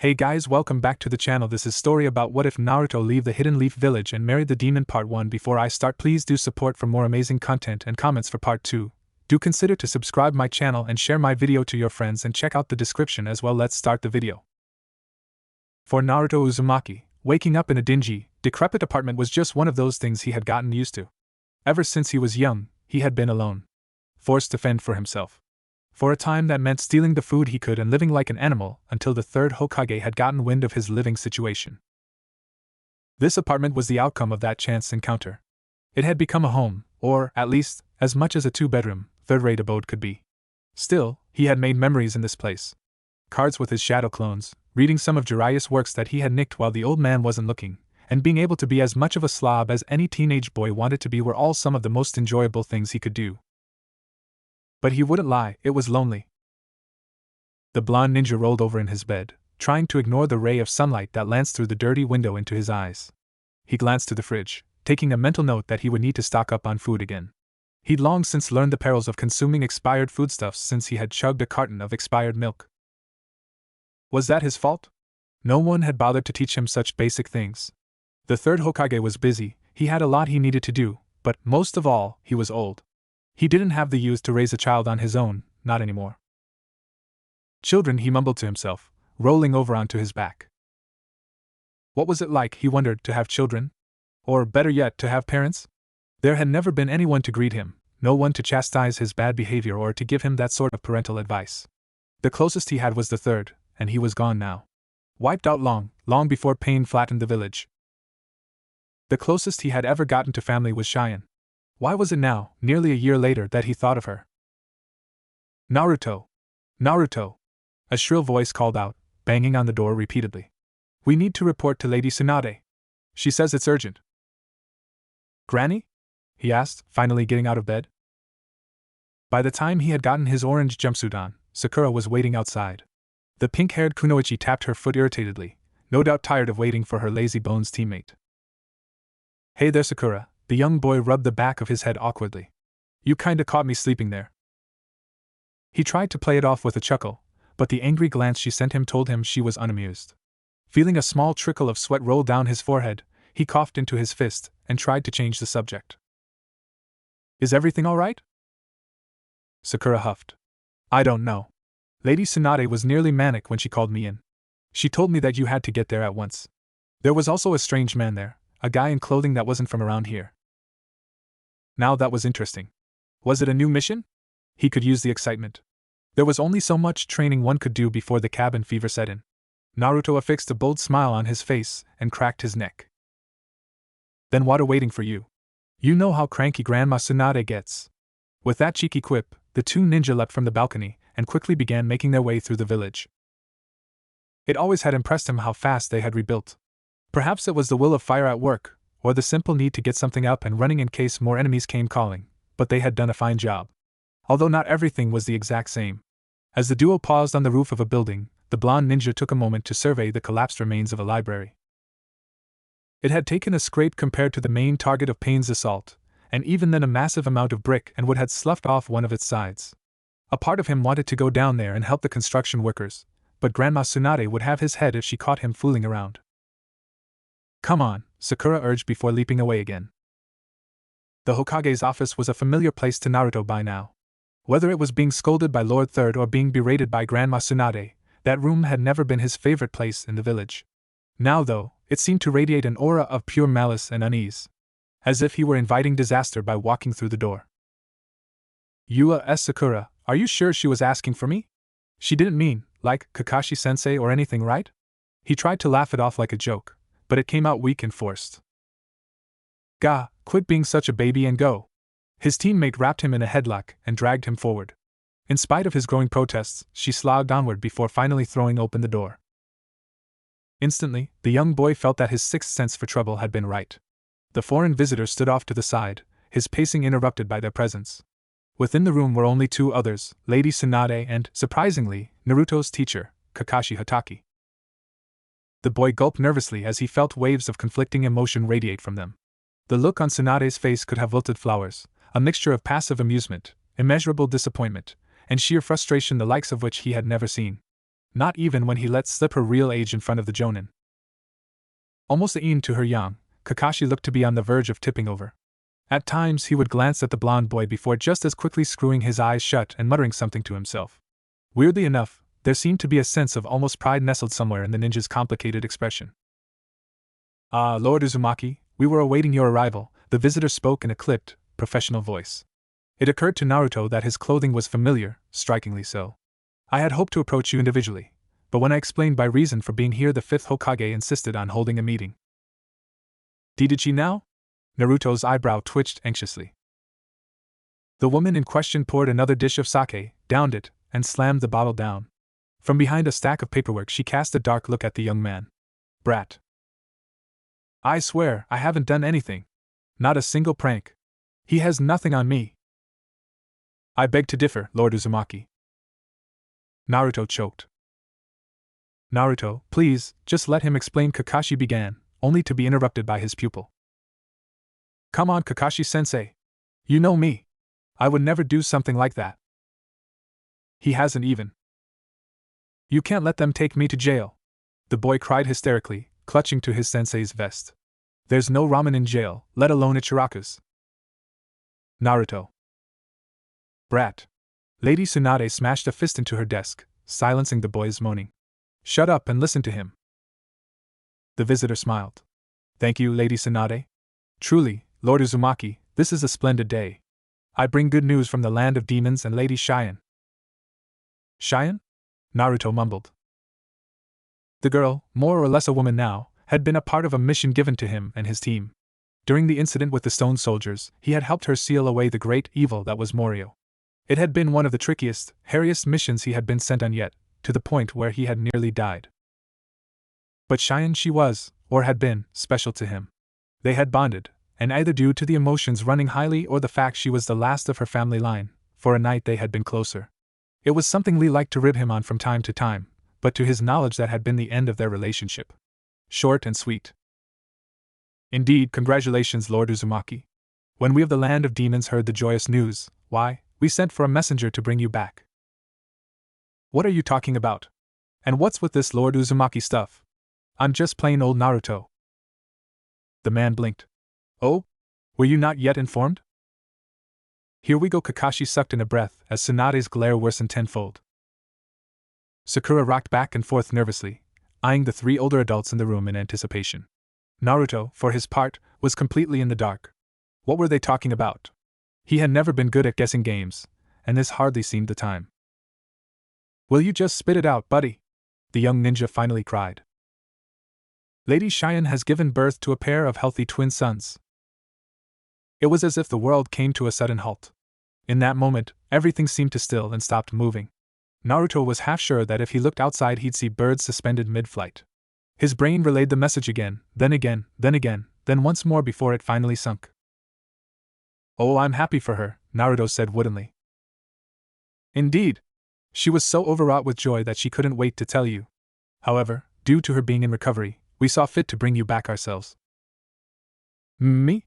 Hey guys, welcome back to the channel. This is story about what if Naruto leave the Hidden Leaf Village and married the demon part 1. Before I start, please do support for more amazing content and comments for part 2. Do consider to subscribe my channel and share my video to your friends and check out the description as well. Let's start the video. For Naruto Uzumaki, waking up in a dingy, decrepit apartment was just one of those things he had gotten used to. Ever since he was young, he had been alone, forced to fend for himself. For a time that meant stealing the food he could and living like an animal until the third Hokage had gotten wind of his living situation. This apartment was the outcome of that chance encounter. It had become a home, or, at least, as much as a two-bedroom, third-rate abode could be. Still, he had made memories in this place. Cards with his shadow clones, reading some of Jiraiya's works that he had nicked while the old man wasn't looking, and being able to be as much of a slob as any teenage boy wanted to be were all some of the most enjoyable things he could do. But he wouldn't lie, it was lonely. The blonde ninja rolled over in his bed, trying to ignore the ray of sunlight that lanced through the dirty window into his eyes. He glanced to the fridge, taking a mental note that he would need to stock up on food again. He'd long since learned the perils of consuming expired foodstuffs since he had chugged a carton of expired milk. Was that his fault? No one had bothered to teach him such basic things. The third Hokage was busy, he had a lot he needed to do, but, most of all, he was old. He didn't have the youth to raise a child on his own, not anymore. Children, he mumbled to himself, rolling over onto his back. What was it like, he wondered, to have children? Or, better yet, to have parents? There had never been anyone to greet him, no one to chastise his bad behavior or to give him that sort of parental advice. The closest he had was the third, and he was gone now. Wiped out long before pain flattened the village. The closest he had ever gotten to family was Shion. Why was it now, nearly a year later, that he thought of her? Naruto! Naruto! A shrill voice called out, banging on the door repeatedly. We need to report to Lady Tsunade. She says it's urgent. Granny? He asked, finally getting out of bed. By the time he had gotten his orange jumpsuit on, Sakura was waiting outside. The pink-haired kunoichi tapped her foot irritatedly, no doubt tired of waiting for her lazy bones teammate. Hey there, Sakura. The young boy rubbed the back of his head awkwardly. You kinda caught me sleeping there. He tried to play it off with a chuckle, but the angry glance she sent him told him she was unamused. Feeling a small trickle of sweat roll down his forehead, he coughed into his fist and tried to change the subject. Is everything all right? Sakura huffed. I don't know. Lady Tsunade was nearly manic when she called me in. She told me that you had to get there at once. There was also a strange man there, a guy in clothing that wasn't from around here. Now that was interesting. Was it a new mission? He could use the excitement. There was only so much training one could do before the cabin fever set in. Naruto affixed a bold smile on his face and cracked his neck. Then what are waiting for you? You know how cranky Grandma Tsunade gets. With that cheeky quip, the two ninja leapt from the balcony and quickly began making their way through the village. It always had impressed him how fast they had rebuilt. Perhaps it was the will of fire at work, or the simple need to get something up and running in case more enemies came calling, but they had done a fine job. Although not everything was the exact same. As the duo paused on the roof of a building, the blonde ninja took a moment to survey the collapsed remains of a library. It had taken a scrape compared to the main target of Paine's assault, and even then a massive amount of brick and wood had sloughed off one of its sides. A part of him wanted to go down there and help the construction workers, but Grandma Tsunade would have his head if she caught him fooling around. Come on, Sakura urged before leaping away again. The Hokage's office was a familiar place to Naruto by now. Whether it was being scolded by Lord Third or being berated by Grandma Tsunade, that room had never been his favorite place in the village. Now, though, it seemed to radiate an aura of pure malice and unease. As if he were inviting disaster by walking through the door. Sakura, are you sure she was asking for me? She didn't mean, like, Kakashi-sensei or anything, right? He tried to laugh it off like a joke, but it came out weak and forced. Gah, quit being such a baby and go. His teammate wrapped him in a headlock and dragged him forward. In spite of his growing protests, she slogged onward before finally throwing open the door. Instantly, the young boy felt that his sixth sense for trouble had been right. The foreign visitor stood off to the side, his pacing interrupted by their presence. Within the room were only two others, Lady Tsunade and, surprisingly, Naruto's teacher, Kakashi Hatake. The boy gulped nervously as he felt waves of conflicting emotion radiate from them. The look on Tsunade's face could have wilted flowers, a mixture of passive amusement, immeasurable disappointment, and sheer frustration the likes of which he had never seen. not even when he let slip her real age in front of the Jonin. Almost akin to her young, Kakashi looked to be on the verge of tipping over. At times he would glance at the blonde boy before just as quickly screwing his eyes shut and muttering something to himself. Weirdly enough, there seemed to be a sense of almost pride nestled somewhere in the ninja's complicated expression. "Ah, Lord Uzumaki, we were awaiting your arrival," the visitor spoke in a clipped, professional voice. It occurred to Naruto that his clothing was familiar, strikingly so. "I had hoped to approach you individually, but when I explained my reason for being here, the fifth Hokage insisted on holding a meeting." "Did she now?" Naruto's eyebrow twitched anxiously. The woman in question poured another dish of sake, downed it, and slammed the bottle down. From behind a stack of paperwork she cast a dark look at the young man. "Brat. I swear, I haven't done anything. Not a single prank. He has nothing on me." "I beg to differ, Lord Uzumaki." Naruto choked. "Naruto, please, just let him explain," Kakashi began, only to be interrupted by his pupil. "Come on, Kakashi-sensei. You know me. I would never do something like that. He hasn't even." "You can't let them take me to jail," the boy cried hysterically, clutching to his sensei's vest. "There's no ramen in jail, let alone Ichiraku's." "Naruto. Brat." Lady Tsunade smashed a fist into her desk, silencing the boy's moaning. "Shut up and listen to him." The visitor smiled. "Thank you, Lady Tsunade. Truly, Lord Uzumaki, this is a splendid day. I bring good news from the land of demons and Lady Shion." "Shion?" Naruto mumbled. The girl, more or less a woman now, had been a part of a mission given to him and his team. During the incident with the stone soldiers, he had helped her seal away the great evil that was Morio. It had been one of the trickiest, hairiest missions he had been sent on yet, to the point where he had nearly died. But Shion, she was, or had been, special to him. They had bonded, and either due to the emotions running highly or the fact she was the last of her family line, for a night they had been closer. It was something Lee liked to rib him on from time to time, but to his knowledge that had been the end of their relationship. Short and sweet. "Indeed, congratulations, Lord Uzumaki. When we of the land of demons heard the joyous news, why, we sent for a messenger to bring you back." "What are you talking about? And what's with this Lord Uzumaki stuff? I'm just plain old Naruto." The man blinked. "Oh? Were you not yet informed?" "Here we go." Kakashi sucked in a breath as Tsunade's glare worsened tenfold. Sakura rocked back and forth nervously, eyeing the three older adults in the room in anticipation. Naruto, for his part, was completely in the dark. What were they talking about? He had never been good at guessing games, and this hardly seemed the time. "Will you just spit it out, buddy?" the young ninja finally cried. "Lady Shion has given birth to a pair of healthy twin sons." It was as if the world came to a sudden halt. In that moment, everything seemed to still and stopped moving. Naruto was half sure that if he looked outside he'd see birds suspended mid-flight. His brain relayed the message again, then once more before it finally sunk. "Oh, I'm happy for her," Naruto said woodenly. "Indeed. She was so overwrought with joy that she couldn't wait to tell you. However, due to her being in recovery, we saw fit to bring you back ourselves." "Me?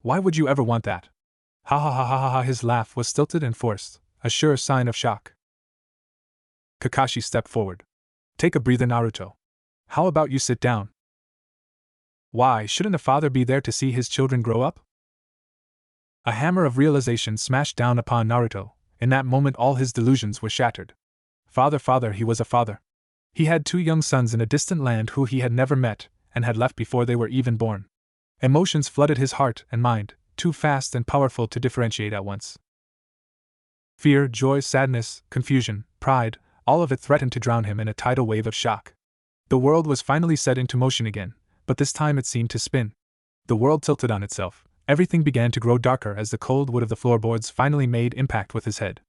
Why would you ever want that?" Ha ha ha ha ha ha. His laugh was stilted and forced, a sure sign of shock. Kakashi stepped forward. "Take a breather, Naruto. How about you sit down? Why, shouldn't a father be there to see his children grow up?" A hammer of realization smashed down upon Naruto. In that moment all his delusions were shattered. Father, he was a father. He had two young sons in a distant land who he had never met, and had left before they were even born. Emotions flooded his heart and mind, too fast and powerful to differentiate at once. Fear, joy, sadness, confusion, pride, all of it threatened to drown him in a tidal wave of shock. The world was finally set into motion again, but this time it seemed to spin. The world tilted on itself. Everything began to grow darker as the cold wood of the floorboards finally made impact with his head.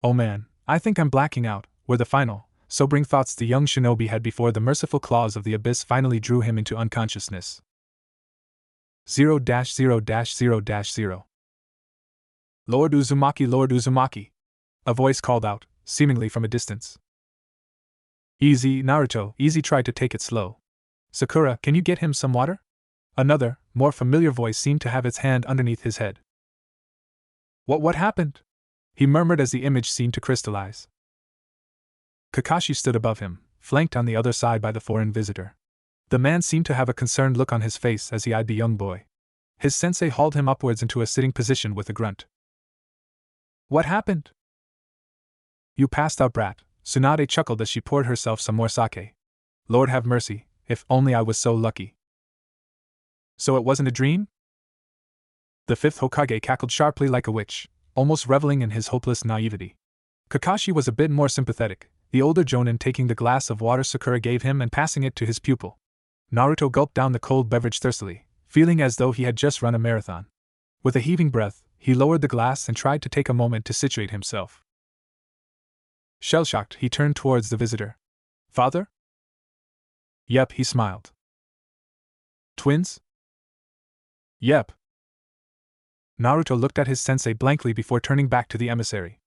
"Oh man, I think I'm blacking out," were the final, sobering thoughts the young shinobi had before the merciful claws of the abyss finally drew him into unconsciousness. 0-0-0-0. "Lord Uzumaki, Lord Uzumaki!" a voice called out, seemingly from a distance. "Easy, Naruto, easy, try to take it slow. Sakura, can you get him some water?" Another, more familiar voice seemed to have its hand underneath his head. What happened?" he murmured as the image seemed to crystallize. Kakashi stood above him, flanked on the other side by the foreign visitor. The man seemed to have a concerned look on his face as he eyed the young boy. His sensei hauled him upwards into a sitting position with a grunt. What happened? You passed out, brat. Tsunade chuckled as she poured herself some more sake. Lord have mercy, if only I was so lucky. So it wasn't a dream? The fifth Hokage cackled sharply like a witch, almost reveling in his hopeless naivety. Kakashi was a bit more sympathetic, the older jonin taking the glass of water Sakura gave him and passing it to his pupil. Naruto gulped down the cold beverage thirstily, feeling as though he had just run a marathon. With a heaving breath, he lowered the glass and tried to take a moment to situate himself. Shell-shocked, he turned towards the visitor. Father? Yep, he smiled. Twins? Yep. Naruto looked at his sensei blankly before turning back to the emissary.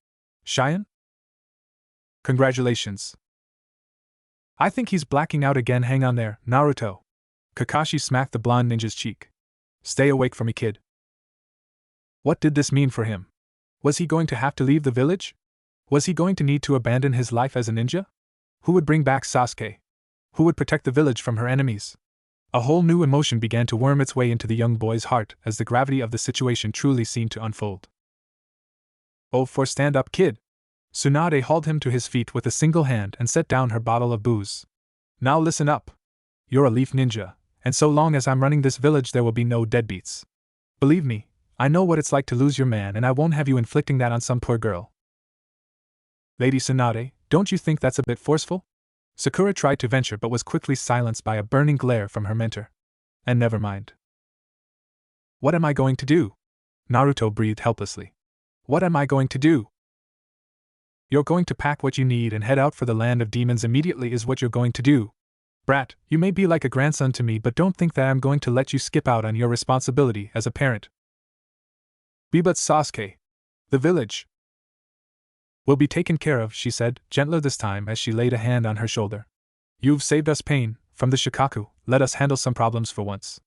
Shion? Congratulations. I think he's blacking out again. Hang on there, Naruto. Kakashi smacked the blonde ninja's cheek. Stay awake for me, kid. What did this mean for him? Was he going to have to leave the village? Was he going to need to abandon his life as a ninja? Who would bring back Sasuke? Who would protect the village from her enemies? A whole new emotion began to worm its way into the young boy's heart as the gravity of the situation truly seemed to unfold. Oh, for stand up, kid! Tsunade hauled him to his feet with a single hand and set down her bottle of booze. Now listen up. You're a leaf ninja, and so long as I'm running this village there will be no deadbeats. Believe me, I know what it's like to lose your man and I won't have you inflicting that on some poor girl. Lady Tsunade, don't you think that's a bit forceful? Sakura tried to venture but was quickly silenced by a burning glare from her mentor. And never mind. What am I going to do? Naruto breathed helplessly. What am I going to do? You're going to pack what you need and head out for the land of demons immediately is what you're going to do. Brat, you may be like a grandson to me but don't think that I'm going to let you skip out on your responsibility as a parent. But Sasuke. The village will be taken care of, she said, gentler this time as she laid a hand on her shoulder. You've saved us pain, from the Shikaku, let us handle some problems for once.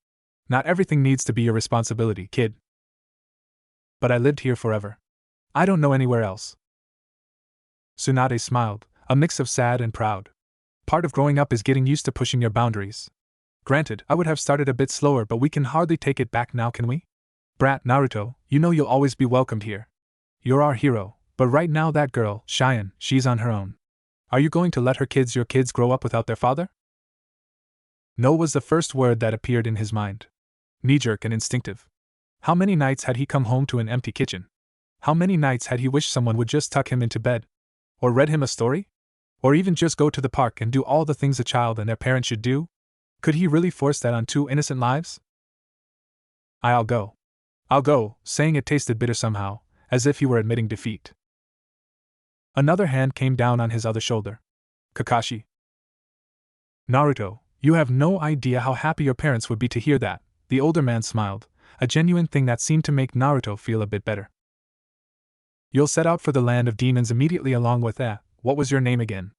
Not everything needs to be your responsibility, kid. But I lived here forever. I don't know anywhere else. Tsunade smiled, a mix of sad and proud. Part of growing up is getting used to pushing your boundaries. Granted, I would have started a bit slower but we can hardly take it back now, can we? Brat, Naruto, you know you'll always be welcomed here. You're our hero. But right now that girl, Shion, she's on her own. Are you going to let your kids grow up without their father? No was the first word that appeared in his mind. Knee-jerk and instinctive. How many nights had he come home to an empty kitchen? How many nights had he wished someone would just tuck him into bed? Or read him a story? Or even just go to the park and do all the things a child and their parent should do? Could he really force that on two innocent lives? I'll go. I'll go, saying it tasted bitter somehow, as if he were admitting defeat. Another hand came down on his other shoulder. Kakashi. Naruto, you have no idea how happy your parents would be to hear that, the older man smiled, a genuine thing that seemed to make Naruto feel a bit better. You'll set out for the land of demons immediately along with that. What was your name again?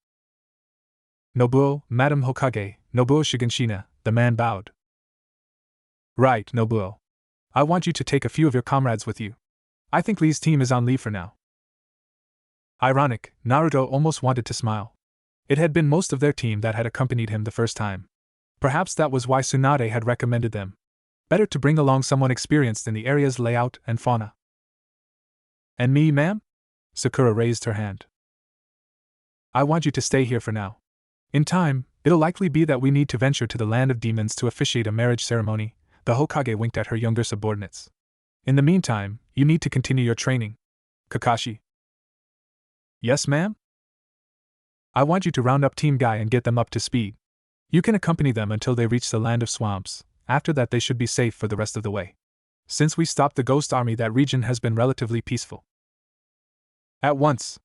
Nobuo, Madam Hokage, Nobuo Shiganshina, the man bowed. Right, Nobuo. I want you to take a few of your comrades with you. I think Lee's team is on leave for now. Ironic, Naruto almost wanted to smile. It had been most of their team that had accompanied him the first time. Perhaps that was why Tsunade had recommended them. Better to bring along someone experienced in the area's layout and fauna. And me, ma'am? Sakura raised her hand. I want you to stay here for now. In time, it'll likely be that we need to venture to the land of demons to officiate a marriage ceremony. The Hokage winked at her younger subordinates. In the meantime, you need to continue your training. Kakashi. Yes, ma'am? I want you to round up Team Guy and get them up to speed. You can accompany them until they reach the land of swamps. After that they should be safe for the rest of the way. Since we stopped the ghost army, that region has been relatively peaceful. At once.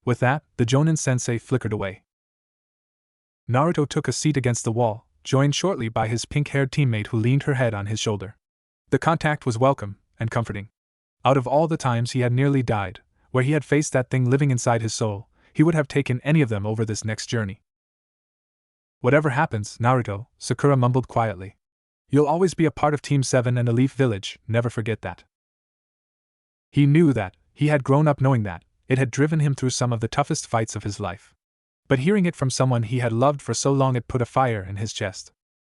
With that, the Jonin sensei flickered away. Naruto took a seat against the wall, joined shortly by his pink-haired teammate who leaned her head on his shoulder. The contact was welcome and comforting. Out of all the times he had nearly died, where he had faced that thing living inside his soul, he would have taken any of them over this next journey. Whatever happens, Naruto, Sakura mumbled quietly. You'll always be a part of Team 7 and a Leaf Village, never forget that. He knew that, he had grown up knowing that, it had driven him through some of the toughest fights of his life. But hearing it from someone he had loved for so long, it put a fire in his chest.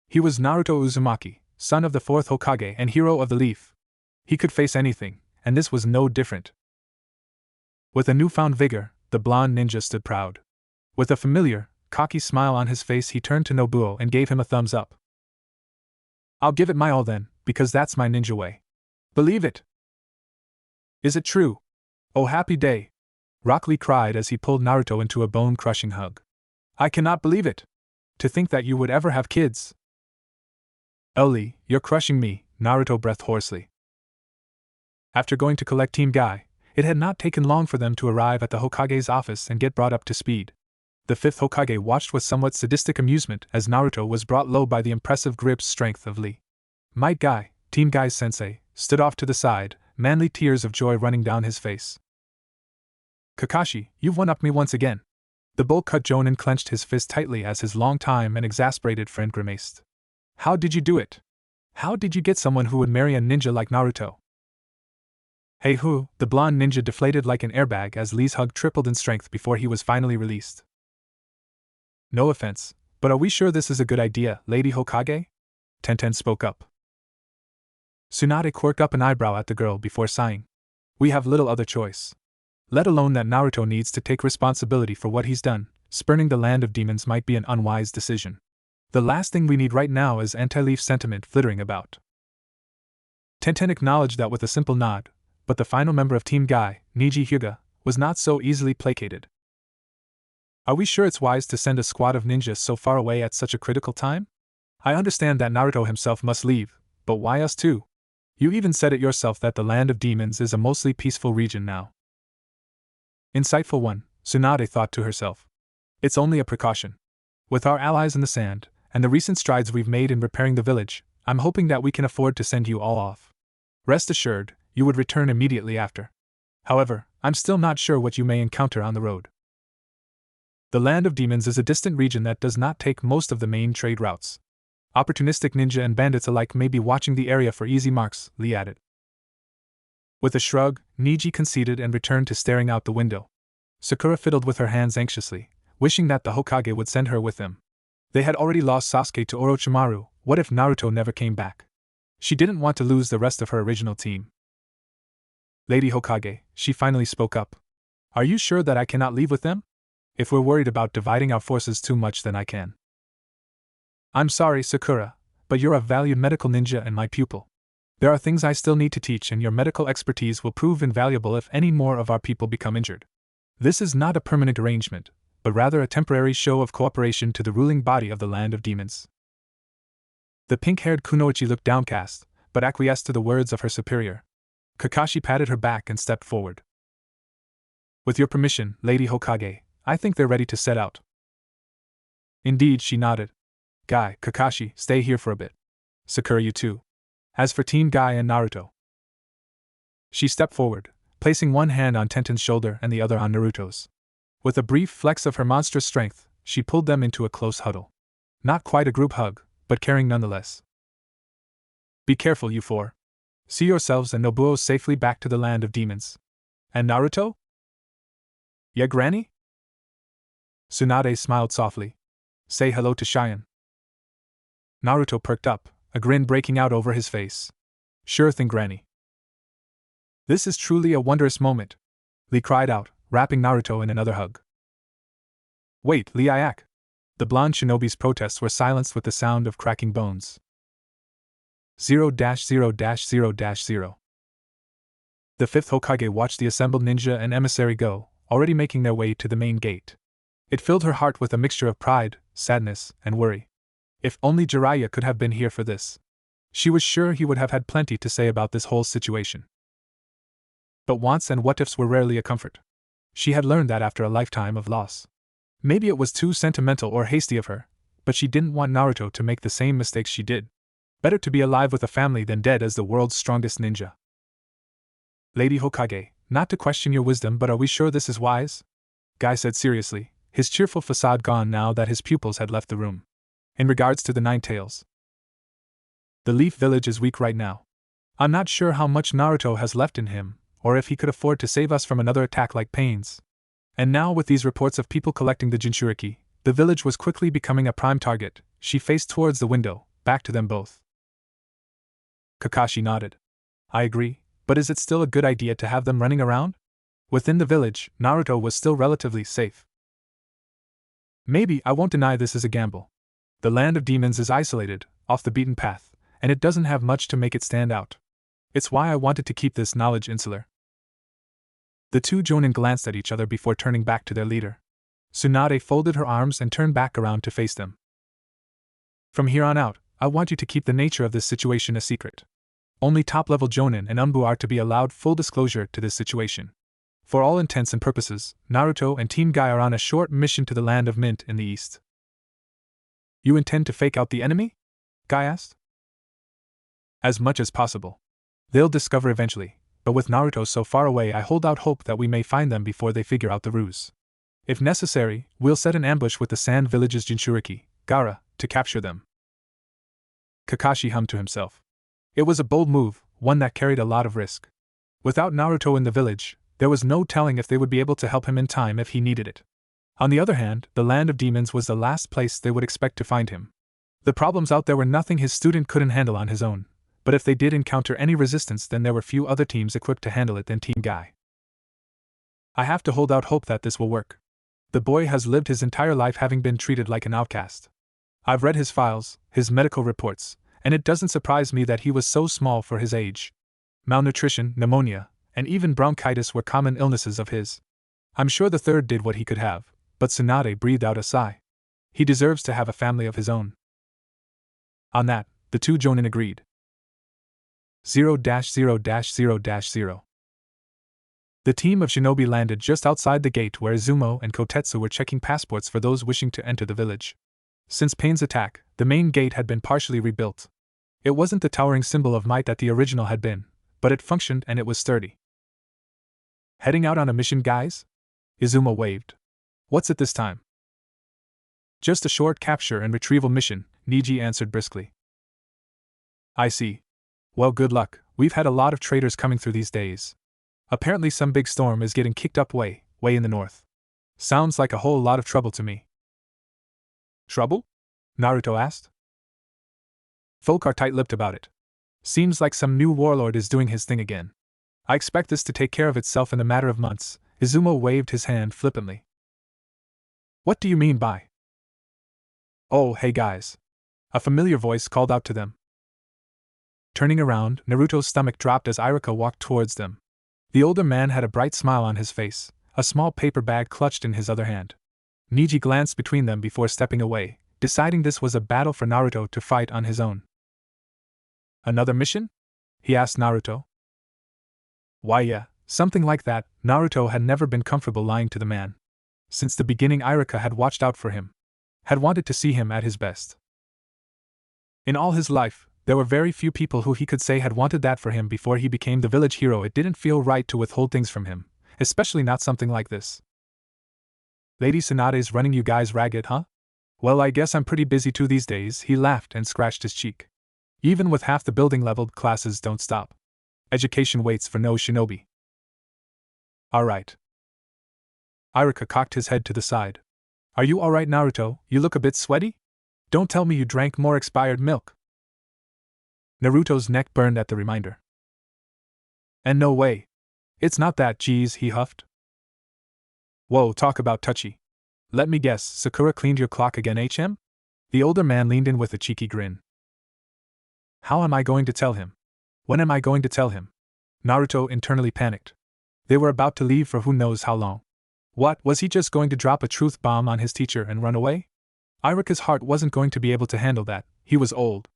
He was Naruto Uzumaki, son of the 4th Hokage and hero of the Leaf. He could face anything, and this was no different. With a newfound vigor, the blonde ninja stood proud. With a familiar, cocky smile on his face, he turned to Nobuo and gave him a thumbs up. I'll give it my all then, because that's my ninja way. Believe it! Is it true? Oh, happy day! Rock Lee cried as he pulled Naruto into a bone-crushing hug. I cannot believe it! To think that you would ever have kids! Lee, you're crushing me, Naruto breathed hoarsely. After going to collect Team Guy, it had not taken long for them to arrive at the Hokage's office and get brought up to speed. The 5th Hokage watched with somewhat sadistic amusement as Naruto was brought low by the impressive grip strength of Lee. Might Guy, Team Guy's sensei, stood off to the side, manly tears of joy running down his face. Kakashi, you've one-upped me once again. The bowl-cut Jonin clenched his fist tightly as his long-time and exasperated friend grimaced. How did you do it? How did you get someone who would marry a ninja like Naruto? Hey hoo, the blonde ninja deflated like an airbag as Lee's hug tripled in strength before he was finally released. No offense, but are we sure this is a good idea, Lady Hokage? Tenten spoke up. Tsunade quirked up an eyebrow at the girl before sighing. We have little other choice. Let alone that Naruto needs to take responsibility for what he's done, spurning the land of demons might be an unwise decision. The last thing we need right now is anti-Leaf sentiment flittering about. Tenten acknowledged that with a simple nod, but the final member of Team Guy, Niji Hyuga, was not so easily placated. Are we sure it's wise to send a squad of ninjas so far away at such a critical time? I understand that Naruto himself must leave, but why us too? You even said it yourself that the land of demons is a mostly peaceful region now. Insightful one, Tsunade thought to herself. It's only a precaution. With our allies in the sand, and the recent strides we've made in repairing the village, I'm hoping that we can afford to send you all off. Rest assured, you would return immediately after. However, I'm still not sure what you may encounter on the road. The land of demons is a distant region that does not take most of the main trade routes. Opportunistic ninja and bandits alike may be watching the area for easy marks, Lee added. With a shrug, Niji conceded and returned to staring out the window. Sakura fiddled with her hands anxiously, wishing that the Hokage would send her with them. They had already lost Sasuke to Orochimaru, what if Naruto never came back? She didn't want to lose the rest of her original team. Lady Hokage, she finally spoke up. Are you sure that I cannot leave with them? If we're worried about dividing our forces too much, then I can. I'm sorry, Sakura, but you're a valued medical ninja and my pupil. There are things I still need to teach, and your medical expertise will prove invaluable if any more of our people become injured. This is not a permanent arrangement, but rather a temporary show of cooperation to the ruling body of the land of demons. The pink-haired Kunoichi looked downcast, but acquiesced to the words of her superior. Kakashi patted her back and stepped forward. With your permission, Lady Hokage, I think they're ready to set out. Indeed, she nodded. Guy, Kakashi, stay here for a bit. Sakura, you too. As for Team Guy and Naruto. She stepped forward, placing one hand on Tenten's shoulder and the other on Naruto's. With a brief flex of her monstrous strength, she pulled them into a close huddle. Not quite a group hug, but caring nonetheless. Be careful, you four. See yourselves and Nobuo safely back to the land of demons. And Naruto? Yeah, Granny? Tsunade smiled softly. Say hello to Shion. Naruto perked up, a grin breaking out over his face. Sure thing, Granny. This is truly a wondrous moment, Lee cried out, wrapping Naruto in another hug. Wait, Lee Ayak! The blonde shinobi's protests were silenced with the sound of cracking bones. 0-0-0-0. The 5th Hokage watched the assembled ninja and emissary go, already making their way to the main gate. It filled her heart with a mixture of pride, sadness, and worry. If only Jiraiya could have been here for this. She was sure he would have had plenty to say about this whole situation. But wants and what-ifs were rarely a comfort. She had learned that after a lifetime of loss. Maybe it was too sentimental or hasty of her, but she didn't want Naruto to make the same mistakes she did. Better to be alive with a family than dead as the world's strongest ninja. Lady Hokage, not to question your wisdom, but are we sure this is wise? Guy said seriously, his cheerful facade gone now that his pupils had left the room. In regards to the Nine Tails. The Leaf Village is weak right now. I'm not sure how much Naruto has left in him, or if he could afford to save us from another attack like Pain's. And now, with these reports of people collecting the Jinchuriki, the village was quickly becoming a prime target. She faced towards the window, back to them both. Kakashi nodded. I agree, but is it still a good idea to have them running around? Within the village, Naruto was still relatively safe. Maybe. I won't deny this is a gamble. The land of demons is isolated, off the beaten path, and it doesn't have much to make it stand out. It's why I wanted to keep this knowledge insular. The two Jonin glanced at each other before turning back to their leader. Tsunade folded her arms and turned back around to face them. From here on out, I want you to keep the nature of this situation a secret. Only top-level Jonin and Unbu are to be allowed full disclosure to this situation. For all intents and purposes, Naruto and Team Guy are on a short mission to the land of Mint in the east. You intend to fake out the enemy? Guy asked. As much as possible. They'll discover eventually, but with Naruto so far away I hold out hope that we may find them before they figure out the ruse. If necessary, we'll set an ambush with the Sand Village's Jinchuriki, Gaara, to capture them. Kakashi hummed to himself. It was a bold move, one that carried a lot of risk. Without Naruto in the village, there was no telling if they would be able to help him in time if he needed it. On the other hand, the land of demons was the last place they would expect to find him. The problems out there were nothing his student couldn't handle on his own, but if they did encounter any resistance, then there were few other teams equipped to handle it than Team Guy. I have to hold out hope that this will work. The boy has lived his entire life having been treated like an outcast. I've read his files, his medical reports, and it doesn't surprise me that he was so small for his age. Malnutrition, pneumonia, and even bronchitis were common illnesses of his. I'm sure the third did what he could have, but Tsunade breathed out a sigh. He deserves to have a family of his own. On that, the two Jonin agreed. 0-0-0-0. The team of shinobi landed just outside the gate where Izumo and Kotetsu were checking passports for those wishing to enter the village. Since Pain's attack, the main gate had been partially rebuilt. It wasn't the towering symbol of might that the original had been, but it functioned and it was sturdy. Heading out on a mission, guys? Izumo waved. What's it this time? Just a short capture and retrieval mission, Niji answered briskly. I see. Well, good luck. We've had a lot of traders coming through these days. Apparently some big storm is getting kicked up way in the north. Sounds like a whole lot of trouble to me. Trouble? Naruto asked. Folk are tight-lipped about it. Seems like some new warlord is doing his thing again. I expect this to take care of itself in a matter of months. Izumo waved his hand flippantly. What do you mean by? Oh, hey guys. A familiar voice called out to them. Turning around, Naruto's stomach dropped as Iruka walked towards them. The older man had a bright smile on his face, a small paper bag clutched in his other hand. Niji glanced between them before stepping away, deciding this was a battle for Naruto to fight on his own. Another mission? He asked Naruto. Why yeah, something like that. Naruto had never been comfortable lying to the man. Since the beginning Iruka had watched out for him, had wanted to see him at his best. In all his life, there were very few people who he could say had wanted that for him before he became the village hero. It didn't feel right to withhold things from him, especially not something like this. Lady Tsunade's running you guys ragged, huh? Well, I guess I'm pretty busy too these days. He laughed and scratched his cheek. Even with half the building leveled, classes don't stop. Education waits for no shinobi. Alright. Iruka cocked his head to the side. Are you alright, Naruto? You look a bit sweaty? Don't tell me you drank more expired milk. Naruto's neck burned at the reminder. And no way. It's not that, geez, he huffed. Whoa, talk about touchy. Let me guess, Sakura cleaned your clock again, HM? The older man leaned in with a cheeky grin. How am I going to tell him? When am I going to tell him? Naruto internally panicked. They were about to leave for who knows how long. What, was he just going to drop a truth bomb on his teacher and run away? Iruka's heart wasn't going to be able to handle that. He was old.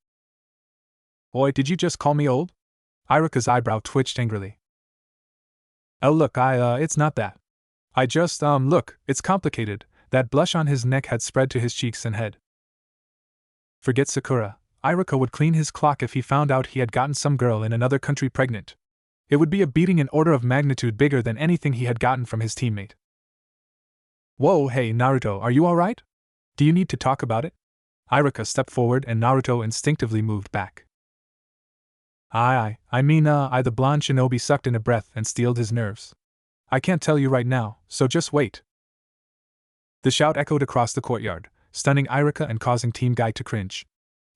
Oi, did you just call me old? Iruka's eyebrow twitched angrily. Oh look, it's not that. I just, look, it's complicated. That blush on his neck had spread to his cheeks and head. Forget Sakura. Iruka would clean his clock if he found out he had gotten some girl in another country pregnant. It would be a beating an order of magnitude bigger than anything he had gotten from his teammate. Whoa, hey Naruto, are you alright? Do you need to talk about it? Iruka stepped forward and Naruto instinctively moved back. I mean, the blonde shinobi sucked in a breath and steeled his nerves. I can't tell you right now, so just wait. The shout echoed across the courtyard, stunning Irika and causing Team Guy to cringe.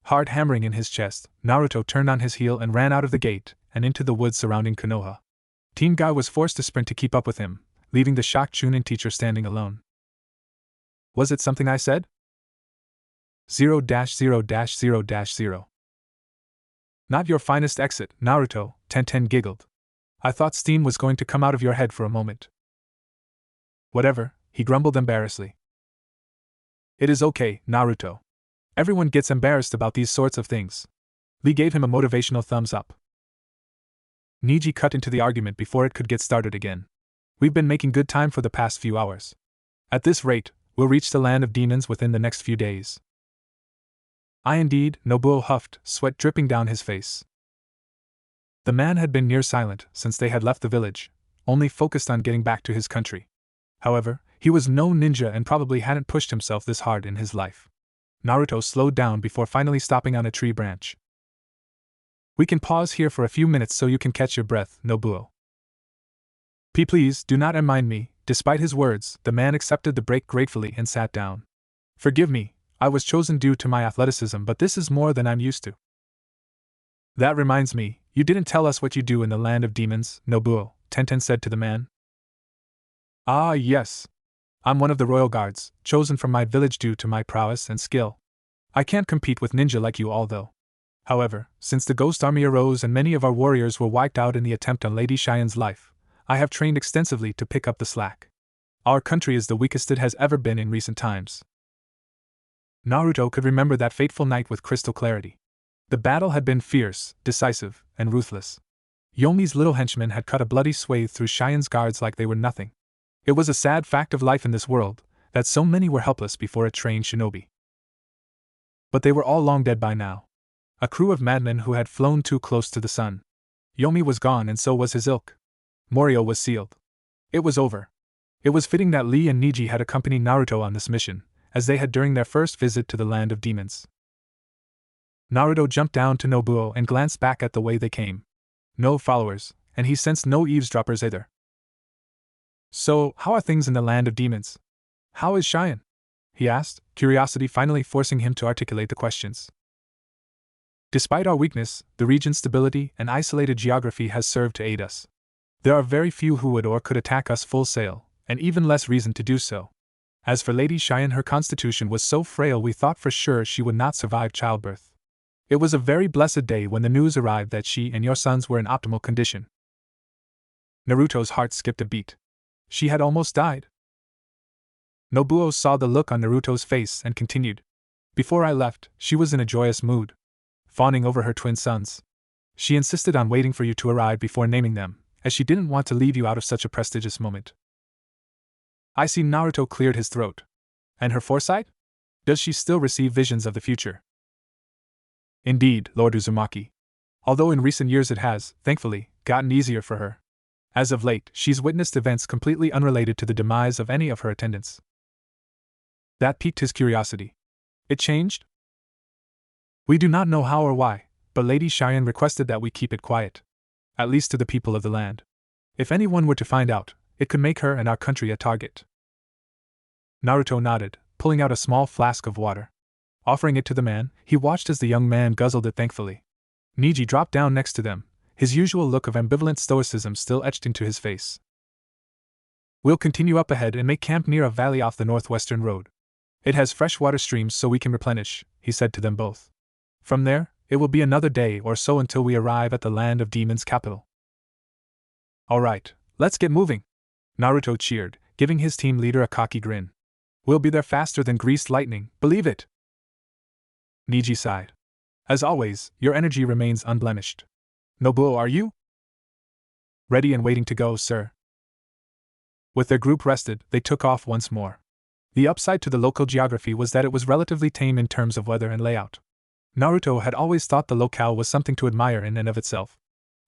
Heart hammering in his chest, Naruto turned on his heel and ran out of the gate and into the woods surrounding Konoha. Team Guy was forced to sprint to keep up with him, leaving the shocked Chunin teacher standing alone. Was it something I said? 0-0-0-0. Not your finest exit, Naruto, Tenten giggled. I thought steam was going to come out of your head for a moment. Whatever, he grumbled embarrassedly. It is okay, Naruto. Everyone gets embarrassed about these sorts of things. Lee gave him a motivational thumbs up. Niji cut into the argument before it could get started again. We've been making good time for the past few hours. At this rate, we'll reach the land of demons within the next few days. I indeed, Nobuo huffed, sweat dripping down his face. The man had been near silent since they had left the village, only focused on getting back to his country. However, he was no ninja and probably hadn't pushed himself this hard in his life. Naruto slowed down before finally stopping on a tree branch. We can pause here for a few minutes so you can catch your breath, Nobuo. Please, do not mind me. Despite his words, the man accepted the break gratefully and sat down. Forgive me, I was chosen due to my athleticism, but this is more than I'm used to. That reminds me, you didn't tell us what you do in the land of demons, Nobuo, Tenten said to the man. Ah, yes. I'm one of the royal guards, chosen from my village due to my prowess and skill. I can't compete with ninja like you all though. However, since the ghost army arose and many of our warriors were wiped out in the attempt on Lady Shion's life, I have trained extensively to pick up the slack. Our country is the weakest it has ever been in recent times. Naruto could remember that fateful night with crystal clarity. The battle had been fierce, decisive, and ruthless. Yomi's little henchman had cut a bloody swathe through Shion's guards like they were nothing. It was a sad fact of life in this world, that so many were helpless before a trained shinobi. But they were all long dead by now. A crew of madmen who had flown too close to the sun. Yomi was gone and so was his ilk. Morio was sealed. It was over. It was fitting that Lee and Niji had accompanied Naruto on this mission, as they had during their first visit to the land of demons. Naruto jumped down to Nobuo and glanced back at the way they came. No followers, and he sensed no eavesdroppers either. So, how are things in the land of demons? How is Shion? He asked, curiosity finally forcing him to articulate the questions. Despite our weakness, the region's stability and isolated geography has served to aid us. There are very few who would or could attack us full sail, and even less reason to do so. As for Lady Shion, her constitution was so frail we thought for sure she would not survive childbirth. It was a very blessed day when the news arrived that she and your sons were in optimal condition. Naruto's heart skipped a beat. She had almost died. Nobuo saw the look on Naruto's face and continued. Before I left, she was in a joyous mood, fawning over her twin sons. She insisted on waiting for you to arrive before naming them, as she didn't want to leave you out of such a prestigious moment. I see. Naruto cleared his throat. And her foresight? Does she still receive visions of the future? Indeed, Lord Uzumaki. Although in recent years it has, thankfully, gotten easier for her. As of late, she's witnessed events completely unrelated to the demise of any of her attendants. That piqued his curiosity. It changed? We do not know how or why, but Lady Shion requested that we keep it quiet. At least to the people of the land. If anyone were to find out, it could make her and our country a target. Naruto nodded, pulling out a small flask of water. Offering it to the man, he watched as the young man guzzled it thankfully. Niji dropped down next to them, his usual look of ambivalent stoicism still etched into his face. We'll continue up ahead and make camp near a valley off the northwestern road. It has freshwater streams so we can replenish, he said to them both. From there, it will be another day or so until we arrive at the land of demons' capital. All right, let's get moving, Naruto cheered, giving his team leader a cocky grin. We'll be there faster than greased lightning, believe it. Niji sighed. As always, your energy remains unblemished. Nobuo, are you? Ready and waiting to go, sir. With their group rested, they took off once more. The upside to the local geography was that it was relatively tame in terms of weather and layout. Naruto had always thought the locale was something to admire in and of itself.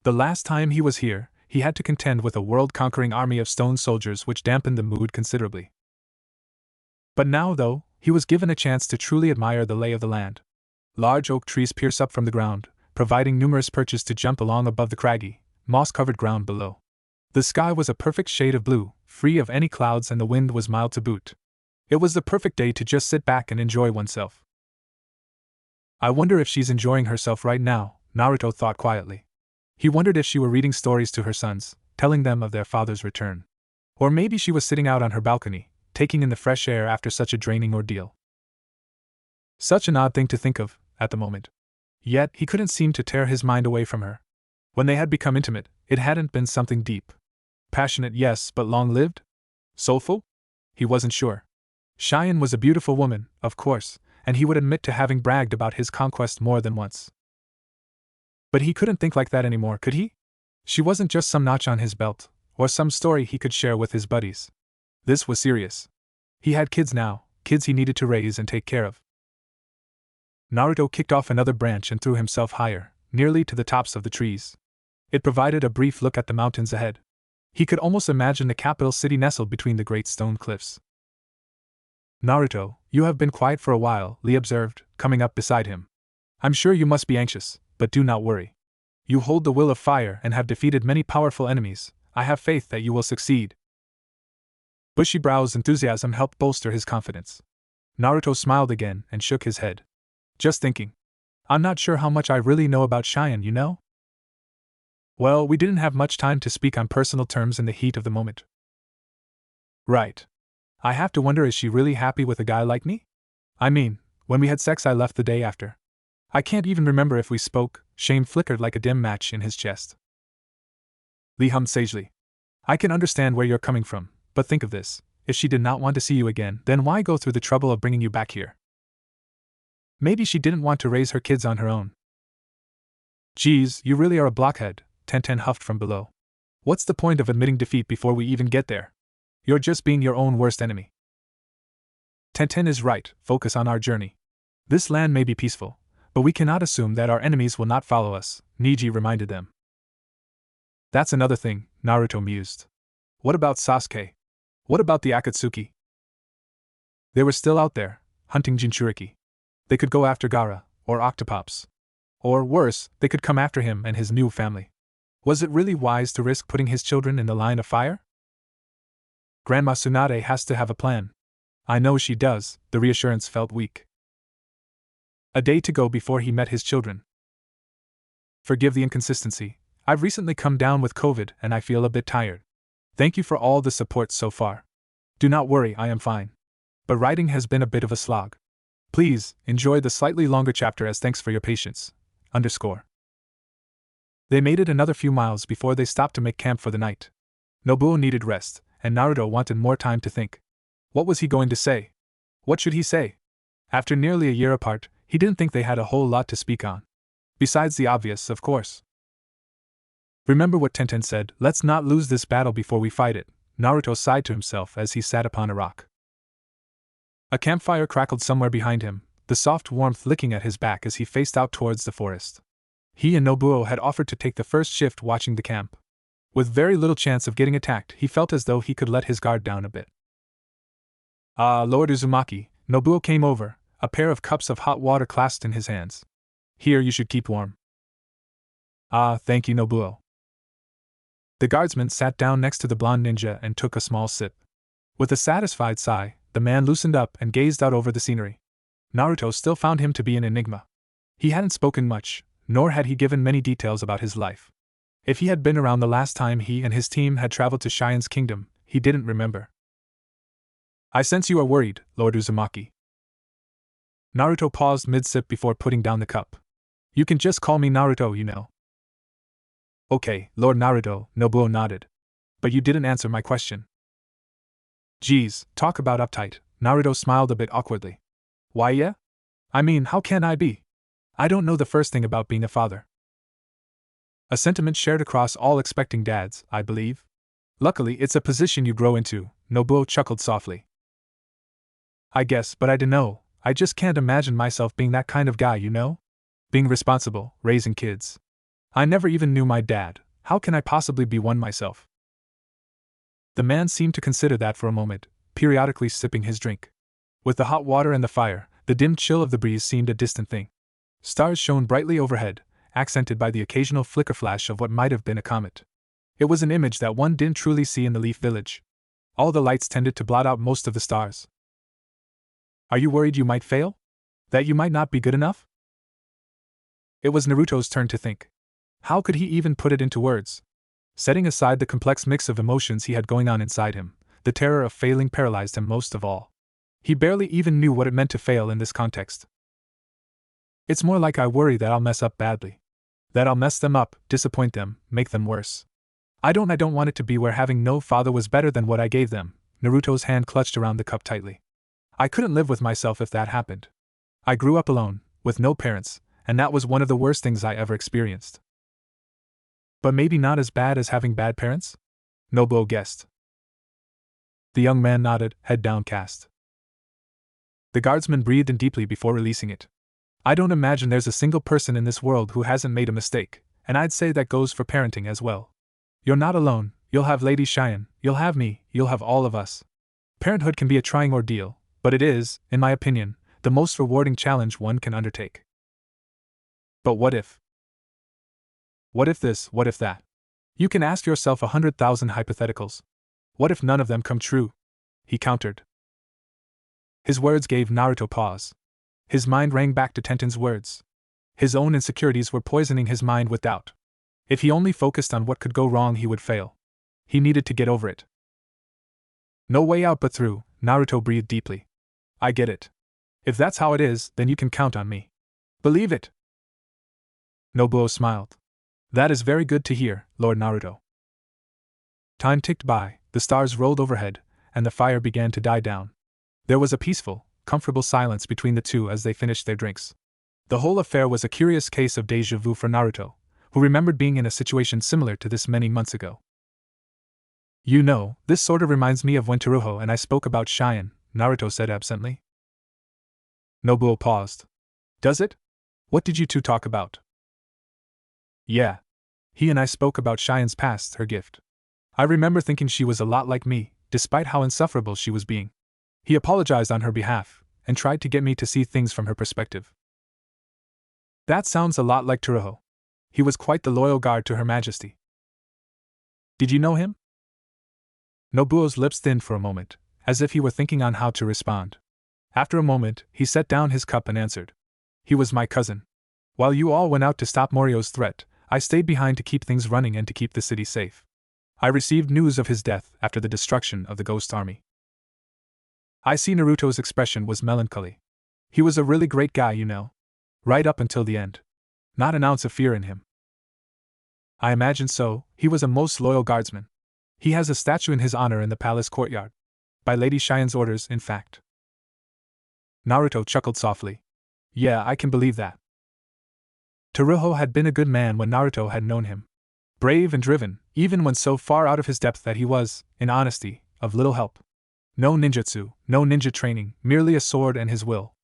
The last time he was here, he had to contend with a world-conquering army of stone soldiers which dampened the mood considerably. But now, though, he was given a chance to truly admire the lay of the land. Large oak trees pierce up from the ground, providing numerous perches to jump along above the craggy, moss-covered ground below. The sky was a perfect shade of blue, free of any clouds, and the wind was mild to boot. It was the perfect day to just sit back and enjoy oneself. I wonder if she's enjoying herself right now, Naruto thought quietly. He wondered if she were reading stories to her sons, telling them of their father's return. Or maybe she was sitting out on her balcony, taking in the fresh air after such a draining ordeal. Such an odd thing to think of, at the moment. Yet, he couldn't seem to tear his mind away from her. When they had become intimate, it hadn't been something deep. Passionate, yes, but long-lived? Soulful? He wasn't sure. Shion was a beautiful woman, of course, and he would admit to having bragged about his conquest more than once. But he couldn't think like that anymore, could he? She wasn't just some notch on his belt, or some story he could share with his buddies. This was serious. He had kids now, kids he needed to raise and take care of. Naruto kicked off another branch and threw himself higher, nearly to the tops of the trees. It provided a brief look at the mountains ahead. He could almost imagine the capital city nestled between the great stone cliffs. Naruto, you have been quiet for a while, Lee observed, coming up beside him. I'm sure you must be anxious, but do not worry. You hold the will of fire and have defeated many powerful enemies. I have faith that you will succeed. Bushy Brow's enthusiasm helped bolster his confidence. Naruto smiled again and shook his head. Just thinking. I'm not sure how much I really know about Shion, you know? Well, we didn't have much time to speak on personal terms in the heat of the moment. Right. I have to wonder, is she really happy with a guy like me? I mean, when we had sex I left the day after. I can't even remember if we spoke. Shame flickered like a dim match in his chest. Lee hummed sagely. I can understand where you're coming from, but think of this. If she did not want to see you again, then why go through the trouble of bringing you back here? Maybe she didn't want to raise her kids on her own. Geez, you really are a blockhead, Tenten huffed from below. What's the point of admitting defeat before we even get there? You're just being your own worst enemy. Tenten is right, focus on our journey. This land may be peaceful, but we cannot assume that our enemies will not follow us, Niji reminded them. That's another thing, Naruto mused. What about Sasuke? What about the Akatsuki? They were still out there, hunting Jinchuriki. They could go after Gaara, or Octopops. Or worse, they could come after him and his new family. Was it really wise to risk putting his children in the line of fire? Grandma Tsunade has to have a plan. I know she does, the reassurance felt weak. A day to go before he met his children. Forgive the inconsistency. I've recently come down with COVID and I feel a bit tired. Thank you for all the support so far. Do not worry, I am fine. But writing has been a bit of a slog. Please, enjoy the slightly longer chapter as thanks for your patience. They made it another few miles before they stopped to make camp for the night. Nobuo needed rest, and Naruto wanted more time to think. What was he going to say? What should he say? After nearly a year apart, he didn't think they had a whole lot to speak on. Besides the obvious, of course. Remember what Tenten said, let's not lose this battle before we fight it, Naruto sighed to himself as he sat upon a rock. A campfire crackled somewhere behind him, the soft warmth licking at his back as he faced out towards the forest. He and Nobuo had offered to take the first shift watching the camp. With very little chance of getting attacked, he felt as though he could let his guard down a bit. Lord Uzumaki, Nobuo came over, a pair of cups of hot water clasped in his hands. Here, you should keep warm. Thank you, Nobuo. The guardsman sat down next to the blonde ninja and took a small sip. With a satisfied sigh, the man loosened up and gazed out over the scenery. Naruto still found him to be an enigma. He hadn't spoken much, nor had he given many details about his life. If he had been around the last time he and his team had traveled to Shion's kingdom, he didn't remember. I sense you are worried, Lord Uzumaki. Naruto paused mid-sip before putting down the cup. You can just call me Naruto, you know. Okay, Lord Naruto, Nobuo nodded. But you didn't answer my question. Geez, talk about uptight, Naruto smiled a bit awkwardly. Why yeah? I mean, how can I be? I don't know the first thing about being a father. A sentiment shared across all expecting dads, I believe. Luckily, it's a position you grow into, Nobuo chuckled softly. I guess, but I dunno, I just can't imagine myself being that kind of guy, you know? Being responsible, raising kids. I never even knew my dad, how can I possibly be one myself? The man seemed to consider that for a moment, periodically sipping his drink. With the hot water and the fire, the dim chill of the breeze seemed a distant thing. Stars shone brightly overhead, accented by the occasional flicker flash of what might have been a comet. It was an image that one didn't truly see in the Leaf Village. All the lights tended to blot out most of the stars. Are you worried you might fail? That you might not be good enough? It was Naruto's turn to think. How could he even put it into words? Setting aside the complex mix of emotions he had going on inside him, the terror of failing paralyzed him most of all. He barely even knew what it meant to fail in this context. It's more like I worry that I'll mess up badly. That I'll mess them up, disappoint them, make them worse. I don't want it to be where having no father was better than what I gave them. Naruto's hand clutched around the cup tightly. I couldn't live with myself if that happened. I grew up alone, with no parents, and that was one of the worst things I ever experienced. But maybe not as bad as having bad parents? Nobuo guessed. The young man nodded, head downcast. The guardsman breathed in deeply before releasing it. I don't imagine there's a single person in this world who hasn't made a mistake, and I'd say that goes for parenting as well. You're not alone, you'll have Lady Shion, you'll have me, you'll have all of us. Parenthood can be a trying ordeal, but it is, in my opinion, the most rewarding challenge one can undertake. But what if? What if this, what if that? You can ask yourself 100,000 hypotheticals. What if none of them come true? He countered. His words gave Naruto pause. His mind rang back to Tenten's words. His own insecurities were poisoning his mind with doubt. If he only focused on what could go wrong, he would fail. He needed to get over it. No way out but through, Naruto breathed deeply. I get it. If that's how it is, then you can count on me. Believe it. Nobuo smiled. That is very good to hear, Lord Naruto. Time ticked by, the stars rolled overhead, and the fire began to die down. There was a peaceful, comfortable silence between the two as they finished their drinks. The whole affair was a curious case of déjà vu for Naruto, who remembered being in a situation similar to this many months ago. You know, this sort of reminds me of when Tsuruho and I spoke about Shion, Naruto said absently. Nobuo paused. Does it? What did you two talk about? Yeah. He and I spoke about Shion's past, her gift. I remember thinking she was a lot like me, despite how insufferable she was being. He apologized on her behalf, and tried to get me to see things from her perspective. That sounds a lot like Tsuruho. He was quite the loyal guard to Her Majesty. Did you know him? Nobuo's lips thinned for a moment, as if he were thinking on how to respond. After a moment, he set down his cup and answered. He was my cousin. While you all went out to stop Morio's threat, I stayed behind to keep things running and to keep the city safe. I received news of his death after the destruction of the Ghost Army. I see Naruto's expression was melancholy. He was a really great guy, you know. Right up until the end. Not an ounce of fear in him. I imagine so, he was a most loyal guardsman. He has a statue in his honor in the palace courtyard. By Lady Shion's orders, in fact. Naruto chuckled softly. Yeah, I can believe that. Tsuruho had been a good man when Naruto had known him. Brave and driven, even when so far out of his depth that he was, in honesty, of little help. No ninjutsu, no ninja training, merely a sword and his will.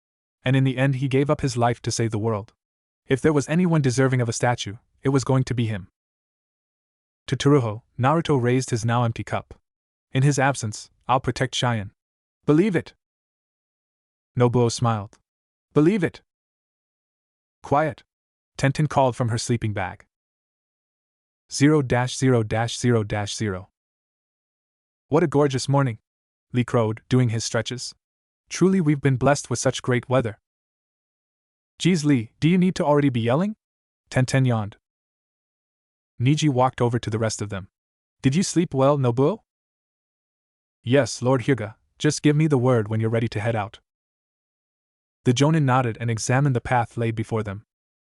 And in the end he gave up his life to save the world. If there was anyone deserving of a statue, it was going to be him. To Tsuruho, Naruto raised his now empty cup. In his absence, I'll protect Shion. Believe it. Nobuo smiled. Believe it. Quiet. Tenten called from her sleeping bag. 0-0-0-0. What a gorgeous morning, Lee crowed, doing his stretches. Truly we've been blessed with such great weather. Geez Lee, do you need to already be yelling? Tenten yawned. Niji walked over to the rest of them. Did you sleep well, Nobuo? Yes, Lord Hyuga, just give me the word when you're ready to head out. The Jonin nodded and examined the path laid before them.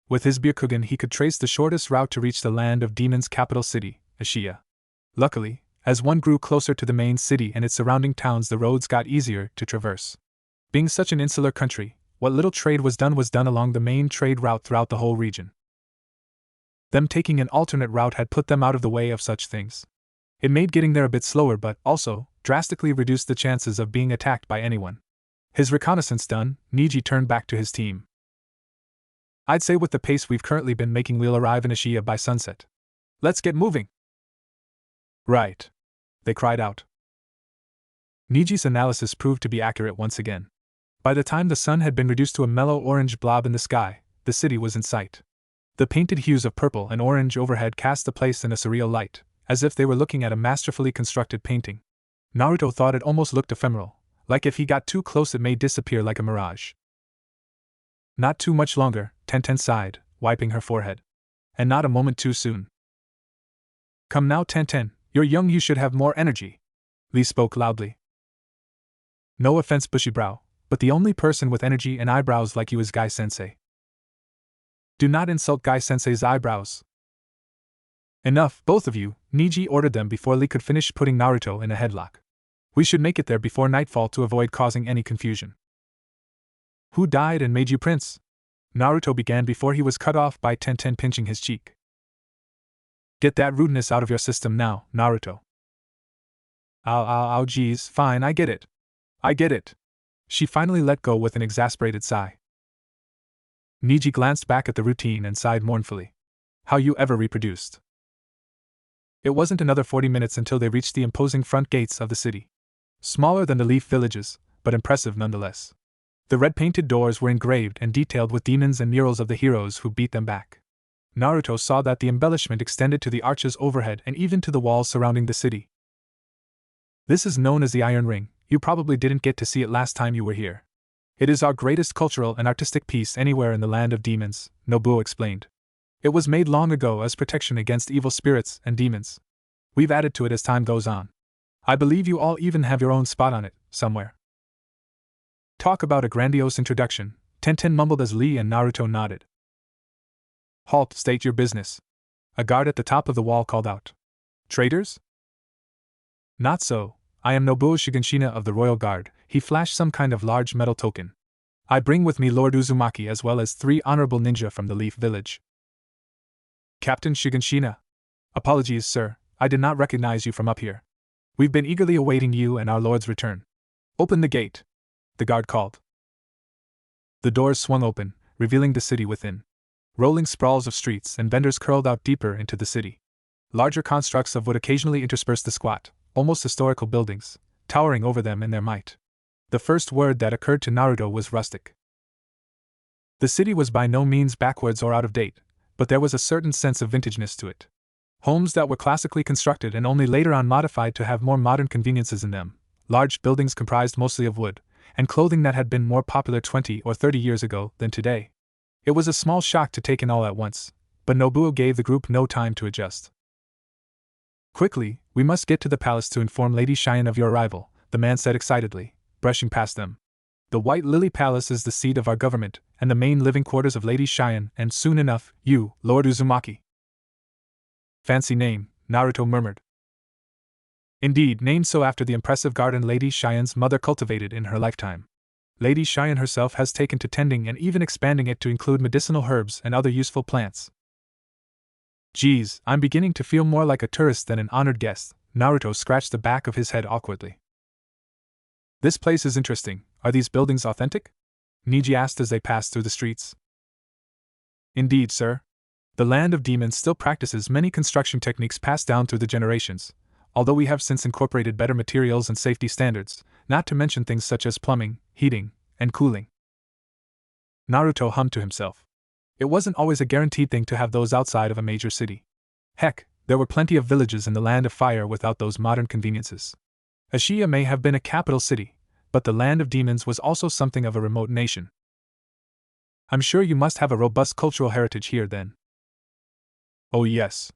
With his Byakugan he could trace the shortest route to reach the land of demons' capital city, Ashia. Luckily, as one grew closer to the main city and its surrounding towns, the roads got easier to traverse. Being such an insular country, what little trade was done along the main trade route throughout the whole region. Them taking an alternate route had put them out of the way of such things. It made getting there a bit slower but, also, drastically reduced the chances of being attacked by anyone. His reconnaissance done, Niji turned back to his team. I'd say with the pace we've currently been making we'll arrive in Ashia by sunset. Let's get moving! Right. They cried out. Niji's analysis proved to be accurate once again. By the time the sun had been reduced to a mellow orange blob in the sky, the city was in sight. The painted hues of purple and orange overhead cast the place in a surreal light, as if they were looking at a masterfully constructed painting. Naruto thought it almost looked ephemeral, Like if he got too close it may disappear like a mirage. Not too much longer, Tenten sighed, wiping her forehead. And not a moment too soon. Come now, Tenten, you're young, you should have more energy. Lee spoke loudly. No offense, Bushybrow, but the only person with energy and eyebrows like you is Guy-sensei. Do not insult Guy-sensei's eyebrows. Enough, both of you, Niji ordered them before Lee could finish putting Naruto in a headlock. We should make it there before nightfall to avoid causing any confusion. Who died and made you prince? Naruto began before he was cut off by Tenten pinching his cheek. Get that rudeness out of your system now, Naruto. Ow, geez, fine, I get it. I get it. She finally let go with an exasperated sigh. Niji glanced back at the routine and sighed mournfully. How you ever reproduced. It wasn't another 40 minutes until they reached the imposing front gates of the city. Smaller than the Leaf villages, but impressive nonetheless. The red-painted doors were engraved and detailed with demons and murals of the heroes who beat them back. Naruto saw that the embellishment extended to the arches overhead and even to the walls surrounding the city. This is known as the Iron Ring. You probably didn't get to see it last time you were here. It is our greatest cultural and artistic piece anywhere in the land of demons, Nobuo explained. It was made long ago as protection against evil spirits and demons. We've added to it as time goes on. I believe you all even have your own spot on it, somewhere. Talk about a grandiose introduction, Tenten mumbled as Lee and Naruto nodded. Halt, state your business. A guard at the top of the wall called out. Traitors? Not so, I am Nobuo Shiganshina of the Royal Guard. He flashed some kind of large metal token. I bring with me Lord Uzumaki as well as 3 honorable ninja from the Leaf Village. Captain Shiganshina. Apologies, sir, I did not recognize you from up here. We've been eagerly awaiting you and our lord's return. Open the gate, the guard called. The doors swung open, revealing the city within. Rolling sprawls of streets and vendors curled out deeper into the city. Larger constructs of wood occasionally interspersed the squat, almost historical buildings, towering over them in their might. The first word that occurred to Naruto was rustic. The city was by no means backwards or out of date, but there was a certain sense of vintageness to it. Homes that were classically constructed and only later on modified to have more modern conveniences in them, large buildings comprised mostly of wood, and clothing that had been more popular 20 or 30 years ago than today. It was a small shock to take in all at once, but Nobuo gave the group no time to adjust. Quickly, we must get to the palace to inform Lady Shion of your arrival, the man said excitedly, brushing past them. The White Lily Palace is the seat of our government, and the main living quarters of Lady Shion, and soon enough, you, Lord Uzumaki. Fancy name, Naruto murmured. Indeed, named so after the impressive garden Lady Shion's mother cultivated in her lifetime. Lady Shion herself has taken to tending and even expanding it to include medicinal herbs and other useful plants. Geez, I'm beginning to feel more like a tourist than an honored guest, Naruto scratched the back of his head awkwardly. This place is interesting. Are these buildings authentic? Niji asked as they passed through the streets. Indeed, sir. The land of demons still practices many construction techniques passed down through the generations, although we have since incorporated better materials and safety standards, not to mention things such as plumbing, heating, and cooling. Naruto hummed to himself. It wasn't always a guaranteed thing to have those outside of a major city. Heck, there were plenty of villages in the land of fire without those modern conveniences. Ashia may have been a capital city, but the land of demons was also something of a remote nation. I'm sure you must have a robust cultural heritage here then. Oh yes.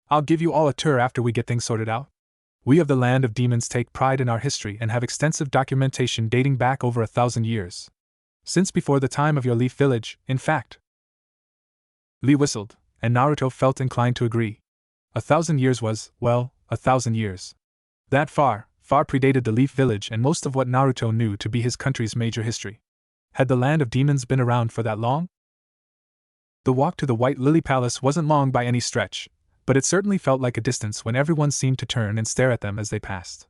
I'll give you all a tour after we get things sorted out. We of the land of demons take pride in our history and have extensive documentation dating back over 1,000 years. Since before the time of your Leaf Village, in fact. Lee whistled, and Naruto felt inclined to agree. 1,000 years was, well, 1,000 years. That far predated the Leaf Village and most of what Naruto knew to be his country's major history. Had the land of demons been around for that long? The walk to the White Lily Palace wasn't long by any stretch, but it certainly felt like a distance when everyone seemed to turn and stare at them as they passed.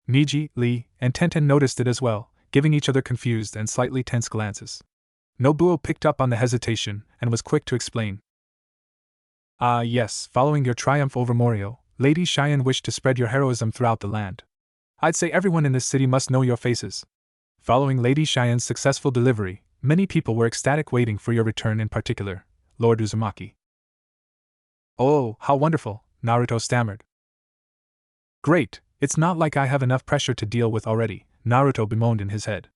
Niji, Lee, and Tenten noticed it as well, giving each other confused and slightly tense glances. Nobuo picked up on the hesitation and was quick to explain. Yes, following your triumph over Morio, Lady Shion wished to spread your heroism throughout the land. I'd say everyone in this city must know your faces. Following Lady Shion's successful delivery, many people were ecstatic waiting for your return in particular, Lord Uzumaki. Oh, how wonderful, Naruto stammered. Great, it's not like I have enough pressure to deal with already, Naruto bemoaned in his head.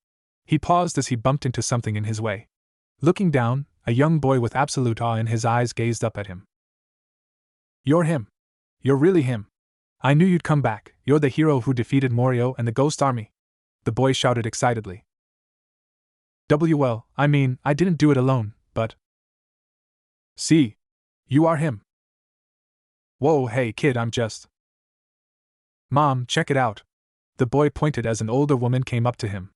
He paused as he bumped into something in his way. Looking down, a young boy with absolute awe in his eyes gazed up at him. You're him. You're really him. I knew you'd come back. You're the hero who defeated Morio and the Ghost Army. The boy shouted excitedly. Well, I mean, I didn't do it alone, but... See. You are him. Whoa, hey kid, I'm just... Mom, check it out. The boy pointed as an older woman came up to him.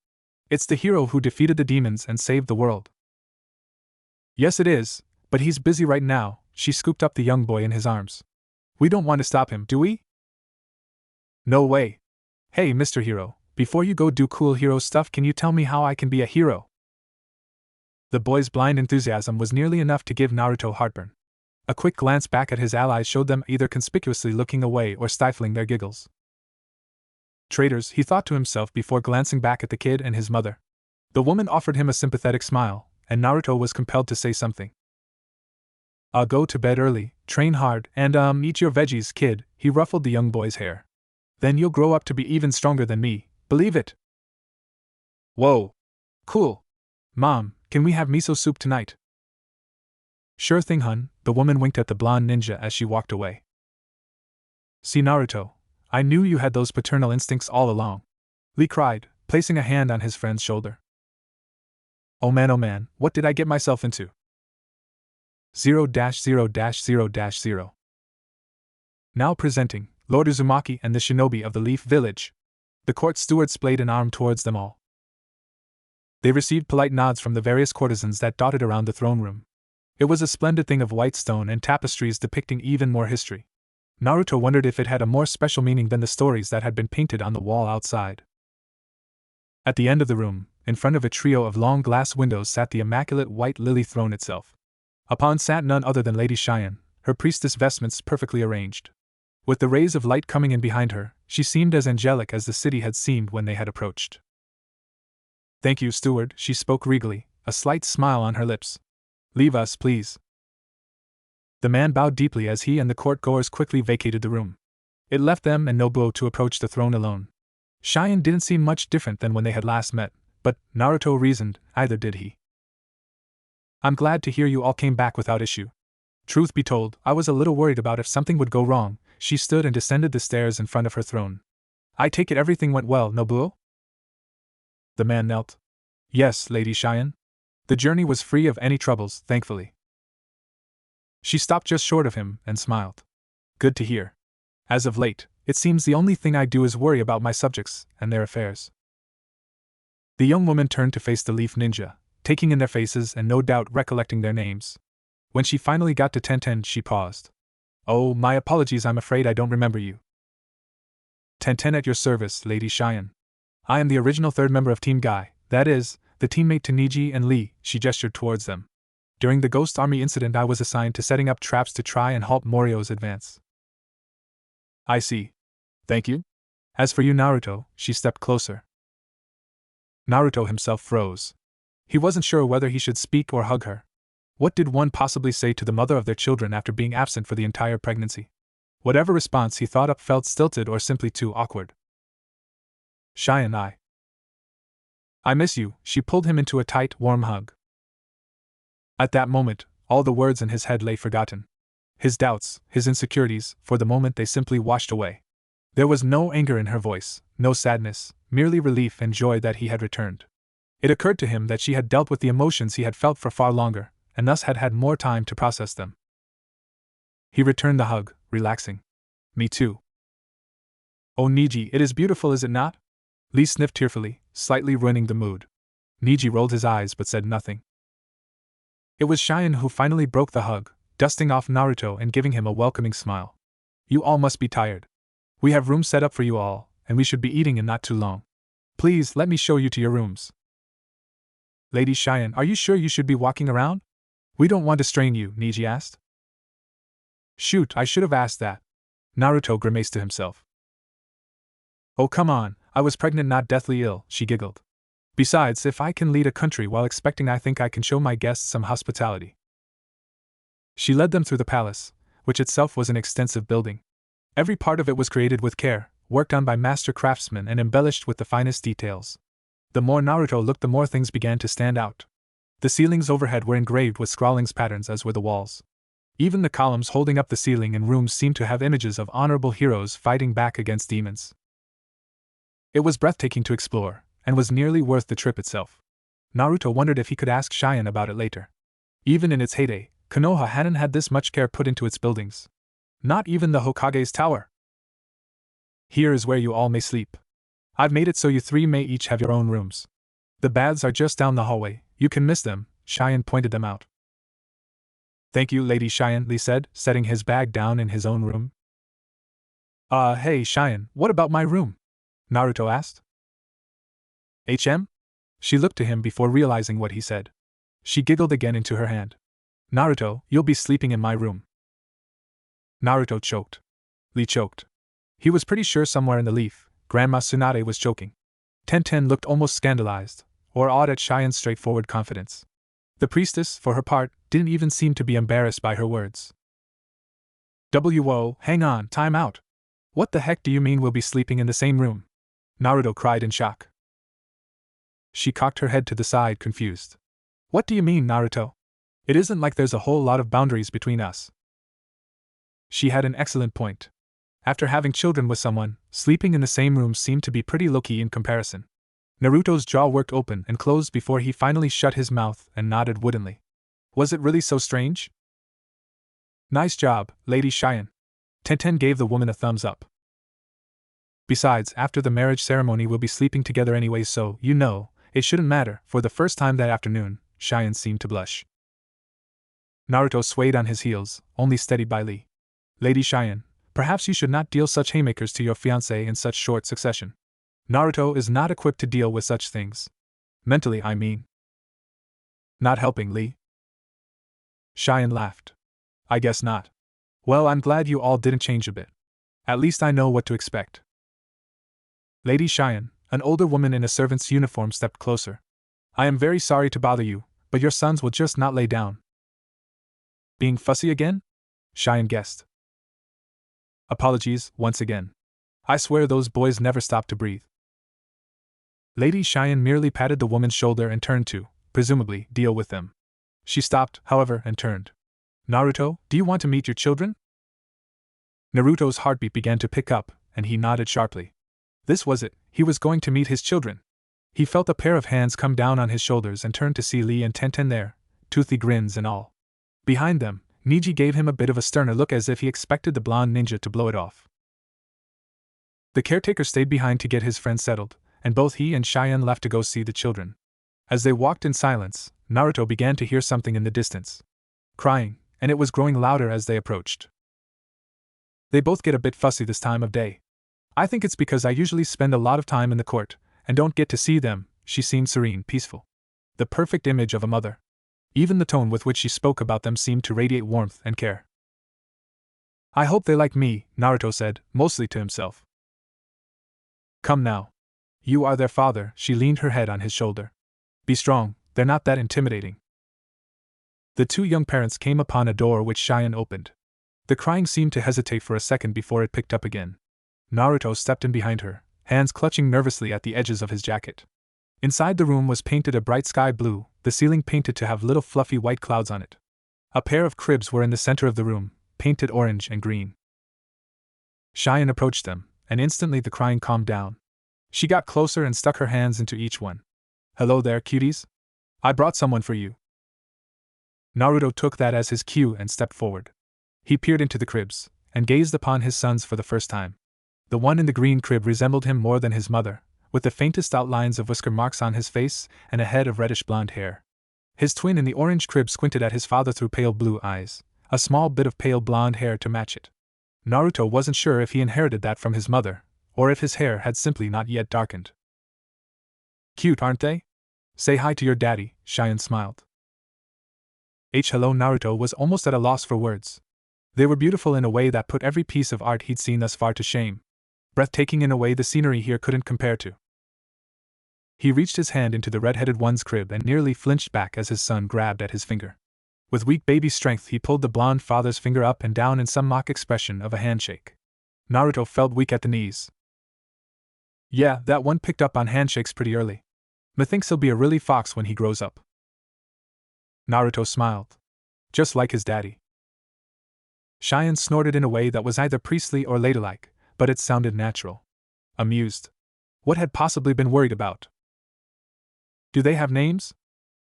It's the hero who defeated the demons and saved the world. Yes it is, but he's busy right now. She scooped up the young boy in his arms. We don't want to stop him, do we? No way. Hey, Mr. Hero, before you go do cool hero stuff, can you tell me how I can be a hero? The boy's blind enthusiasm was nearly enough to give Naruto heartburn. A quick glance back at his allies showed them either conspicuously looking away or stifling their giggles. Traitors, he thought to himself before glancing back at the kid and his mother. The woman offered him a sympathetic smile, and Naruto was compelled to say something. I'll go to bed early, train hard, and eat your veggies, kid. He ruffled the young boy's hair. Then you'll grow up to be even stronger than me, believe it. Whoa. Cool. Mom, can we have miso soup tonight? Sure thing, hun, the woman winked at the blonde ninja as she walked away. See, Naruto, I knew you had those paternal instincts all along. Lee cried, placing a hand on his friend's shoulder. Oh man, what did I get myself into? 0-0-0-0. Now presenting, Lord Uzumaki and the shinobi of the Leaf Village. The court steward splayed an arm towards them all. They received polite nods from the various courtesans that dotted around the throne room. It was a splendid thing of white stone and tapestries depicting even more history. Naruto wondered if it had a more special meaning than the stories that had been painted on the wall outside. At the end of the room, in front of a trio of long glass windows, sat the immaculate white lily throne itself. Upon sat none other than Lady Shion, her priestess vestments perfectly arranged. With the rays of light coming in behind her, she seemed as angelic as the city had seemed when they had approached. Thank you, steward, she spoke regally, a slight smile on her lips. Leave us, please. The man bowed deeply as he and the court-goers quickly vacated the room. It left them and Nobuo to approach the throne alone. Shion didn't seem much different than when they had last met, but, Naruto reasoned, either did he. I'm glad to hear you all came back without issue. Truth be told, I was a little worried about if something would go wrong. She stood and descended the stairs in front of her throne. I take it everything went well, Nobuo? The man knelt. Yes, Lady Shion. The journey was free of any troubles, thankfully. She stopped just short of him and smiled. Good to hear. As of late, it seems the only thing I do is worry about my subjects and their affairs. The young woman turned to face the Leaf Ninja, taking in their faces and no doubt recollecting their names. When she finally got to Tenten, she paused. Oh, my apologies, I'm afraid I don't remember you. Tenten at your service, Lady Shion. I am the original third member of Team Guy, that is, the teammate to Niji and Lee, she gestured towards them. During the Ghost Army incident I was assigned to setting up traps to try and halt Morio's advance. I see. Thank you. As for you, Naruto, she stepped closer. Naruto himself froze. He wasn't sure whether he should speak or hug her. What did one possibly say to the mother of their children after being absent for the entire pregnancy? Whatever response he thought up felt stilted or simply too awkward. Shion, I miss you, she pulled him into a tight, warm hug. At that moment, all the words in his head lay forgotten. His doubts, his insecurities, for the moment they simply washed away. There was no anger in her voice, no sadness, merely relief and joy that he had returned. It occurred to him that she had dealt with the emotions he had felt for far longer, and thus had had more time to process them. He returned the hug, relaxing. Me too. Oh Niji, it is beautiful, is it not? Lee sniffed tearfully, slightly ruining the mood. Niji rolled his eyes but said nothing. It was Shion who finally broke the hug, dusting off Naruto and giving him a welcoming smile. You all must be tired. We have rooms set up for you all, and we should be eating in not too long. Please let me show you to your rooms. Lady Shion, are you sure you should be walking around? We don't want to strain you, Niji asked. Shoot, I should have asked that. Naruto grimaced to himself. Oh come on, I was pregnant, not deathly ill, she giggled. Besides, if I can lead a country while expecting, I think I can show my guests some hospitality. She led them through the palace, which itself was an extensive building. Every part of it was created with care, worked on by master craftsmen and embellished with the finest details. The more Naruto looked, the more things began to stand out. The ceilings overhead were engraved with scrawlings patterns, as were the walls. Even the columns holding up the ceiling in rooms seemed to have images of honorable heroes fighting back against demons. It was breathtaking to explore, and was nearly worth the trip itself. Naruto wondered if he could ask Shion about it later. Even in its heyday, Konoha hadn't had this much care put into its buildings. Not even the Hokage's tower. Here is where you all may sleep. I've made it so you three may each have your own rooms. The baths are just down the hallway, you can miss them, Shion pointed them out. Thank you, Lady Shion, Lee said, setting his bag down in his own room. Hey Shion, what about my room? Naruto asked. HM? She looked to him before realizing what he said. She giggled again into her hand. Naruto, you'll be sleeping in my room. Naruto choked. Lee choked. He was pretty sure somewhere in the leaf, Grandma Tsunade was choking. Tenten looked almost scandalized, or awed at Shion's straightforward confidence. The priestess, for her part, didn't even seem to be embarrassed by her words. Whoa, hang on, time out. What the heck do you mean we'll be sleeping in the same room? Naruto cried in shock. She cocked her head to the side, confused. What do you mean, Naruto? It isn't like there's a whole lot of boundaries between us. She had an excellent point. After having children with someone, sleeping in the same room seemed to be pretty low-key in comparison. Naruto's jaw worked open and closed before he finally shut his mouth and nodded woodenly. Was it really so strange? Nice job, Lady Shion. Tenten gave the woman a thumbs up. Besides, after the marriage ceremony we'll be sleeping together anyway, so, you know, it shouldn't matter. For the first time that afternoon, Shion seemed to blush. Naruto swayed on his heels, only steadied by Lee. Lady Shion, perhaps you should not deal such haymakers to your fiancé in such short succession. Naruto is not equipped to deal with such things. Mentally, I mean. Not helping, Lee? Shion laughed. I guess not. Well, I'm glad you all didn't change a bit. At least I know what to expect. Lady Shion, an older woman in a servant's uniform, stepped closer. I am very sorry to bother you, but your sons will just not lay down. Being fussy again? Shion guessed. Apologies, once again. I swear those boys never stop to breathe. Lady Shion merely patted the woman's shoulder and turned to, presumably, deal with them. She stopped, however, and turned. Naruto, do you want to meet your children? Naruto's heartbeat began to pick up, and he nodded sharply. This was it, he was going to meet his children. He felt a pair of hands come down on his shoulders and turned to see Lee and Tenten there, toothy grins and all. Behind them, Niji gave him a bit of a sterner look as if he expected the blonde ninja to blow it off. The caretaker stayed behind to get his friend settled, and both he and Shion left to go see the children. As they walked in silence, Naruto began to hear something in the distance. Crying, and it was growing louder as they approached. They both get a bit fussy this time of day. I think it's because I usually spend a lot of time in the court, and don't get to see them. She seemed serene, peaceful. The perfect image of a mother. Even the tone with which she spoke about them seemed to radiate warmth and care. I hope they like me, Naruto said, mostly to himself. Come now. You are their father, she leaned her head on his shoulder. Be strong, they're not that intimidating. The two young parents came upon a door which Shion opened. The crying seemed to hesitate for a second before it picked up again. Naruto stepped in behind her, hands clutching nervously at the edges of his jacket. Inside the room was painted a bright sky blue, the ceiling painted to have little fluffy white clouds on it. A pair of cribs were in the center of the room, painted orange and green. Shion approached them, and instantly the crying calmed down. She got closer and stuck her hands into each one. Hello there, cuties. I brought someone for you. Naruto took that as his cue and stepped forward. He peered into the cribs, and gazed upon his sons for the first time. The one in the green crib resembled him more than his mother, with the faintest outlines of whisker marks on his face and a head of reddish blonde hair. His twin in the orange crib squinted at his father through pale blue eyes, a small bit of pale blonde hair to match it. Naruto wasn't sure if he inherited that from his mother, or if his hair had simply not yet darkened. Cute, aren't they? Say hi to your daddy, Shion smiled. Hello. Naruto was almost at a loss for words. They were beautiful in a way that put every piece of art he'd seen thus far to shame. Breathtaking in a way the scenery here couldn't compare to. He reached his hand into the red-headed one's crib and nearly flinched back as his son grabbed at his finger. With weak baby strength he pulled the blonde father's finger up and down in some mock expression of a handshake. Naruto felt weak at the knees. Yeah, that one picked up on handshakes pretty early. Methinks he'll be a really fox when he grows up. Naruto smiled. Just like his daddy. Shion snorted in a way that was either priestly or ladylike, but it sounded natural. Amused. What had possibly been worried about? Do they have names?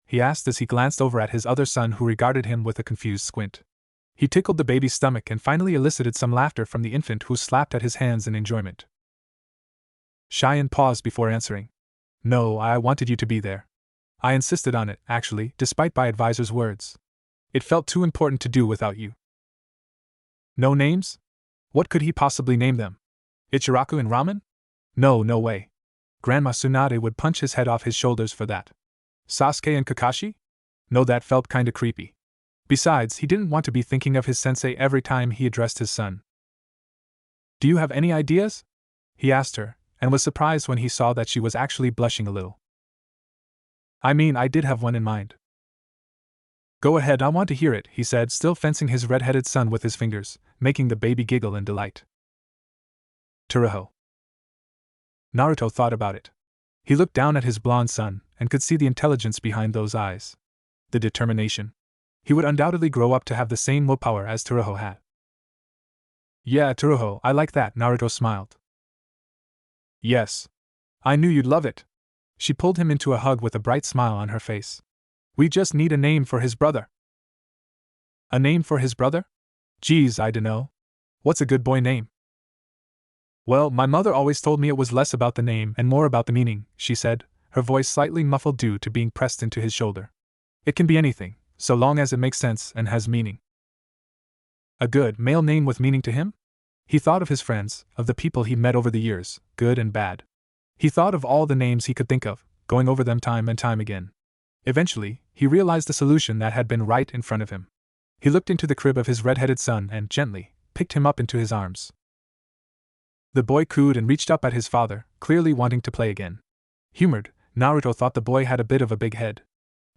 He asked as he glanced over at his other son, who regarded him with a confused squint. He tickled the baby's stomach and finally elicited some laughter from the infant, who slapped at his hands in enjoyment. Shion paused before answering. No, I wanted you to be there. I insisted on it, actually, despite my advisor's words. It felt too important to do without you. No names? What could he possibly name them? Ichiraku and Ramen? No way. Grandma Tsunade would punch his head off his shoulders for that. Sasuke and Kakashi? No, that felt kinda creepy. Besides, he didn't want to be thinking of his sensei every time he addressed his son. Do you have any ideas? He asked her, and was surprised when he saw that she was actually blushing a little. I mean, I did have one in mind. Go ahead, I want to hear it, he said, still fencing his red-headed son with his fingers, making the baby giggle in delight. Tsuruho. Naruto thought about it. He looked down at his blonde son, and could see the intelligence behind those eyes. The determination. He would undoubtedly grow up to have the same willpower as Tsuruho had. Yeah, Tsuruho, I like that, Naruto smiled. Yes. I knew you'd love it. She pulled him into a hug with a bright smile on her face. We just need a name for his brother. A name for his brother? Geez, I dunno. What's a good boy name? Well, my mother always told me it was less about the name and more about the meaning, she said, her voice slightly muffled due to being pressed into his shoulder. It can be anything, so long as it makes sense and has meaning. A good male name with meaning to him? He thought of his friends, of the people he'd met over the years, good and bad. He thought of all the names he could think of, going over them time and time again. Eventually, he realized the solution that had been right in front of him. He looked into the crib of his red-headed son and, gently, picked him up into his arms. The boy cooed and reached up at his father, clearly wanting to play again. Humored, Naruto thought the boy had a bit of a big head.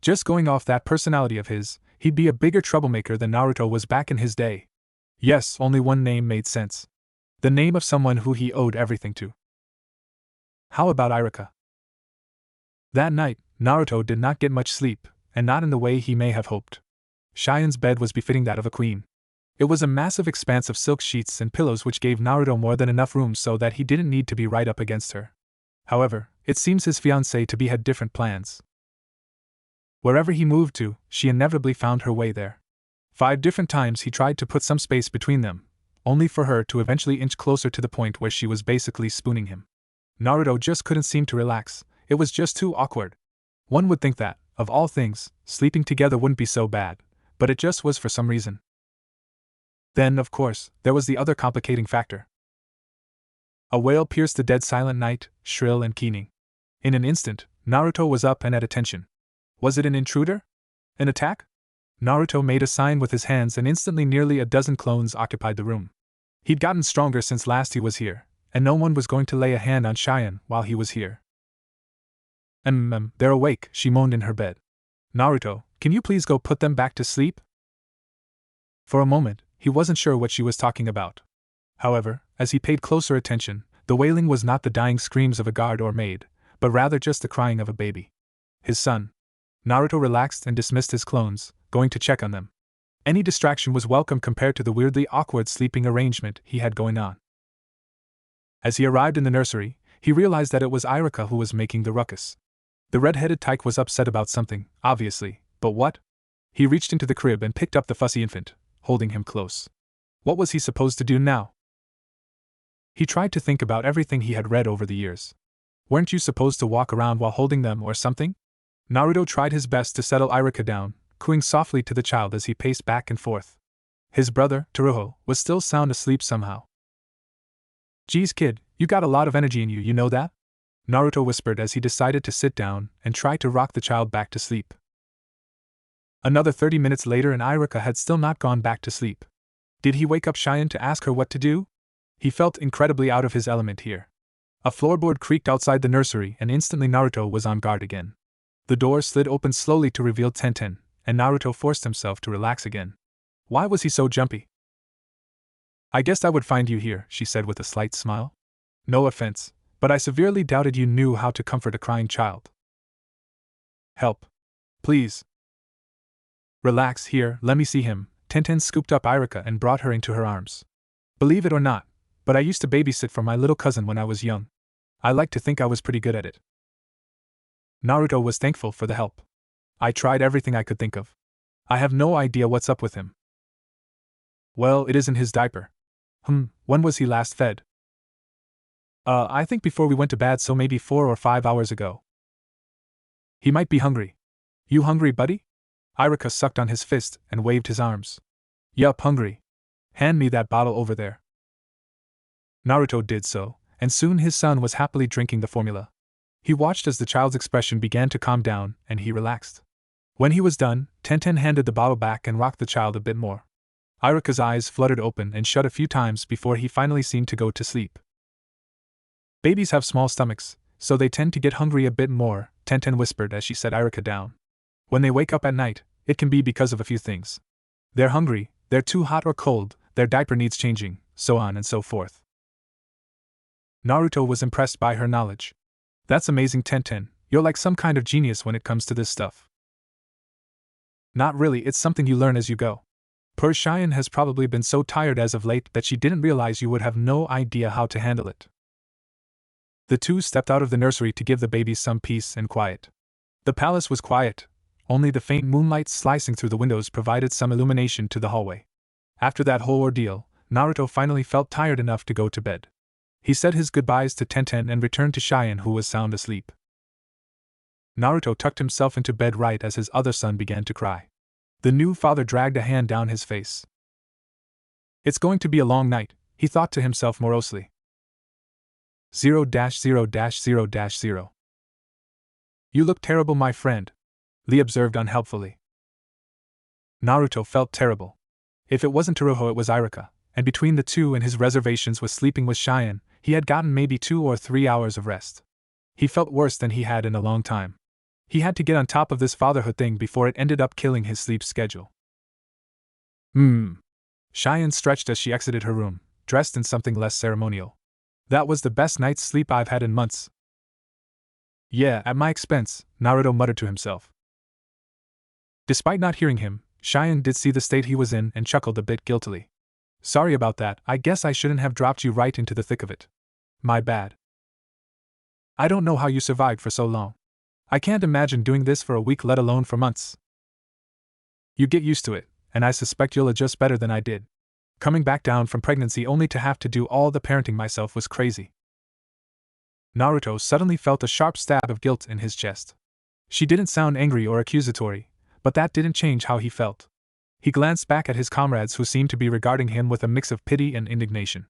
Just going off that personality of his, he'd be a bigger troublemaker than Naruto was back in his day. Yes, only one name made sense. The name of someone who he owed everything to. How about Irika? That night, Naruto did not get much sleep, and not in the way he may have hoped. Shion's bed was befitting that of a queen. It was a massive expanse of silk sheets and pillows which gave Naruto more than enough room so that he didn't need to be right up against her. However, it seems his fiancée-to-be had different plans. Wherever he moved to, she inevitably found her way there. 5 different times he tried to put some space between them, only for her to eventually inch closer to the point where she was basically spooning him. Naruto just couldn't seem to relax, it was just too awkward. One would think that, of all things, sleeping together wouldn't be so bad, but it just was for some reason. Then, of course, there was the other complicating factor. A wail pierced the dead silent night, shrill and keening. In an instant, Naruto was up and at attention. Was it an intruder? An attack? Naruto made a sign with his hands and instantly nearly a dozen clones occupied the room. He'd gotten stronger since last he was here, and no one was going to lay a hand on Shion while he was here. They're awake, she moaned in her bed. Naruto, can you please go put them back to sleep? For a moment, he wasn't sure what she was talking about. However, as he paid closer attention, the wailing was not the dying screams of a guard or maid, but rather just the crying of a baby. His son. Naruto relaxed and dismissed his clones, going to check on them. Any distraction was welcome compared to the weirdly awkward sleeping arrangement he had going on. As he arrived in the nursery, he realized that it was Irika who was making the ruckus. The red-headed tyke was upset about something, obviously, but what? He reached into the crib and picked up the fussy infant, holding him close. What was he supposed to do now? He tried to think about everything he had read over the years. Weren't you supposed to walk around while holding them or something? Naruto tried his best to settle Irika down, cooing softly to the child as he paced back and forth. His brother, Tsuruho, was still sound asleep somehow. Geez kid, you got a lot of energy in you, you know that? Naruto whispered as he decided to sit down and try to rock the child back to sleep. Another 30 minutes later and Irika had still not gone back to sleep. Did he wake up Shion to ask her what to do? He felt incredibly out of his element here. A floorboard creaked outside the nursery and instantly Naruto was on guard again. The door slid open slowly to reveal Tenten, and Naruto forced himself to relax again. Why was he so jumpy? I guessed I would find you here, she said with a slight smile. No offense, But I severely doubted you knew how to comfort a crying child. Help. Please. Relax, here, let me see him. Tenten scooped up Irika and brought her into her arms. Believe it or not, but I used to babysit for my little cousin when I was young. I like to think I was pretty good at it. Naruto was thankful for the help. I tried everything I could think of. I have no idea what's up with him. Well, it isn't his diaper. When was he last fed? I think before we went to bed, so maybe 4 or 5 hours ago. He might be hungry. You hungry, buddy? Irika sucked on his fist and waved his arms. Yup, hungry. Hand me that bottle over there. Naruto did so, and soon his son was happily drinking the formula. He watched as the child's expression began to calm down, and he relaxed. When he was done, Tenten handed the bottle back and rocked the child a bit more. Irika's eyes fluttered open and shut a few times before he finally seemed to go to sleep. Babies have small stomachs, so they tend to get hungry a bit more, Tenten whispered as she set Irika down. When they wake up at night, it can be because of a few things. They're hungry, they're too hot or cold, their diaper needs changing, so on and so forth. Naruto was impressed by her knowledge. That's amazing, Tenten, you're like some kind of genius when it comes to this stuff. Not really, it's something you learn as you go. Poor Shion has probably been so tired as of late that she didn't realize you would have no idea how to handle it. The two stepped out of the nursery to give the babies some peace and quiet. The palace was quiet, only the faint moonlight slicing through the windows provided some illumination to the hallway. After that whole ordeal, Naruto finally felt tired enough to go to bed. He said his goodbyes to Tenten and returned to Shion, who was sound asleep. Naruto tucked himself into bed right as his other son began to cry. The new father dragged a hand down his face. It's going to be a long night, he thought to himself morosely. 0-0-0-0. You look terrible, my friend, Lee observed unhelpfully. Naruto felt terrible. If it wasn't Toroho, it was Irika, and between the two and his reservations with sleeping with Shion, he had gotten maybe 2 or 3 hours of rest. He felt worse than he had in a long time. He had to get on top of this fatherhood thing before it ended up killing his sleep schedule. Shion stretched as she exited her room, dressed in something less ceremonial. That was the best night's sleep I've had in months. Yeah, at my expense, Naruto muttered to himself. Despite not hearing him, Shion did see the state he was in and chuckled a bit guiltily. Sorry about that, I guess I shouldn't have dropped you right into the thick of it. My bad. I don't know how you survived for so long. I can't imagine doing this for a week, let alone for months. You get used to it, and I suspect you'll adjust better than I did. Coming back down from pregnancy only to have to do all the parenting myself was crazy. Naruto suddenly felt a sharp stab of guilt in his chest. She didn't sound angry or accusatory, but that didn't change how he felt. He glanced back at his comrades who seemed to be regarding him with a mix of pity and indignation.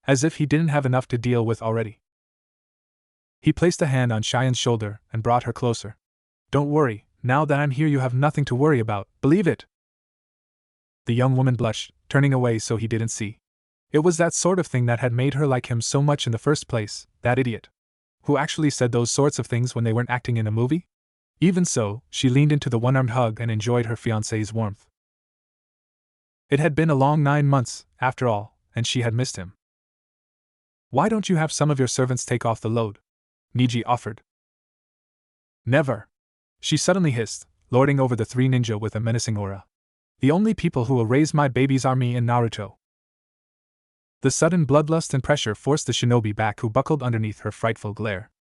As if he didn't have enough to deal with already. He placed a hand on Shion's shoulder and brought her closer. Don't worry, now that I'm here you have nothing to worry about, believe it? The young woman blushed, turning away so he didn't see. It was that sort of thing that had made her like him so much in the first place, that idiot. Who actually said those sorts of things when they weren't acting in a movie? Even so, she leaned into the one-armed hug and enjoyed her fiancé's warmth. It had been a long 9 months, after all, and she had missed him. Why don't you have some of your servants take off the load? Niji offered. Never. She suddenly hissed, lording over the 3 ninja with a menacing aura. The only people who will raise my babies are me and Naruto. The sudden bloodlust and pressure forced the shinobi back, who buckled underneath her frightful glare.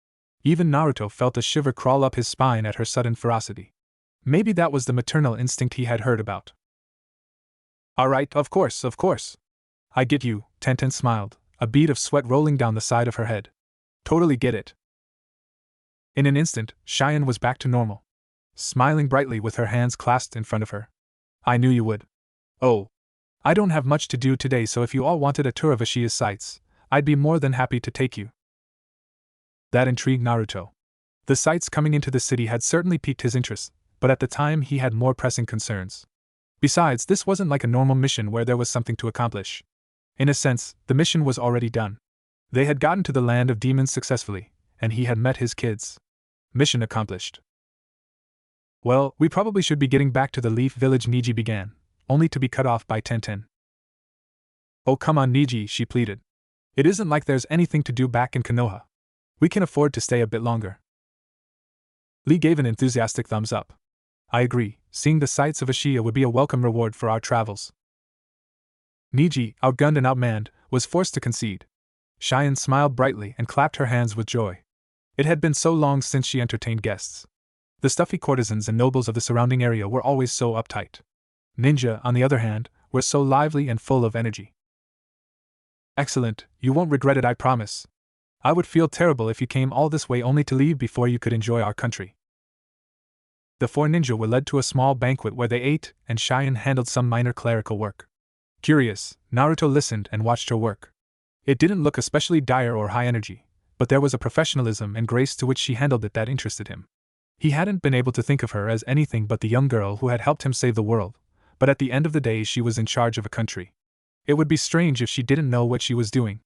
Even Naruto felt a shiver crawl up his spine at her sudden ferocity. Maybe that was the maternal instinct he had heard about. Alright, of course. I get you, Tenten smiled, a bead of sweat rolling down the side of her head. Totally get it. In an instant, Shion was back to normal. Smiling brightly with her hands clasped in front of her. I knew you would. Oh. I don't have much to do today, so if you all wanted a tour of Ashia's sights, I'd be more than happy to take you. That intrigued Naruto. The sights coming into the city had certainly piqued his interest, but at the time he had more pressing concerns. Besides, this wasn't like a normal mission where there was something to accomplish. In a sense, the mission was already done. They had gotten to the land of demons successfully, and he had met his kids. Mission accomplished. Well, we probably should be getting back to the Leaf Village, Niji began, only to be cut off by Tenten. Oh come on Niji, she pleaded. It isn't like there's anything to do back in Konoha. We can afford to stay a bit longer. Lee gave an enthusiastic thumbs up. I agree, seeing the sights of Ashia would be a welcome reward for our travels. Niji, outgunned and outmanned, was forced to concede. Shion smiled brightly and clapped her hands with joy. It had been so long since she entertained guests. The stuffy courtesans and nobles of the surrounding area were always so uptight. Ninja, on the other hand, were so lively and full of energy. Excellent, you won't regret it, I promise. I would feel terrible if you came all this way only to leave before you could enjoy our country. The four ninja were led to a small banquet where they ate, and Shion handled some minor clerical work. Curious, Naruto listened and watched her work. It didn't look especially dire or high energy, but there was a professionalism and grace to which she handled it that interested him. He hadn't been able to think of her as anything but the young girl who had helped him save the world, but at the end of the day she was in charge of a country. It would be strange if she didn't know what she was doing.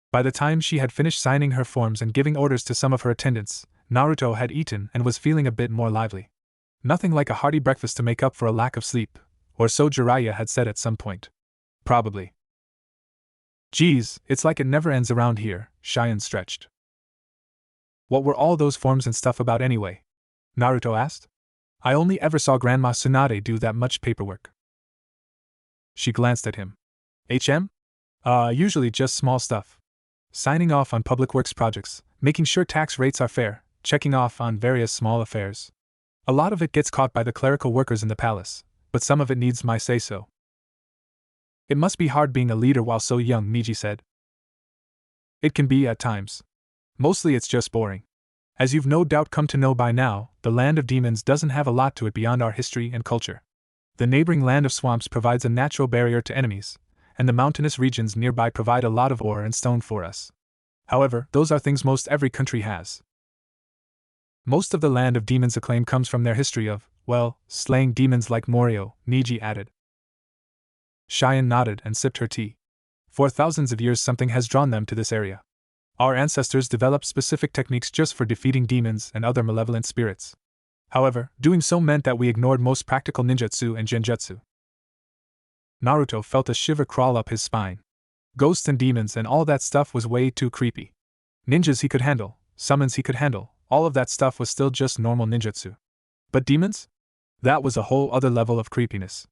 By the time she had finished signing her forms and giving orders to some of her attendants, Naruto had eaten and was feeling a bit more lively. Nothing like a hearty breakfast to make up for a lack of sleep, or so Jiraiya had said at some point. Probably. Geez, it's like it never ends around here, Shion stretched. What were all those forms and stuff about anyway? Naruto asked. I only ever saw Grandma Tsunade do that much paperwork. She glanced at him. Usually just small stuff. Signing off on public works projects, making sure tax rates are fair, checking off on various small affairs. A lot of it gets caught by the clerical workers in the palace, but some of it needs my say-so. It must be hard being a leader while so young, Niji said. It can be at times. Mostly it's just boring. As you've no doubt come to know by now, the land of demons doesn't have a lot to it beyond our history and culture. The neighboring land of swamps provides a natural barrier to enemies, and the mountainous regions nearby provide a lot of ore and stone for us. However, those are things most every country has. Most of the land of demons' acclaim comes from their history of, well, slaying demons like Morio, Niji added. Shion nodded and sipped her tea. For thousands of years something has drawn them to this area. Our ancestors developed specific techniques just for defeating demons and other malevolent spirits. However, doing so meant that we ignored most practical ninjutsu and genjutsu. Naruto felt a shiver crawl up his spine. Ghosts and demons and all that stuff was way too creepy. Ninjas he could handle, summons he could handle, all of that stuff was still just normal ninjutsu. But demons? That was a whole other level of creepiness.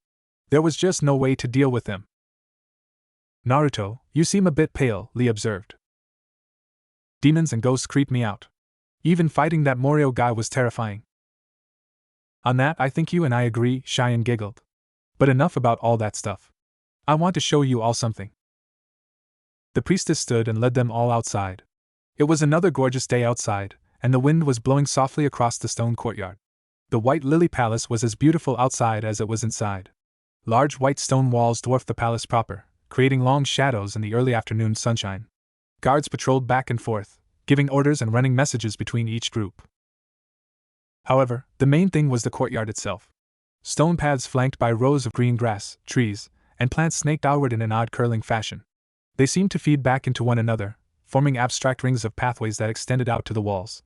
There was just no way to deal with them. Naruto, you seem a bit pale, Lee observed. Demons and ghosts creep me out. Even fighting that Morio guy was terrifying. On that I think you and I agree, Shion giggled. But enough about all that stuff. I want to show you all something. The priestess stood and led them all outside. It was another gorgeous day outside, and the wind was blowing softly across the stone courtyard. The White Lily Palace was as beautiful outside as it was inside. Large white stone walls dwarfed the palace proper, creating long shadows in the early afternoon sunshine. Guards patrolled back and forth, giving orders and running messages between each group. However, the main thing was the courtyard itself. Stone paths flanked by rows of green grass, trees, and plants snaked outward in an odd curling fashion. They seemed to feed back into one another, forming abstract rings of pathways that extended out to the walls.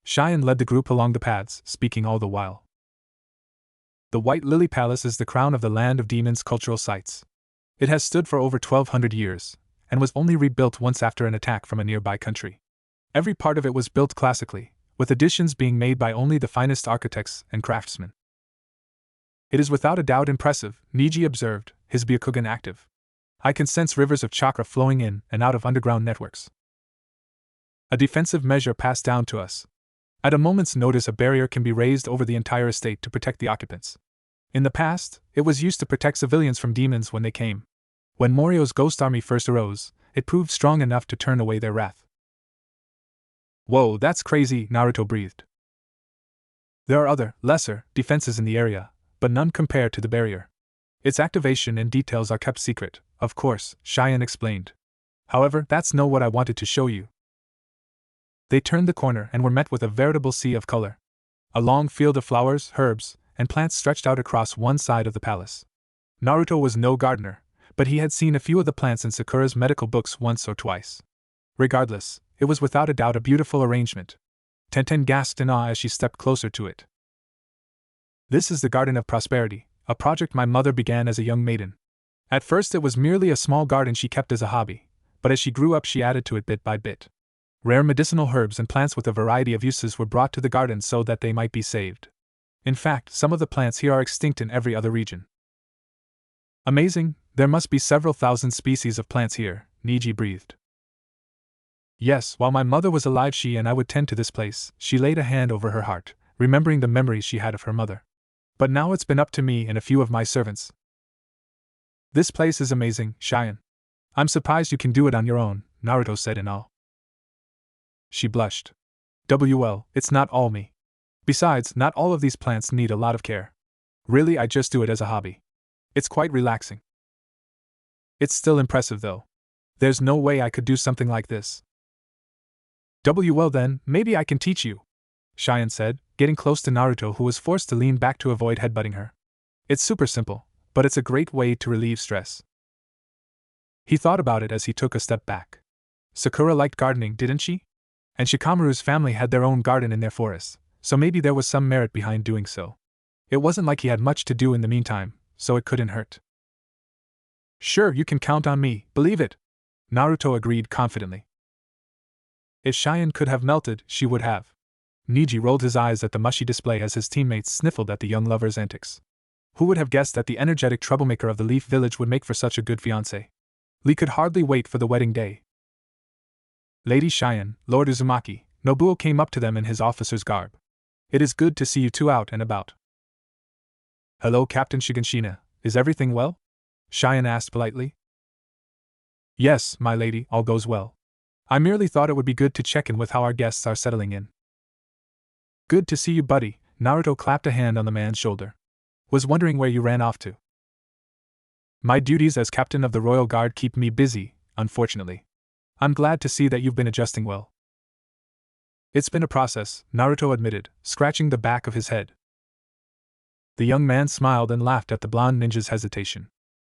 Shion led the group along the paths, speaking all the while. The White Lily Palace is the crown of the land of demons' cultural sites. It has stood for over 1,200 years, and was only rebuilt once after an attack from a nearby country. Every part of it was built classically, with additions being made by only the finest architects and craftsmen. It is without a doubt impressive, Niji observed, his Byakugan active. I can sense rivers of chakra flowing in and out of underground networks. A defensive measure passed down to us. At a moment's notice a barrier can be raised over the entire estate to protect the occupants. In the past, it was used to protect civilians from demons when they came. When Morio's ghost army first arose, it proved strong enough to turn away their wrath. Whoa, that's crazy, Naruto breathed. There are other, lesser, defenses in the area, but none compare to the barrier. Its activation and details are kept secret, of course, Shion explained. However, that's not what I wanted to show you. They turned the corner and were met with a veritable sea of color. A long field of flowers, herbs, and plants stretched out across one side of the palace. Naruto was no gardener, but he had seen a few of the plants in Sakura's medical books once or twice. Regardless, it was without a doubt a beautiful arrangement. Tenten gasped in awe as she stepped closer to it. This is the Garden of Prosperity, a project my mother began as a young maiden. At first it was merely a small garden she kept as a hobby, but as she grew up she added to it bit by bit. Rare medicinal herbs and plants with a variety of uses were brought to the garden so that they might be saved. In fact, some of the plants here are extinct in every other region. Amazing, there must be several thousand species of plants here, Niji breathed. Yes, while my mother was alive she and I would tend to this place. She laid a hand over her heart, remembering the memories she had of her mother. But now it's been up to me and a few of my servants. This place is amazing, Shion. I'm surprised you can do it on your own, Naruto said in awe. She blushed. Well, it's not all me. Besides, not all of these plants need a lot of care. Really, I just do it as a hobby. It's quite relaxing. It's still impressive though. There's no way I could do something like this. Well then, maybe I can teach you, Shion said, getting close to Naruto who was forced to lean back to avoid headbutting her. It's super simple, but it's a great way to relieve stress. He thought about it as he took a step back. Sakura liked gardening, didn't she? And Shikamaru's family had their own garden in their forest, so maybe there was some merit behind doing so. It wasn't like he had much to do in the meantime, so it couldn't hurt. Sure, you can count on me, believe it, Naruto agreed confidently. If Shion could have melted, she would have. Niji rolled his eyes at the mushy display as his teammates sniffled at the young lover's antics. Who would have guessed that the energetic troublemaker of the Leaf Village would make for such a good fiancé? Lee could hardly wait for the wedding day. Lady Shion, Lord Uzumaki, Nobuo came up to them in his officer's garb. It is good to see you two out and about. Hello, Captain Shiganshina, is everything well? Shion asked politely. Yes, my lady, all goes well. I merely thought it would be good to check in with how our guests are settling in. Good to see you, buddy, Naruto clapped a hand on the man's shoulder. Was wondering where you ran off to. My duties as captain of the Royal Guard keep me busy, unfortunately. I'm glad to see that you've been adjusting well. It's been a process, Naruto admitted, scratching the back of his head. The young man smiled and laughed at the blonde ninja's hesitation.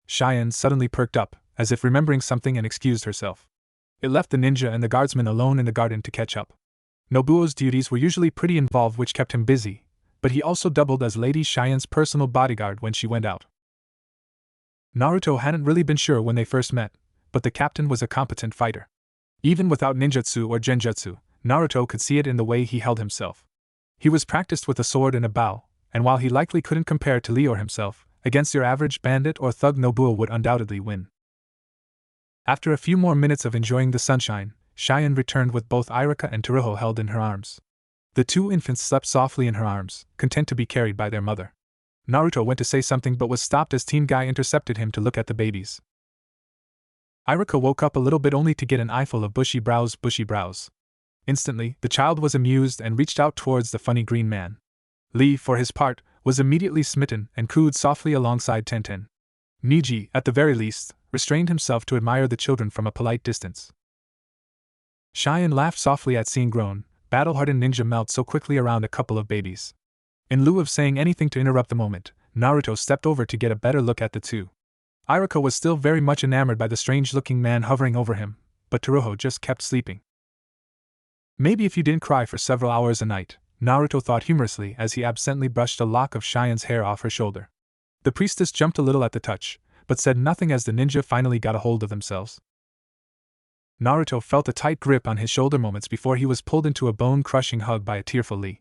Shion suddenly perked up, as if remembering something, and excused herself. It left the ninja and the guardsman alone in the garden to catch up. Nobuo's duties were usually pretty involved, which kept him busy, but he also doubled as Lady Shion's personal bodyguard when she went out. Naruto hadn't really been sure when they first met, but the captain was a competent fighter. Even without ninjutsu or genjutsu, Naruto could see it in the way he held himself. He was practiced with a sword and a bow, and while he likely couldn't compare to Lee or himself, against your average bandit or thug, Nobuo would undoubtedly win. After a few more minutes of enjoying the sunshine, Shion returned with both Irika and Teruho held in her arms. The two infants slept softly in her arms, content to be carried by their mother. Naruto went to say something but was stopped as Team Guy intercepted him to look at the babies. Irika woke up a little bit only to get an eyeful of bushy brows. Instantly, the child was amused and reached out towards the funny green man. Lee, for his part, was immediately smitten and cooed softly alongside Tenten. Niji, at the very least, restrained himself to admire the children from a polite distance. Shion laughed softly at seeing grown, battle-hardened ninja melt so quickly around a couple of babies. In lieu of saying anything to interrupt the moment, Naruto stepped over to get a better look at the two. Irika was still very much enamored by the strange-looking man hovering over him, but Teruho just kept sleeping. Maybe if you didn't cry for several hours a night, Naruto thought humorously as he absently brushed a lock of Shion's hair off her shoulder. The priestess jumped a little at the touch, but said nothing as the ninja finally got a hold of themselves. Naruto felt a tight grip on his shoulder moments before he was pulled into a bone-crushing hug by a tearful Lee.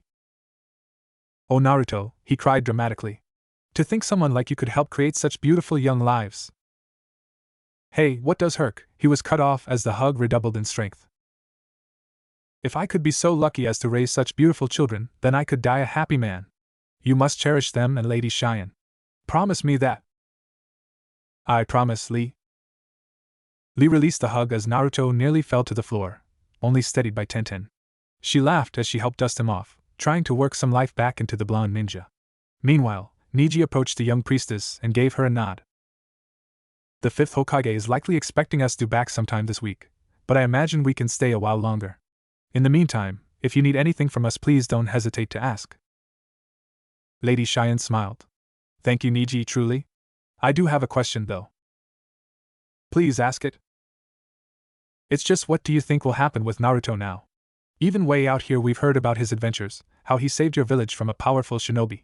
Oh Naruto, he cried dramatically. To think someone like you could help create such beautiful young lives. Hey, what does hurt? He was cut off as the hug redoubled in strength. If I could be so lucky as to raise such beautiful children, then I could die a happy man. You must cherish them and Lady Shion. Promise me that. I promise, Lee. Lee released the hug as Naruto nearly fell to the floor, only steadied by Tenten. She laughed as she helped dust him off, trying to work some life back into the blonde ninja. Meanwhile, Niji approached the young priestess and gave her a nod. The 5th Hokage is likely expecting us to back sometime this week, but I imagine we can stay a while longer. In the meantime, if you need anything from us, please don't hesitate to ask. Lady Shion smiled. Thank you, Niji, truly. I do have a question, though. Please ask it. It's just, what do you think will happen with Naruto now? Even way out here we've heard about his adventures, how he saved your village from a powerful shinobi.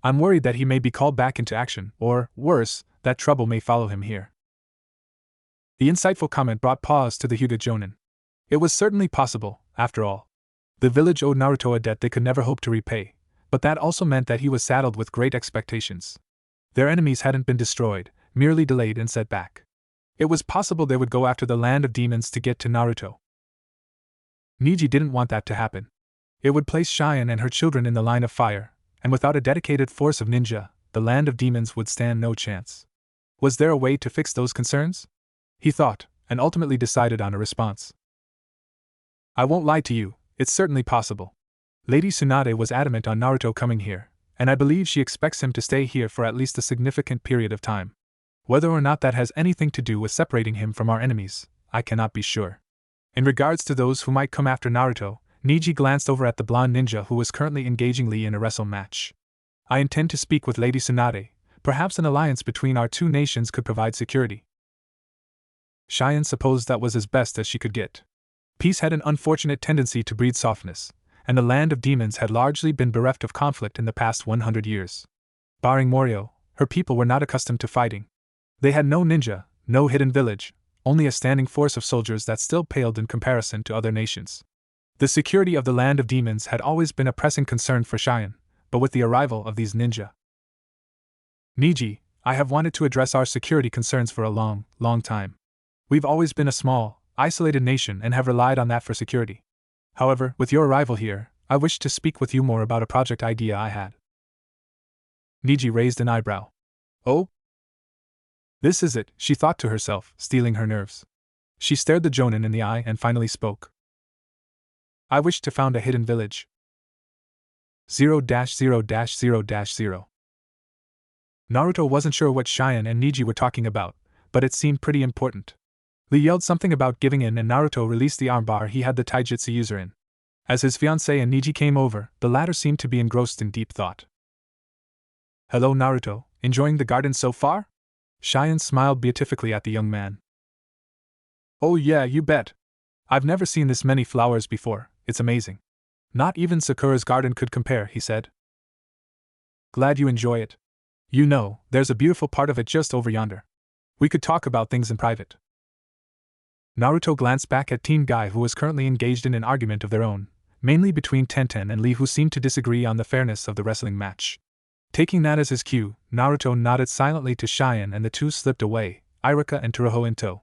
I'm worried that he may be called back into action, or, worse, that trouble may follow him here. The insightful comment brought pause to the Hyuga Jonin. It was certainly possible, after all. The village owed Naruto a debt they could never hope to repay, but that also meant that he was saddled with great expectations. Their enemies hadn't been destroyed, merely delayed and set back. It was possible they would go after the land of demons to get to Naruto. Neji didn't want that to happen. It would place Shion and her children in the line of fire, and without a dedicated force of ninja, the land of demons would stand no chance. Was there a way to fix those concerns? He thought, and ultimately decided on a response. I won't lie to you, it's certainly possible. Lady Tsunade was adamant on Naruto coming here, and I believe she expects him to stay here for at least a significant period of time. Whether or not that has anything to do with separating him from our enemies, I cannot be sure. In regards to those who might come after Naruto, Neji glanced over at the blonde ninja who was currently engaging Lee in a wrestle match. I intend to speak with Lady Tsunade. Perhaps an alliance between our two nations could provide security. Shion supposed that was as best as she could get. Peace had an unfortunate tendency to breed softness, and the land of demons had largely been bereft of conflict in the past 100 years. Barring Morio, her people were not accustomed to fighting. They had no ninja, no hidden village, only a standing force of soldiers that still paled in comparison to other nations. The security of the land of demons had always been a pressing concern for Shion, but with the arrival of these ninja. Neji, I have wanted to address our security concerns for a long, long time. We've always been a small, isolated nation and have relied on that for security. However, with your arrival here, I wish to speak with you more about a project idea I had. Neji raised an eyebrow. Oh? This is it, she thought to herself, steeling her nerves. She stared the Jonin in the eye and finally spoke. I wish to found a hidden village. 0-0-0-0. Naruto wasn't sure what Shion and Neji were talking about, but it seemed pretty important. Lee yelled something about giving in and Naruto released the armbar he had the taijutsu user in. As his fiancée and Neji came over, the latter seemed to be engrossed in deep thought. Hello Naruto, enjoying the garden so far? Shion smiled beatifically at the young man. Oh yeah, you bet. I've never seen this many flowers before, it's amazing. Not even Sakura's garden could compare, he said. Glad you enjoy it. You know, there's a beautiful part of it just over yonder. We could talk about things in private. Naruto glanced back at Teen Guy who was currently engaged in an argument of their own, mainly between Tenten and Lee who seemed to disagree on the fairness of the wrestling match. Taking that as his cue, Naruto nodded silently to Shion and the two slipped away, Iruka and Tsuruho in tow.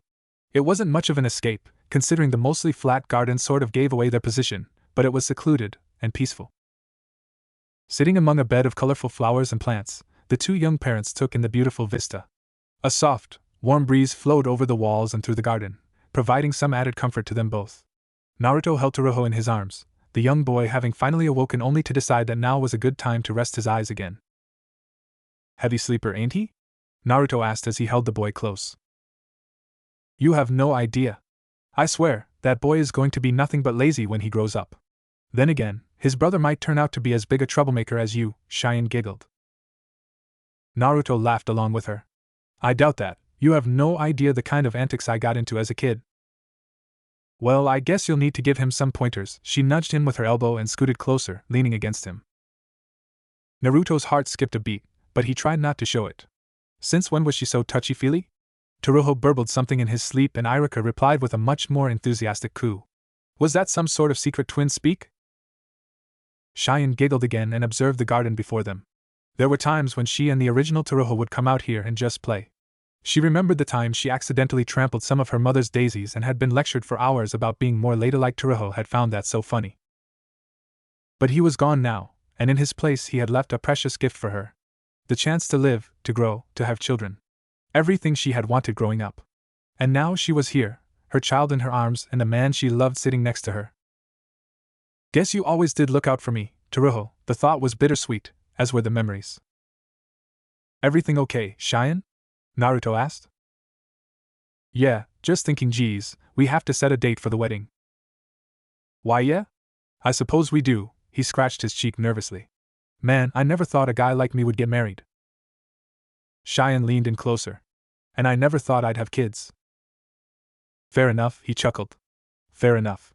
It wasn't much of an escape, considering the mostly flat garden sort of gave away their position, but it was secluded and peaceful. Sitting among a bed of colorful flowers and plants, the two young parents took in the beautiful vista. A soft, warm breeze flowed over the walls and through the garden, providing some added comfort to them both. Naruto held Tsuruho in his arms, the young boy having finally awoken only to decide that now was a good time to rest his eyes again. Heavy sleeper, ain't he? Naruto asked as he held the boy close. You have no idea. I swear, that boy is going to be nothing but lazy when he grows up. Then again, his brother might turn out to be as big a troublemaker as you, Shion giggled. Naruto laughed along with her. I doubt that, you have no idea the kind of antics I got into as a kid. Well, I guess you'll need to give him some pointers, she nudged him with her elbow and scooted closer, leaning against him. Naruto's heart skipped a beat, but he tried not to show it. Since when was she so touchy-feely? Tsuruho burbled something in his sleep and Iruka replied with a much more enthusiastic coo. Was that some sort of secret twin speak? Shion giggled again and observed the garden before them. There were times when she and the original Tsuruho would come out here and just play. She remembered the time she accidentally trampled some of her mother's daisies and had been lectured for hours about being more ladylike. Tsuruho had found that so funny. But he was gone now, and in his place he had left a precious gift for her. The chance to live, to grow, to have children. Everything she had wanted growing up. And now she was here, her child in her arms and the man she loved sitting next to her. Guess you always did look out for me, Tsuruho. The thought was bittersweet, as were the memories. Everything okay, Shion? Naruto asked. Yeah, just thinking geez, we have to set a date for the wedding. Why yeah? I suppose we do, he scratched his cheek nervously. Man, I never thought a guy like me would get married. Shion leaned in closer. And I never thought I'd have kids. Fair enough, he chuckled. Fair enough.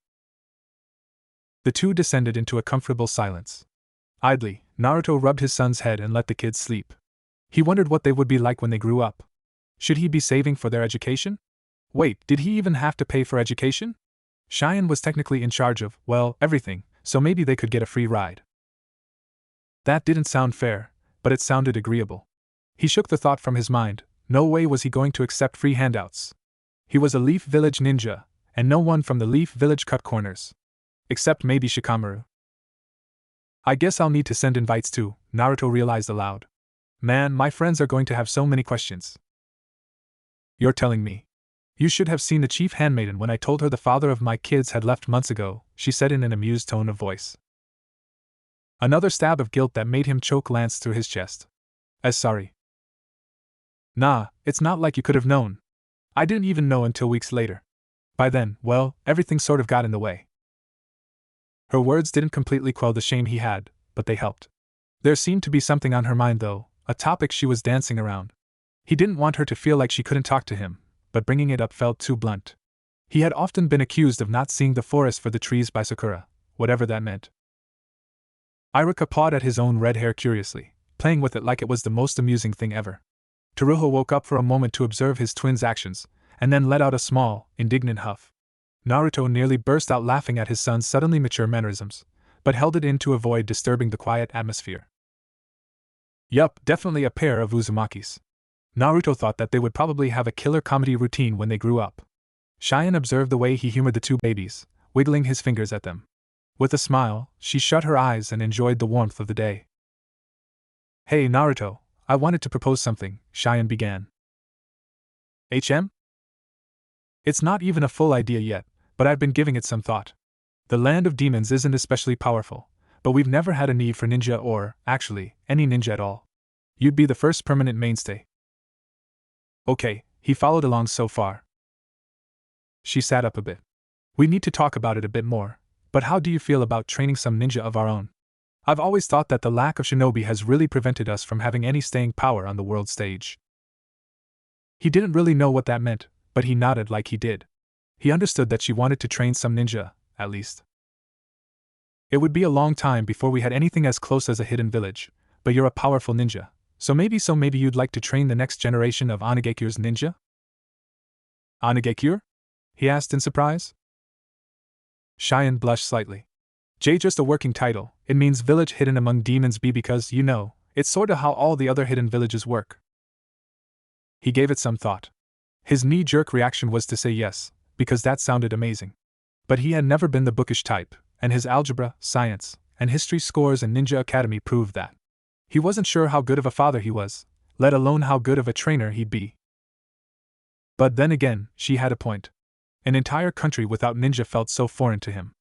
The two descended into a comfortable silence. Idly, Naruto rubbed his son's head and let the kids sleep. He wondered what they would be like when they grew up. Should he be saving for their education? Wait, did he even have to pay for education? Shion was technically in charge of, well, everything, so maybe they could get a free ride. That didn't sound fair, but it sounded agreeable. He shook the thought from his mind. No way was he going to accept free handouts. He was a Leaf Village ninja, and no one from the Leaf Village cut corners. Except maybe Shikamaru. I guess I'll need to send invites too, Naruto realized aloud. Man, my friends are going to have so many questions. You're telling me. You should have seen the chief handmaiden when I told her the father of my kids had left months ago, she said in an amused tone of voice. Another stab of guilt that made him choke lanced through his chest. Sorry. Nah, it's not like you could have known. I didn't even know until weeks later. By then, well, everything sort of got in the way. Her words didn't completely quell the shame he had, but they helped. There seemed to be something on her mind though, a topic she was dancing around. He didn't want her to feel like she couldn't talk to him, but bringing it up felt too blunt. He had often been accused of not seeing the forest for the trees by Sakura, whatever that meant. Iruka pawed at his own red hair curiously, playing with it like it was the most amusing thing ever. Teruho woke up for a moment to observe his twin's actions, and then let out a small, indignant huff. Naruto nearly burst out laughing at his son's suddenly mature mannerisms, but held it in to avoid disturbing the quiet atmosphere. Yup, definitely a pair of Uzumakis. Naruto thought that they would probably have a killer comedy routine when they grew up. Shion observed the way he humored the two babies, wiggling his fingers at them. With a smile, she shut her eyes and enjoyed the warmth of the day. Hey Naruto, I wanted to propose something, Shion began. It's not even a full idea yet, but I've been giving it some thought. The land of demons isn't especially powerful, but we've never had a need for ninja or, actually, any ninja at all. You'd be the first permanent mainstay. Okay, he followed along so far. She sat up a bit. We need to talk about it a bit more, but how do you feel about training some ninja of our own? I've always thought that the lack of shinobi has really prevented us from having any staying power on the world stage. He didn't really know what that meant, but he nodded like he did. He understood that she wanted to train some ninja, at least. It would be a long time before we had anything as close as a hidden village, but you're a powerful ninja, so maybe you'd like to train the next generation of Onigekure's ninja? Onigekure? He asked in surprise. Shion blushed slightly. Just a working title, it means village hidden among demons because, you know, it's sorta how all the other hidden villages work. He gave it some thought. His knee-jerk reaction was to say yes, because that sounded amazing. But he had never been the bookish type, and his algebra, science, and history scores in Ninja Academy proved that. He wasn't sure how good of a father he was, let alone how good of a trainer he'd be. But then again, she had a point. An entire country without ninja felt so foreign to him.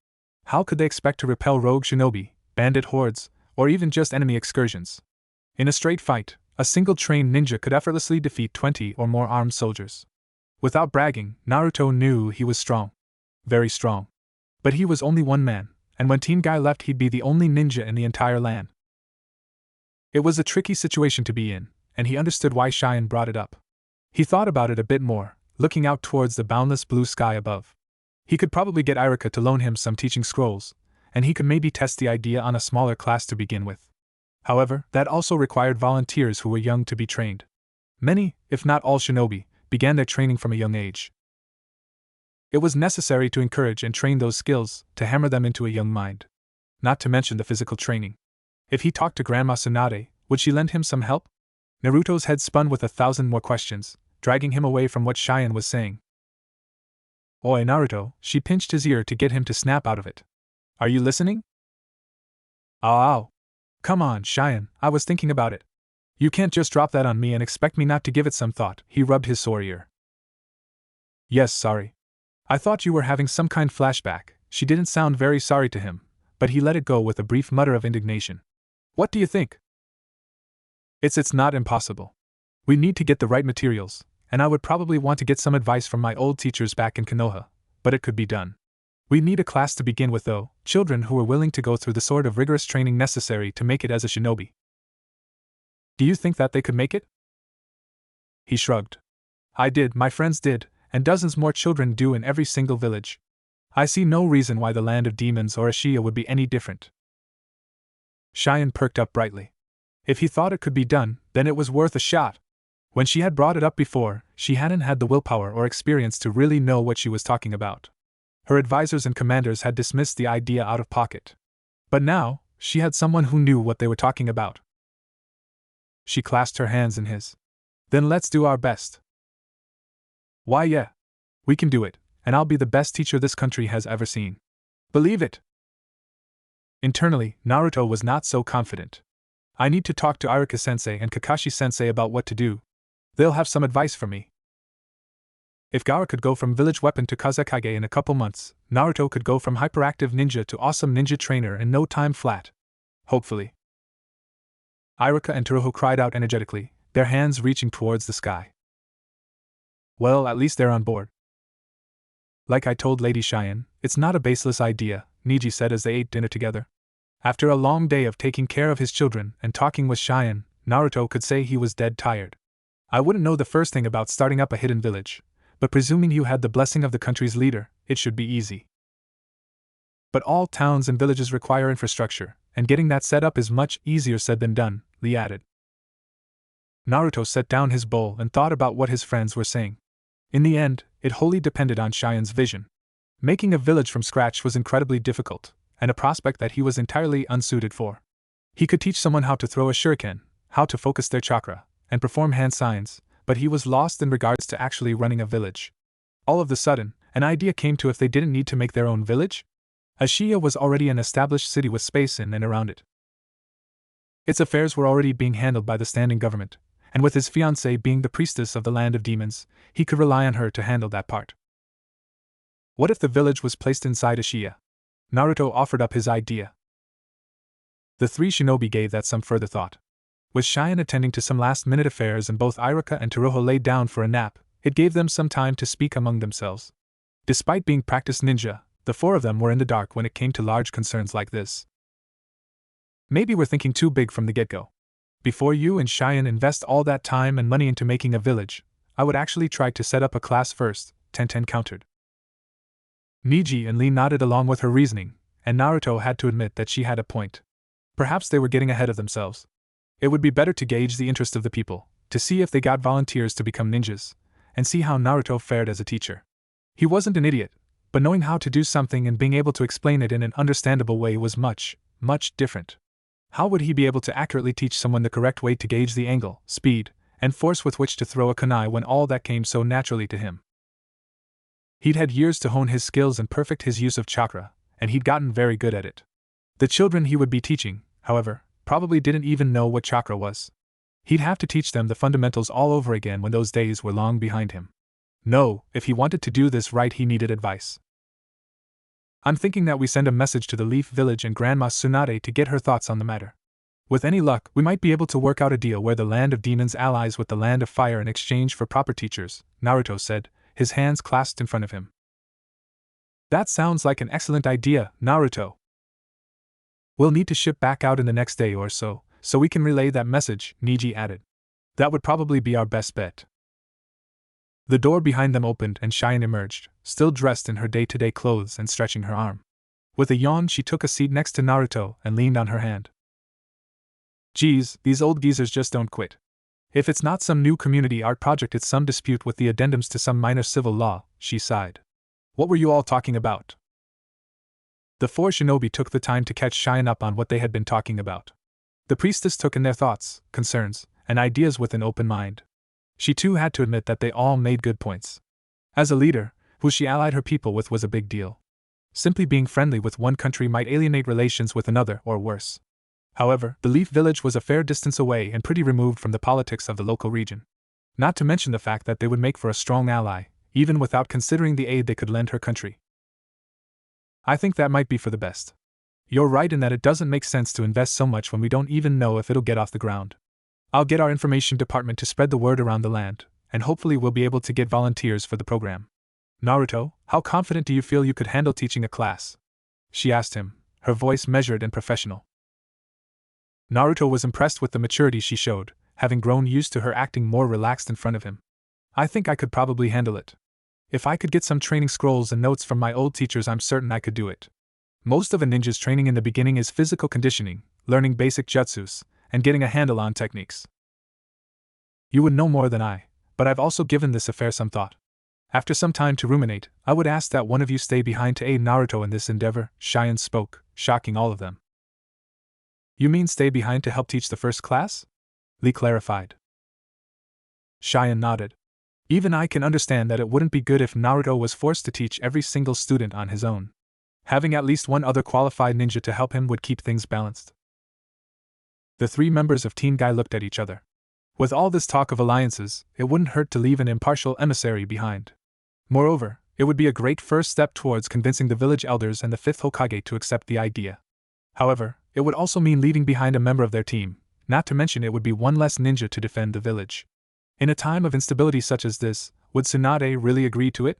How could they expect to repel rogue shinobi, bandit hordes, or even just enemy excursions? In a straight fight, a single trained ninja could effortlessly defeat 20 or more armed soldiers. Without bragging, Naruto knew he was strong. Very strong. But he was only one man, and when Team Guy left he'd be the only ninja in the entire land. It was a tricky situation to be in, and he understood why Shion brought it up. He thought about it a bit more, looking out towards the boundless blue sky above. He could probably get Iruka to loan him some teaching scrolls, and he could maybe test the idea on a smaller class to begin with. However, that also required volunteers who were young to be trained. Many, if not all shinobi, began their training from a young age. It was necessary to encourage and train those skills, to hammer them into a young mind. Not to mention the physical training. If he talked to Grandma Tsunade, would she lend him some help? Naruto's head spun with 1,000 more questions, dragging him away from what Shion was saying. Oi Naruto, she pinched his ear to get him to snap out of it. Are you listening? Ow. Come on, Shion, I was thinking about it. You can't just drop that on me and expect me not to give it some thought, he rubbed his sore ear. Yes, sorry. I thought you were having some kind flashback. She didn't sound very sorry to him, but he let it go with a brief mutter of indignation. What do you think? It's not impossible. We need to get the right materials, and I would probably want to get some advice from my old teachers back in Konoha, but it could be done. We need a class to begin with though, children who are willing to go through the sort of rigorous training necessary to make it as a shinobi. Do you think that they could make it? He shrugged. I did, my friends did, and dozens more children do in every single village. I see no reason why the land of demons or Ashia would be any different. Shion perked up brightly. If he thought it could be done, then it was worth a shot. When she had brought it up before, she hadn't had the willpower or experience to really know what she was talking about. Her advisors and commanders had dismissed the idea out of pocket. But now, she had someone who knew what they were talking about. She clasped her hands in his. Then let's do our best. Why, yeah. We can do it, and I'll be the best teacher this country has ever seen. Believe it. Internally, Naruto was not so confident. I need to talk to Iruka-sensei and Kakashi-sensei about what to do. They'll have some advice for me. If Gaara could go from village weapon to Kazekage in a couple months, Naruto could go from hyperactive ninja to awesome ninja trainer in no time flat. Hopefully. Iruka and Tsuruho cried out energetically, their hands reaching towards the sky. Well, at least they're on board. Like I told Lady Shion, it's not a baseless idea, Niji said as they ate dinner together. After a long day of taking care of his children and talking with Shion, Naruto could say he was dead tired. I wouldn't know the first thing about starting up a hidden village, but presuming you had the blessing of the country's leader, it should be easy. But all towns and villages require infrastructure, and getting that set up is much easier said than done, Lee added. Naruto set down his bowl and thought about what his friends were saying. In the end, it wholly depended on Shion's vision. Making a village from scratch was incredibly difficult, and a prospect that he was entirely unsuited for. He could teach someone how to throw a shuriken, how to focus their chakra, and perform hand signs, but he was lost in regards to actually running a village. All of a sudden, an idea came to if they didn't need to make their own village? Ashia was already an established city with space in and around it. Its affairs were already being handled by the standing government, and with his fiancée being the priestess of the land of demons, he could rely on her to handle that part. What if the village was placed inside Ashia? Naruto offered up his idea. The three shinobi gave that some further thought. With Shion attending to some last-minute affairs and both Iruka and Tsuruho laid down for a nap, it gave them some time to speak among themselves. Despite being practiced ninja, the four of them were in the dark when it came to large concerns like this. Maybe we're thinking too big from the get-go. Before you and Shion invest all that time and money into making a village, I would actually try to set up a class first, Tenten countered. Niji and Lee nodded along with her reasoning, and Naruto had to admit that she had a point. Perhaps they were getting ahead of themselves. It would be better to gauge the interest of the people, to see if they got volunteers to become ninjas, and see how Naruto fared as a teacher. He wasn't an idiot, but knowing how to do something and being able to explain it in an understandable way was much, much different. How would he be able to accurately teach someone the correct way to gauge the angle, speed, and force with which to throw a kunai when all that came so naturally to him? He'd had years to hone his skills and perfect his use of chakra, and he'd gotten very good at it. The children he would be teaching, however, probably didn't even know what chakra was. He'd have to teach them the fundamentals all over again when those days were long behind him. No, if he wanted to do this right he needed advice. I'm thinking that we send a message to the Leaf Village and Grandma Tsunade to get her thoughts on the matter. With any luck, we might be able to work out a deal where the Land of Demons allies with the Land of Fire in exchange for proper teachers, Naruto said, his hands clasped in front of him. That sounds like an excellent idea, Naruto. We'll need to ship back out in the next day or so we can relay that message, Niji added. That would probably be our best bet. The door behind them opened and Shion emerged, still dressed in her day-to-day clothes and stretching her arm. With a yawn she took a seat next to Naruto and leaned on her hand. Geez, these old geezers just don't quit. If it's not some new community art project it's some dispute with the addendums to some minor civil law, she sighed. What were you all talking about? The four shinobi took the time to catch Shion up on what they had been talking about. The priestess took in their thoughts, concerns, and ideas with an open mind. She too had to admit that they all made good points. As a leader, who she allied her people with was a big deal. Simply being friendly with one country might alienate relations with another or worse. However, the Leaf Village was a fair distance away and pretty removed from the politics of the local region. Not to mention the fact that they would make for a strong ally, even without considering the aid they could lend her country. I think that might be for the best. You're right in that it doesn't make sense to invest so much when we don't even know if it'll get off the ground. I'll get our information department to spread the word around the land, and hopefully we'll be able to get volunteers for the program. Naruto, how confident do you feel you could handle teaching a class? She asked him, her voice measured and professional. Naruto was impressed with the maturity she showed, having grown used to her acting more relaxed in front of him. I think I could probably handle it. If I could get some training scrolls and notes from my old teachers I'm certain I could do it. Most of a ninja's training in the beginning is physical conditioning, learning basic jutsus, and getting a handle on techniques. You would know more than I, but I've also given this affair some thought. After some time to ruminate, I would ask that one of you stay behind to aid Naruto in this endeavor, Shion spoke, shocking all of them. You mean stay behind to help teach the first class? Lee clarified. Shion nodded. Even I can understand that it wouldn't be good if Naruto was forced to teach every single student on his own. Having at least one other qualified ninja to help him would keep things balanced. The three members of Team Guy looked at each other. With all this talk of alliances, it wouldn't hurt to leave an impartial emissary behind. Moreover, it would be a great first step towards convincing the village elders and the fifth Hokage to accept the idea. However, it would also mean leaving behind a member of their team, not to mention it would be one less ninja to defend the village. In a time of instability such as this, would Tsunade really agree to it?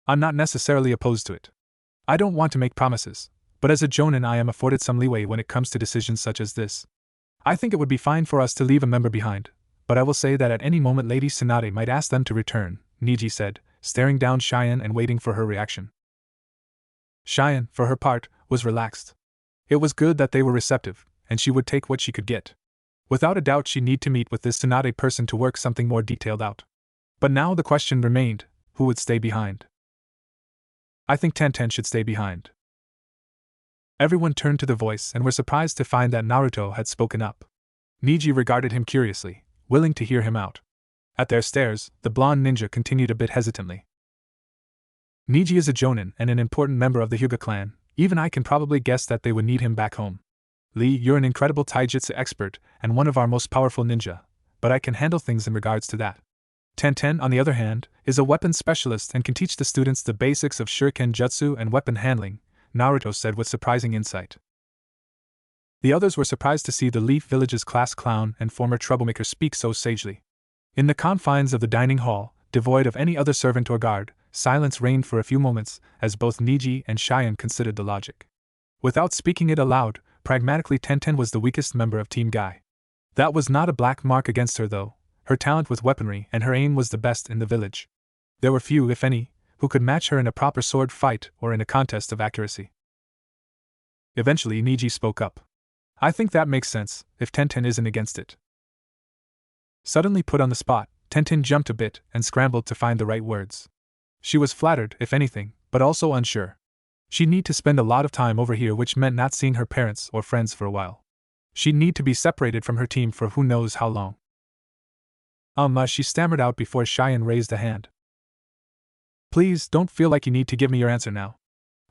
I'm not necessarily opposed to it. I don't want to make promises, but as a jonin I am afforded some leeway when it comes to decisions such as this. I think it would be fine for us to leave a member behind, but I will say that at any moment Lady Tsunade might ask them to return, Niji said, staring down Shion and waiting for her reaction. Shion, for her part, was relaxed. It was good that they were receptive, and she would take what she could get. Without a doubt she'd need to meet with this Tsunade person to work something more detailed out. But now the question remained, who would stay behind? I think Tenten should stay behind. Everyone turned to the voice and were surprised to find that Naruto had spoken up. Niji regarded him curiously, willing to hear him out. At their stares, the blonde ninja continued a bit hesitantly. Niji is a jonin and an important member of the Hyuga clan. Even I can probably guess that they would need him back home. Lee, you're an incredible taijutsu expert and one of our most powerful ninja, but I can handle things in regards to that. Tenten, on the other hand, is a weapons specialist and can teach the students the basics of shuriken jutsu and weapon handling, Naruto said with surprising insight. The others were surprised to see the Leaf Village's class clown and former troublemaker speak so sagely. In the confines of the dining hall, devoid of any other servant or guard, silence reigned for a few moments as both Niji and Shion considered the logic. Without speaking it aloud, pragmatically Tenten was the weakest member of Team Guy. That was not a black mark against her though. Her talent with weaponry and her aim was the best in the village. There were few, if any, who could match her in a proper sword fight or in a contest of accuracy. Eventually Niji spoke up. I think that makes sense, if Tenten isn't against it. Suddenly put on the spot, Tenten jumped a bit and scrambled to find the right words. She was flattered, if anything, but also unsure. She'd need to spend a lot of time over here, which meant not seeing her parents or friends for a while. She'd need to be separated from her team for who knows how long. She stammered out before Shion raised a hand. Please, don't feel like you need to give me your answer now.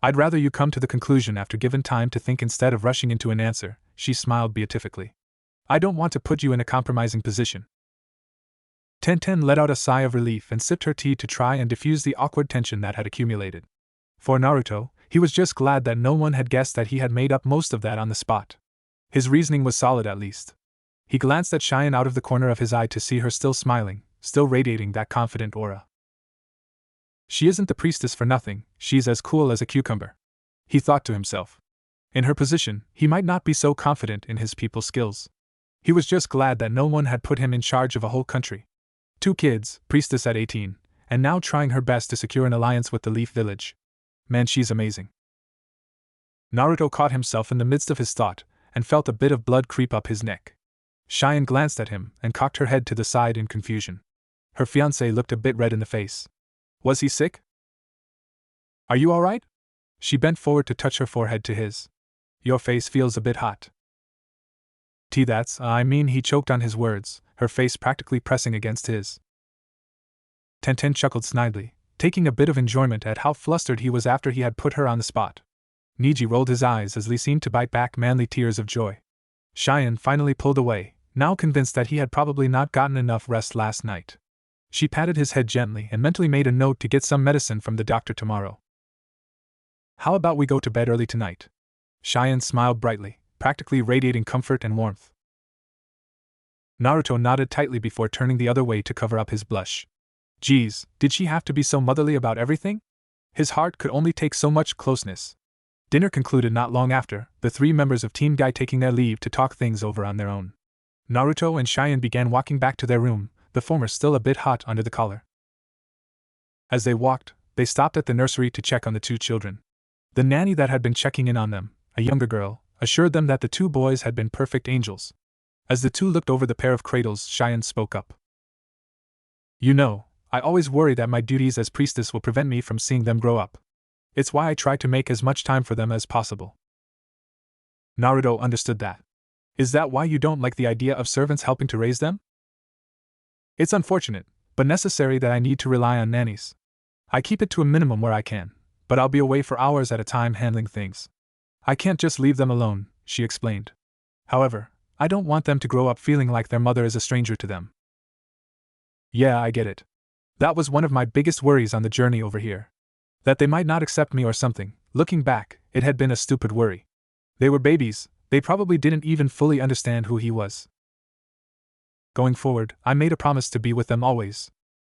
I'd rather you come to the conclusion after given time to think instead of rushing into an answer, she smiled beatifically. I don't want to put you in a compromising position. Tenten let out a sigh of relief and sipped her tea to try and diffuse the awkward tension that had accumulated. For Naruto, he was just glad that no one had guessed that he had made up most of that on the spot. His reasoning was solid at least. He glanced at Shion out of the corner of his eye to see her still smiling, still radiating that confident aura. She isn't the priestess for nothing, she's as cool as a cucumber. He thought to himself. In her position, he might not be so confident in his people's skills. He was just glad that no one had put him in charge of a whole country. 2 kids, priestess at 18, and now trying her best to secure an alliance with the Leaf Village. Man, she's amazing. Naruto caught himself in the midst of his thought, and felt a bit of blood creep up his neck. Shion glanced at him and cocked her head to the side in confusion. Her fiancé looked a bit red in the face. Was he sick? Are you all right? She bent forward to touch her forehead to his. Your face feels a bit hot. He choked on his words, her face practically pressing against his. Tenten chuckled snidely, taking a bit of enjoyment at how flustered he was after he had put her on the spot. Niji rolled his eyes as Lee seemed to bite back manly tears of joy. Shion finally pulled away, now convinced that he had probably not gotten enough rest last night. She patted his head gently and mentally made a note to get some medicine from the doctor tomorrow. How about we go to bed early tonight? Shion smiled brightly, practically radiating comfort and warmth. Naruto nodded tightly before turning the other way to cover up his blush. Geez, did she have to be so motherly about everything? His heart could only take so much closeness. Dinner concluded not long after, the 3 members of Team Guy taking their leave to talk things over on their own. Naruto and Shion began walking back to their room, the former still a bit hot under the collar. As they walked, they stopped at the nursery to check on the 2 children. The nanny that had been checking in on them, a younger girl, assured them that the 2 boys had been perfect angels. As the 2 looked over the pair of cradles, Shion spoke up. You know, I always worry that my duties as priestess will prevent me from seeing them grow up. It's why I try to make as much time for them as possible. Naruto understood that. Is that why you don't like the idea of servants helping to raise them? It's unfortunate, but necessary that I need to rely on nannies. I keep it to a minimum where I can, but I'll be away for hours at a time handling things. I can't just leave them alone, she explained. However, I don't want them to grow up feeling like their mother is a stranger to them. Yeah, I get it. That was one of my biggest worries on the journey over here. That they might not accept me or something. Looking back, it had been a stupid worry. They were babies, they probably didn't even fully understand who he was. Going forward, I made a promise to be with them always.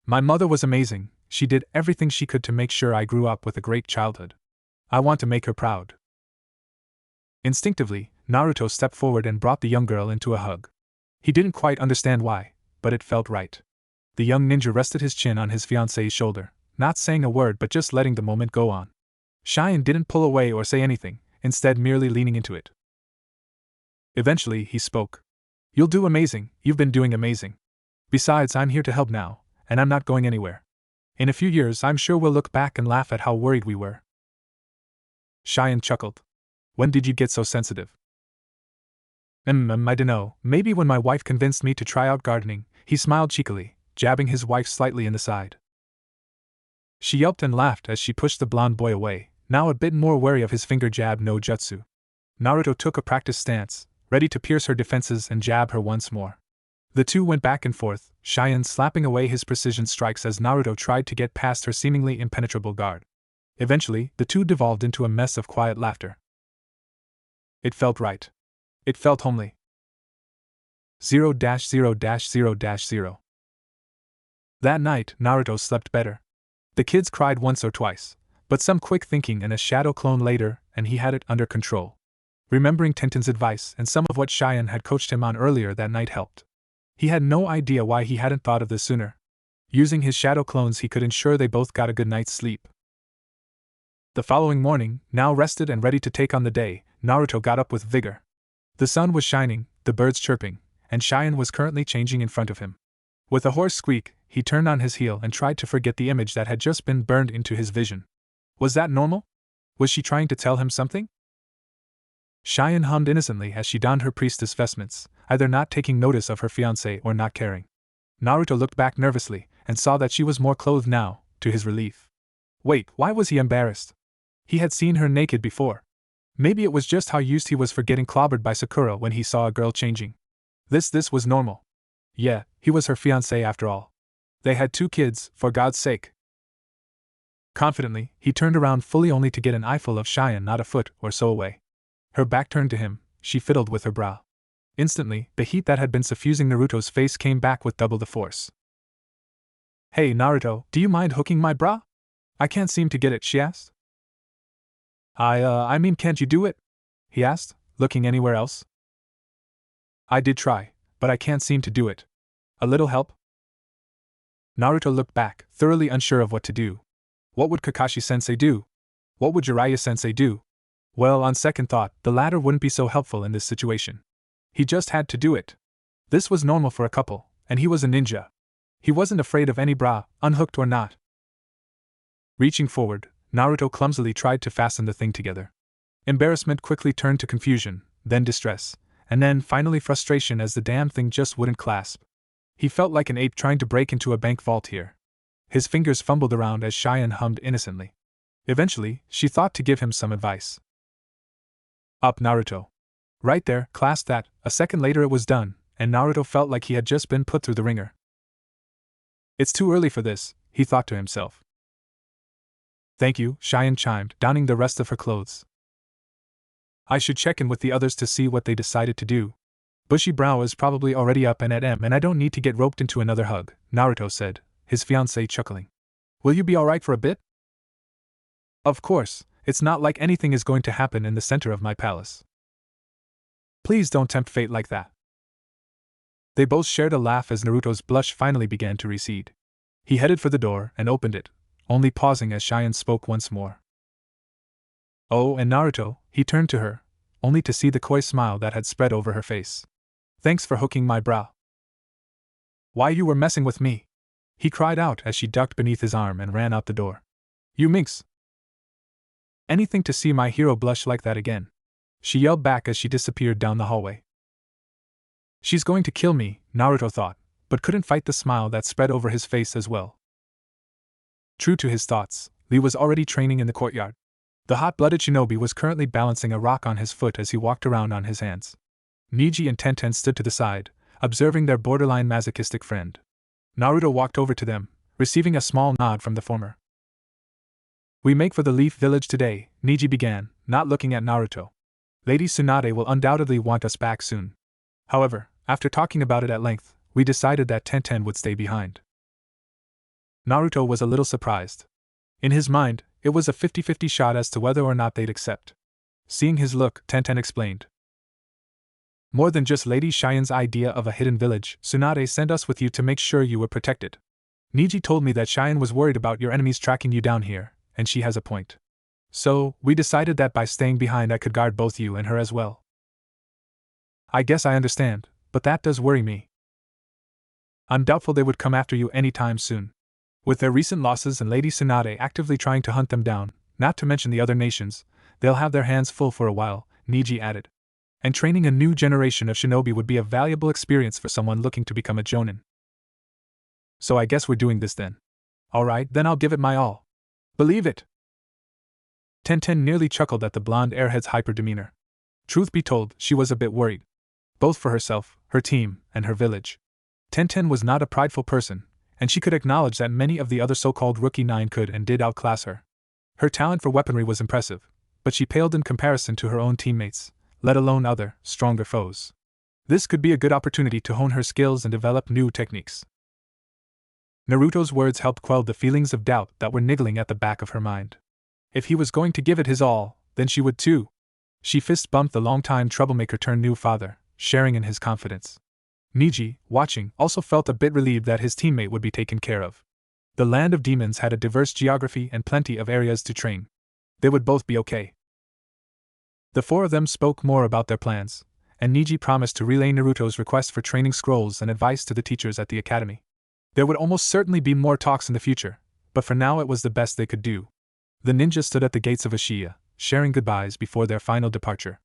My mother was amazing, she did everything she could to make sure I grew up with a great childhood. I want to make her proud. Instinctively, Naruto stepped forward and brought the young girl into a hug. He didn't quite understand why, but it felt right. The young ninja rested his chin on his fiancée's shoulder, not saying a word but just letting the moment go on. Shion didn't pull away or say anything, instead merely leaning into it. Eventually, he spoke. You'll do amazing, you've been doing amazing. Besides, I'm here to help now, and I'm not going anywhere. In a few years, I'm sure we'll look back and laugh at how worried we were. Shion chuckled. When did you get so sensitive? I dunno, maybe when my wife convinced me to try out gardening, he smiled cheekily, jabbing his wife slightly in the side. She yelped and laughed as she pushed the blonde boy away, now a bit more wary of his finger jab no jutsu. Naruto took a practiced stance, ready to pierce her defenses and jab her once more. The two went back and forth, Shion slapping away his precision strikes as Naruto tried to get past her seemingly impenetrable guard. Eventually, the two devolved into a mess of quiet laughter. It felt right. It felt homely. 0-0-0-0. That night, Naruto slept better. The kids cried once or twice, but some quick thinking and a shadow clone later, and he had it under control. Remembering Tenten's advice and some of what Shion had coached him on earlier that night helped. He had no idea why he hadn't thought of this sooner. Using his shadow clones, he could ensure they both got a good night's sleep. The following morning, now rested and ready to take on the day, Naruto got up with vigor. The sun was shining, the birds chirping, and Shion was currently changing in front of him. With a hoarse squeak, he turned on his heel and tried to forget the image that had just been burned into his vision. Was that normal? Was she trying to tell him something? Shion hummed innocently as she donned her priestess vestments, either not taking notice of her fiancé or not caring. Naruto looked back nervously and saw that she was more clothed now, to his relief. Wait, why was he embarrassed? He had seen her naked before. Maybe it was just how used he was for getting clobbered by Sakura when he saw a girl changing. This was normal. Yeah, he was her fiancé after all. They had 2 kids, for God's sake. Confidently, he turned around fully only to get an eyeful of Shion not a foot or so away. Her back turned to him, she fiddled with her brow. Instantly, the heat that had been suffusing Naruto's face came back with double the force. Hey Naruto, do you mind hooking my bra? I can't seem to get it, she asked. I mean, can't you do it? He asked, looking anywhere else. I did try, but I can't seem to do it. A little help? Naruto looked back, thoroughly unsure of what to do. What would Kakashi-sensei do? What would Jiraiya-sensei do? Well, on second thought, the latter wouldn't be so helpful in this situation. He just had to do it. This was normal for a couple, and he was a ninja. He wasn't afraid of any bra, unhooked or not. Reaching forward, Naruto clumsily tried to fasten the thing together. Embarrassment quickly turned to confusion, then distress, and then finally frustration as the damn thing just wouldn't clasp. He felt like an ape trying to break into a bank vault here. His fingers fumbled around as Shion hummed innocently. Eventually, she thought to give him some advice. Up, Naruto. Right there, clasp that. A second later it was done, and Naruto felt like he had just been put through the ringer. It's too early for this, he thought to himself. Thank you, Shion chimed, donning the rest of her clothes. I should check in with the others to see what they decided to do. Bushy Brow is probably already up and at M and I don't need to get roped into another hug, Naruto said, his fiancée chuckling. Will you be alright for a bit? Of course, it's not like anything is going to happen in the center of my palace. Please don't tempt fate like that. They both shared a laugh as Naruto's blush finally began to recede. He headed for the door and opened it, only pausing as Shion spoke once more. Oh, and Naruto, he turned to her, only to see the coy smile that had spread over her face. Thanks for hooking my brow. Why, you were messing with me. he cried out as she ducked beneath his arm and ran out the door. You minx! Anything to see my hero blush like that again, she yelled back as she disappeared down the hallway. She's going to kill me, Naruto thought, but couldn't fight the smile that spread over his face as well. True to his thoughts, Lee was already training in the courtyard. The hot-blooded shinobi was currently balancing a rock on his foot as he walked around on his hands. Niji and Tenten stood to the side, observing their borderline masochistic friend. Naruto walked over to them, receiving a small nod from the former. We make for the Leaf Village today, Niji began, not looking at Naruto. Lady Tsunade will undoubtedly want us back soon. However, after talking about it at length, we decided that Tenten would stay behind. Naruto was a little surprised. In his mind, it was a 50-50 shot as to whether or not they'd accept. Seeing his look, Tenten explained. More than just Lady Shion's idea of a hidden village, Tsunade sent us with you to make sure you were protected. Niji told me that Shion was worried about your enemies tracking you down here, and she has a point. So, we decided that by staying behind I could guard both you and her as well. I guess I understand, but that does worry me. I'm doubtful they would come after you anytime soon. With their recent losses and Lady Tsunade actively trying to hunt them down, not to mention the other nations, they'll have their hands full for a while, Niji added. And training a new generation of shinobi would be a valuable experience for someone looking to become a jonin. So I guess we're doing this then. Alright, then I'll give it my all. Believe it! Tenten nearly chuckled at the blonde airhead's hyper demeanor. Truth be told, she was a bit worried. Both for herself, her team, and her village. Tenten was not a prideful person, and she could acknowledge that many of the other so-called Rookie 9 could and did outclass her. Her talent for weaponry was impressive, but she paled in comparison to her own teammates, let alone other, stronger foes. This could be a good opportunity to hone her skills and develop new techniques. Naruto's words helped quell the feelings of doubt that were niggling at the back of her mind. If he was going to give it his all, then she would too. She fist-bumped the long-time troublemaker turned new father, sharing in his confidence. Niji, watching, also felt a bit relieved that his teammate would be taken care of. The land of demons had a diverse geography and plenty of areas to train. They would both be okay. The four of them spoke more about their plans, and Niji promised to relay Naruto's request for training scrolls and advice to the teachers at the academy. There would almost certainly be more talks in the future, but for now it was the best they could do. The ninja stood at the gates of Ashia, sharing goodbyes before their final departure.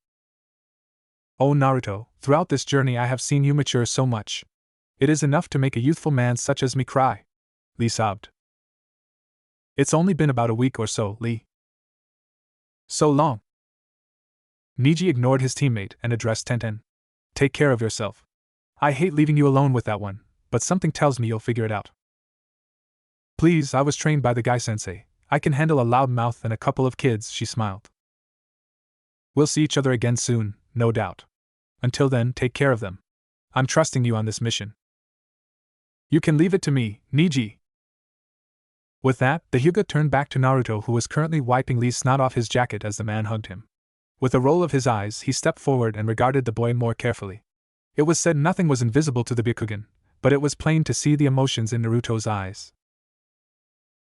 Oh Naruto, throughout this journey I have seen you mature so much. It is enough to make a youthful man such as me cry. Lee sobbed. It's only been about a week or so, Lee. So long. Niji ignored his teammate and addressed Tenten. Take care of yourself. I hate leaving you alone with that one, but something tells me you'll figure it out. Please, I was trained by the guy-sensei. I can handle a loud mouth and a couple of kids, she smiled. We'll see each other again soon, no doubt. Until then, take care of them. I'm trusting you on this mission. You can leave it to me, Niji. With that, the Hyuga turned back to Naruto, who was currently wiping Lee's snot off his jacket as the man hugged him. With a roll of his eyes, he stepped forward and regarded the boy more carefully. It was said nothing was invisible to the Byakugan, but it was plain to see the emotions in Naruto's eyes.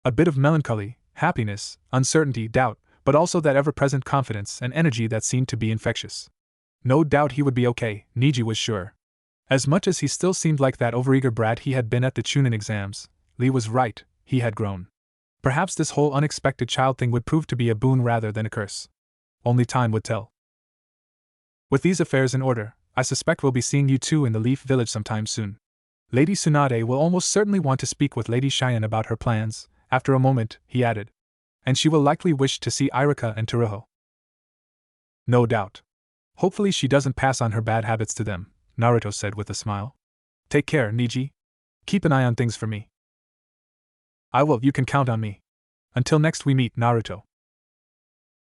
A bit of melancholy, happiness, uncertainty, doubt, but also that ever-present confidence and energy that seemed to be infectious. No doubt he would be okay, Niji was sure. As much as he still seemed like that overeager brat he had been at the Chunin exams, Lee was right, he had grown. Perhaps this whole unexpected child thing would prove to be a boon rather than a curse. Only time would tell. With these affairs in order, I suspect we'll be seeing you two in the Leaf Village sometime soon. Lady Tsunade will almost certainly want to speak with Lady Shion about her plans. After a moment, he added. And she will likely wish to see Irika and Teruho. No doubt. Hopefully she doesn't pass on her bad habits to them, Naruto said with a smile. Take care, Niji. Keep an eye on things for me. I will, you can count on me. Until next we meet, Naruto.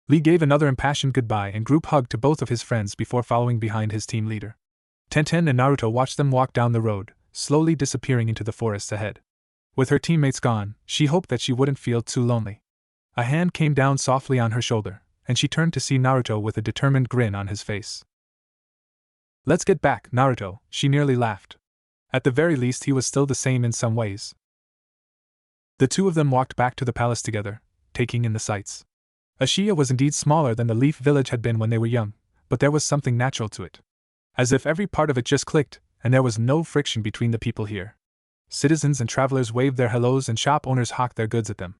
Lee gave another impassioned goodbye and group hug to both of his friends before following behind his team leader. Tenten and Naruto watched them walk down the road, slowly disappearing into the forests ahead. With her teammates gone, she hoped that she wouldn't feel too lonely. A hand came down softly on her shoulder, and she turned to see Naruto with a determined grin on his face. Let's get back, Naruto, she nearly laughed. At the very least he was still the same in some ways. The two of them walked back to the palace together, taking in the sights. Ashia was indeed smaller than the Leaf Village had been when they were young, but there was something natural to it. As if every part of it just clicked, and there was no friction between the people here. Citizens and travelers waved their hellos and shop owners hawked their goods at them.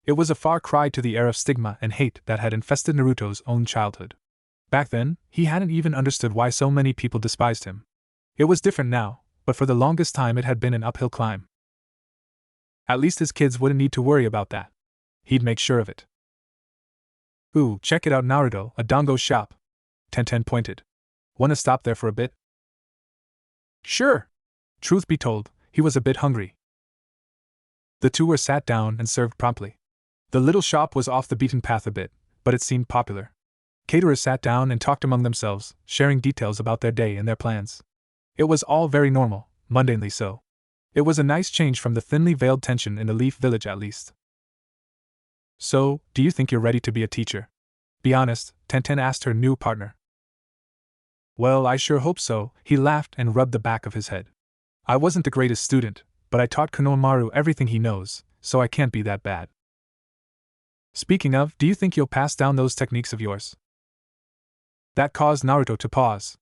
It was a far cry to the air of stigma and hate that had infested Naruto's own childhood. Back then, he hadn't even understood why so many people despised him. It was different now, but for the longest time it had been an uphill climb. At least his kids wouldn't need to worry about that. He'd make sure of it. Ooh, check it out, Naruto, a dango shop. Tenten pointed. Wanna stop there for a bit? Sure. Truth be told, he was a bit hungry. The two were sat down and served promptly. The little shop was off the beaten path a bit, but it seemed popular. Caterers sat down and talked among themselves, sharing details about their day and their plans. It was all very normal, mundanely so. It was a nice change from the thinly veiled tension in the Leaf Village at least. So, do you think you're ready to be a teacher? Be honest, Tenten asked her new partner. Well, I sure hope so, he laughed and rubbed the back of his head. I wasn't the greatest student, but I taught Konohamaru everything he knows, so I can't be that bad. Speaking of, do you think you'll pass down those techniques of yours? That caused Naruto to pause.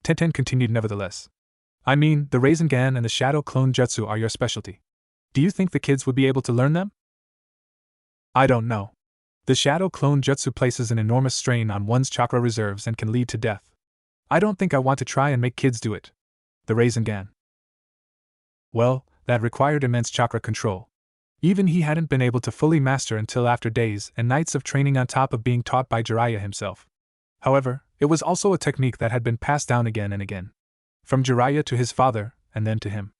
Tenten continued nevertheless. I mean, the Rasengan and the Shadow Clone Jutsu are your specialty. Do you think the kids would be able to learn them? I don't know. The Shadow Clone Jutsu places an enormous strain on one's chakra reserves and can lead to death. I don't think I want to try and make kids do it. The Rasengan. Well, that required immense chakra control. Even he hadn't been able to fully master until after days and nights of training on top of being taught by Jiraiya himself. However, it was also a technique that had been passed down again and again. From Jiraiya to his father, and then to him.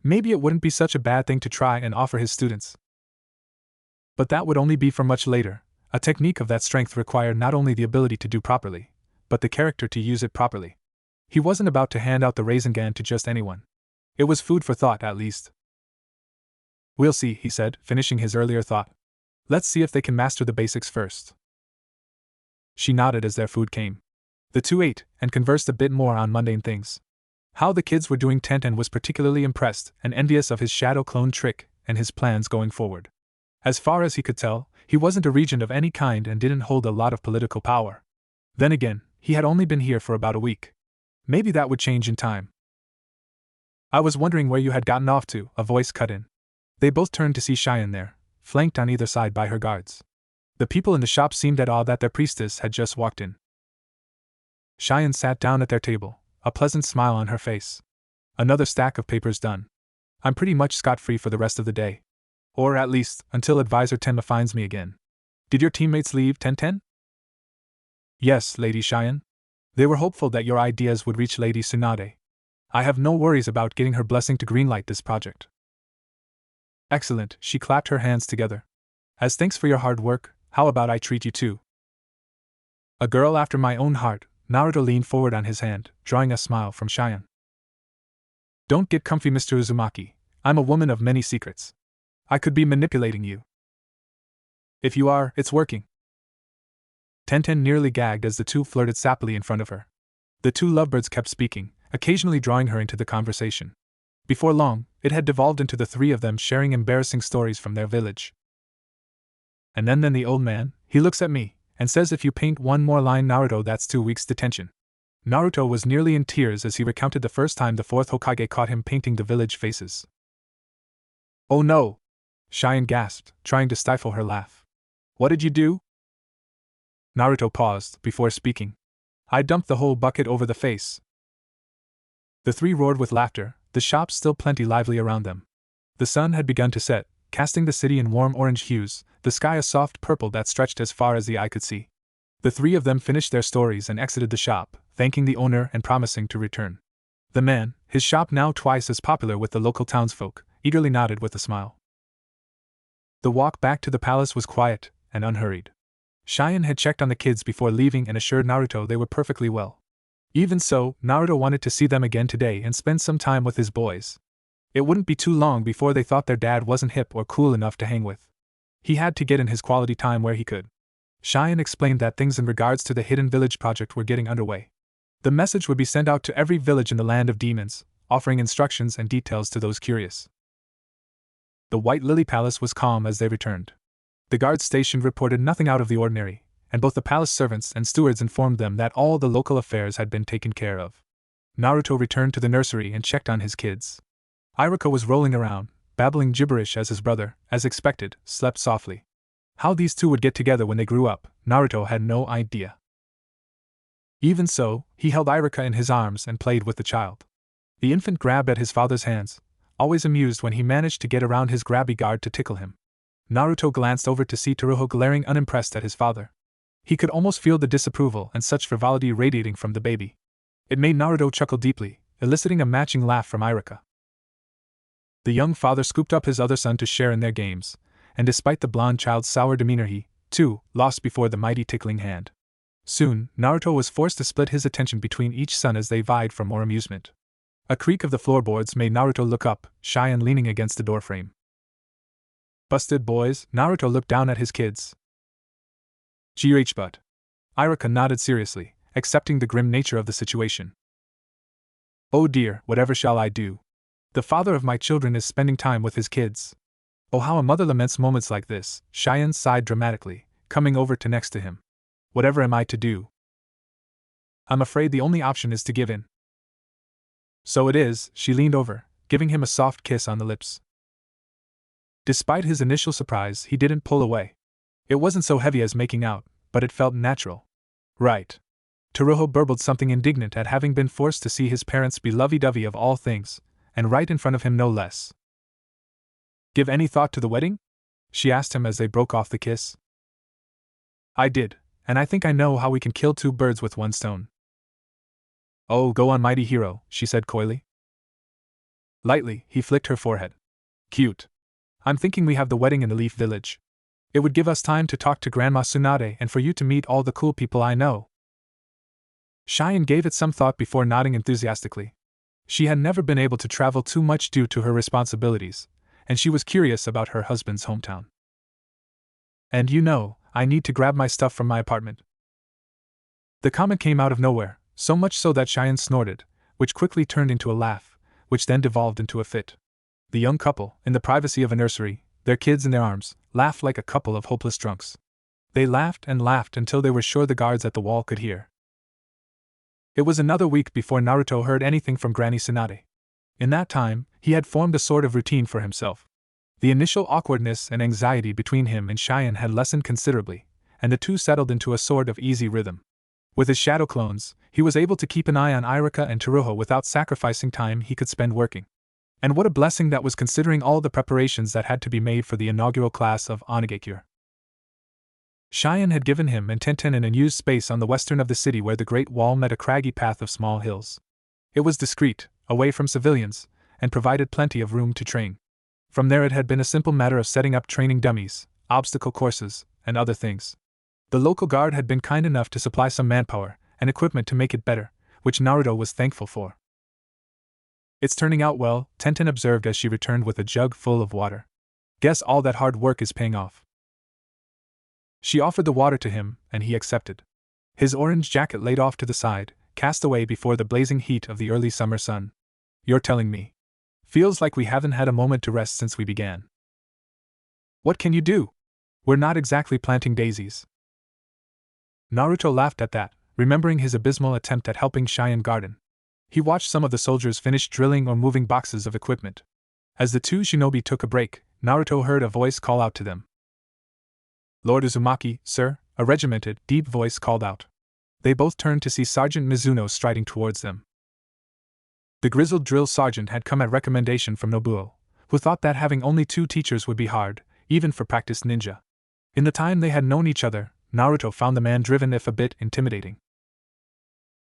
Maybe it wouldn't be such a bad thing to try and offer his students. But that would only be for much later. A technique of that strength required not only the ability to do properly, but the character to use it properly. He wasn't about to hand out the Rasengan to just anyone. It was food for thought, at least. We'll see, he said, finishing his earlier thought. Let's see if they can master the basics first. She nodded as their food came. The two ate, and conversed a bit more on mundane things. How the kids were doing. Tenten was particularly impressed and envious of his shadow clone trick and his plans going forward. As far as he could tell, he wasn't a regent of any kind and didn't hold a lot of political power. Then again, he had only been here for about a week. Maybe that would change in time. I was wondering where you had gotten off to, a voice cut in. They both turned to see Shion there, flanked on either side by her guards. The people in the shop seemed at awe that their priestess had just walked in. Shion sat down at their table, a pleasant smile on her face. Another stack of papers done. I'm pretty much scot-free for the rest of the day. Or at least, until Advisor Tenma finds me again. Did your teammates leave, Tenten? Yes, Lady Shion. They were hopeful that your ideas would reach Lady Tsunade. I have no worries about getting her blessing to greenlight this project. Excellent, she clapped her hands together. As thanks for your hard work, how about I treat you too? A girl after my own heart, Naruto leaned forward on his hand, drawing a smile from Shion. Don't get comfy, Mr. Uzumaki. I'm a woman of many secrets. I could be manipulating you. If you are, it's working. Tenten nearly gagged as the two flirted sappily in front of her. The two lovebirds kept speaking, occasionally drawing her into the conversation. Before long, it had devolved into the three of them sharing embarrassing stories from their village. And then the old man, he looks at me, and says if you paint one more line, Naruto, that's 2 weeks detention. Naruto was nearly in tears as he recounted the first time the fourth Hokage caught him painting the village faces. Oh no! Shion gasped, trying to stifle her laugh. What did you do? Naruto paused, before speaking. I dumped the whole bucket over the face. The three roared with laughter, the shop still plenty lively around them. The sun had begun to set, casting the city in warm orange hues, the sky a soft purple that stretched as far as the eye could see. The three of them finished their stories and exited the shop, thanking the owner and promising to return. The man, his shop now twice as popular with the local townsfolk, eagerly nodded with a smile. The walk back to the palace was quiet and unhurried. Shion had checked on the kids before leaving and assured Naruto they were perfectly well. Even so, Naruto wanted to see them again today and spend some time with his boys. It wouldn't be too long before they thought their dad wasn't hip or cool enough to hang with. He had to get in his quality time where he could. Shion explained that things in regards to the Hidden Village project were getting underway. The message would be sent out to every village in the Land of Demons, offering instructions and details to those curious. The White Lily Palace was calm as they returned. The guard station reported nothing out of the ordinary, and both the palace servants and stewards informed them that all the local affairs had been taken care of. Naruto returned to the nursery and checked on his kids. Iruka was rolling around, babbling gibberish as his brother, as expected, slept softly. How these two would get together when they grew up, Naruto had no idea. Even so, he held Iruka in his arms and played with the child. The infant grabbed at his father's hands, always amused when he managed to get around his grabby guard to tickle him. Naruto glanced over to see Tsuruho glaring unimpressed at his father. He could almost feel the disapproval and such frivolity radiating from the baby. It made Naruto chuckle deeply, eliciting a matching laugh from Iruka. The young father scooped up his other son to share in their games, and despite the blonde child's sour demeanor he, too, lost before the mighty tickling hand. Soon, Naruto was forced to split his attention between each son as they vied for more amusement. A creak of the floorboards made Naruto look up, Shion leaning against the doorframe. Busted boys, Naruto looked down at his kids. GH but. Iruka nodded seriously, accepting the grim nature of the situation. Oh dear, whatever shall I do? The father of my children is spending time with his kids. Oh how a mother laments moments like this, Shion sighed dramatically, coming over to next to him. Whatever am I to do? I'm afraid the only option is to give in. So it is, she leaned over, giving him a soft kiss on the lips. Despite his initial surprise, he didn't pull away. It wasn't so heavy as making out, but it felt natural. Right. Tsuruho burbled something indignant at having been forced to see his parents be lovey-dovey of all things, and right in front of him no less. Give any thought to the wedding? She asked him as they broke off the kiss. I did, and I think I know how we can kill two birds with one stone. Oh, go on, mighty hero, she said coyly. Lightly, he flicked her forehead. Cute. I'm thinking we have the wedding in the Leaf Village. It would give us time to talk to Grandma Tsunade and for you to meet all the cool people I know. Shion gave it some thought before nodding enthusiastically. She had never been able to travel too much due to her responsibilities, and she was curious about her husband's hometown. And you know, I need to grab my stuff from my apartment. The comment came out of nowhere, so much so that Shion snorted, which quickly turned into a laugh, which then devolved into a fit. The young couple, in the privacy of a nursery, their kids in their arms, laughed like a couple of hopeless drunks. They laughed and laughed until they were sure the guards at the wall could hear. It was another week before Naruto heard anything from Granny Tsunade. In that time, he had formed a sort of routine for himself. The initial awkwardness and anxiety between him and Shion had lessened considerably, and the two settled into a sort of easy rhythm. With his shadow clones, he was able to keep an eye on Iruka and Tsuruho without sacrificing time he could spend working. And what a blessing that was considering all the preparations that had to be made for the inaugural class of Onigakure. Shion had given him and Tenten an unused space on the western of the city where the Great Wall met a craggy path of small hills. It was discreet, away from civilians, and provided plenty of room to train. From there it had been a simple matter of setting up training dummies, obstacle courses, and other things. The local guard had been kind enough to supply some manpower and equipment to make it better, which Naruto was thankful for. It's turning out well, Tenten observed as she returned with a jug full of water. Guess all that hard work is paying off. She offered the water to him, and he accepted. His orange jacket laid off to the side, cast away before the blazing heat of the early summer sun. You're telling me. Feels like we haven't had a moment to rest since we began. What can you do? We're not exactly planting daisies. Naruto laughed at that, remembering his abysmal attempt at helping Shion garden. He watched some of the soldiers finish drilling or moving boxes of equipment. As the two shinobi took a break, Naruto heard a voice call out to them. Lord Uzumaki, sir, a regimented, deep voice called out. They both turned to see Sergeant Mizuno striding towards them. The grizzled drill sergeant had come at recommendation from Nobuo, who thought that having only two teachers would be hard, even for practiced ninja. In the time they had known each other, Naruto found the man driven if a bit intimidating.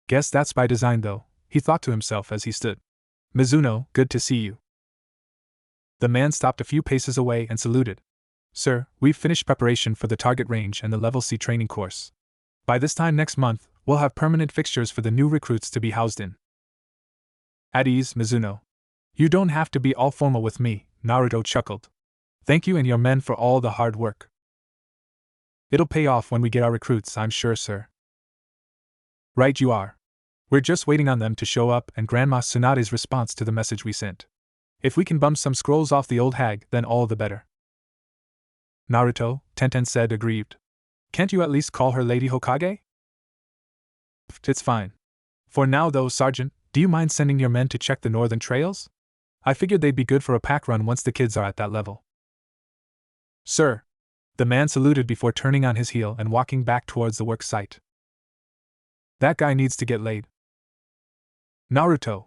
Guess that's by design though, he thought to himself as he stood. Mizuno, good to see you. The man stopped a few paces away and saluted. Sir, we've finished preparation for the target range and the level C training course. By this time next month, we'll have permanent fixtures for the new recruits to be housed in. At ease, Mizuno. You don't have to be all formal with me, Naruto chuckled. Thank you and your men for all the hard work. It'll pay off when we get our recruits, I'm sure, sir. Right you are. We're just waiting on them to show up and Grandma Tsunade's response to the message we sent. If we can bum some scrolls off the old hag, then all the better. Naruto, Tenten said aggrieved. Can't you at least call her Lady Hokage? It's fine. For now though, Sergeant, do you mind sending your men to check the northern trails? I figured they'd be good for a pack run once the kids are at that level. Sir. The man saluted before turning on his heel and walking back towards the work site. That guy needs to get laid. Naruto.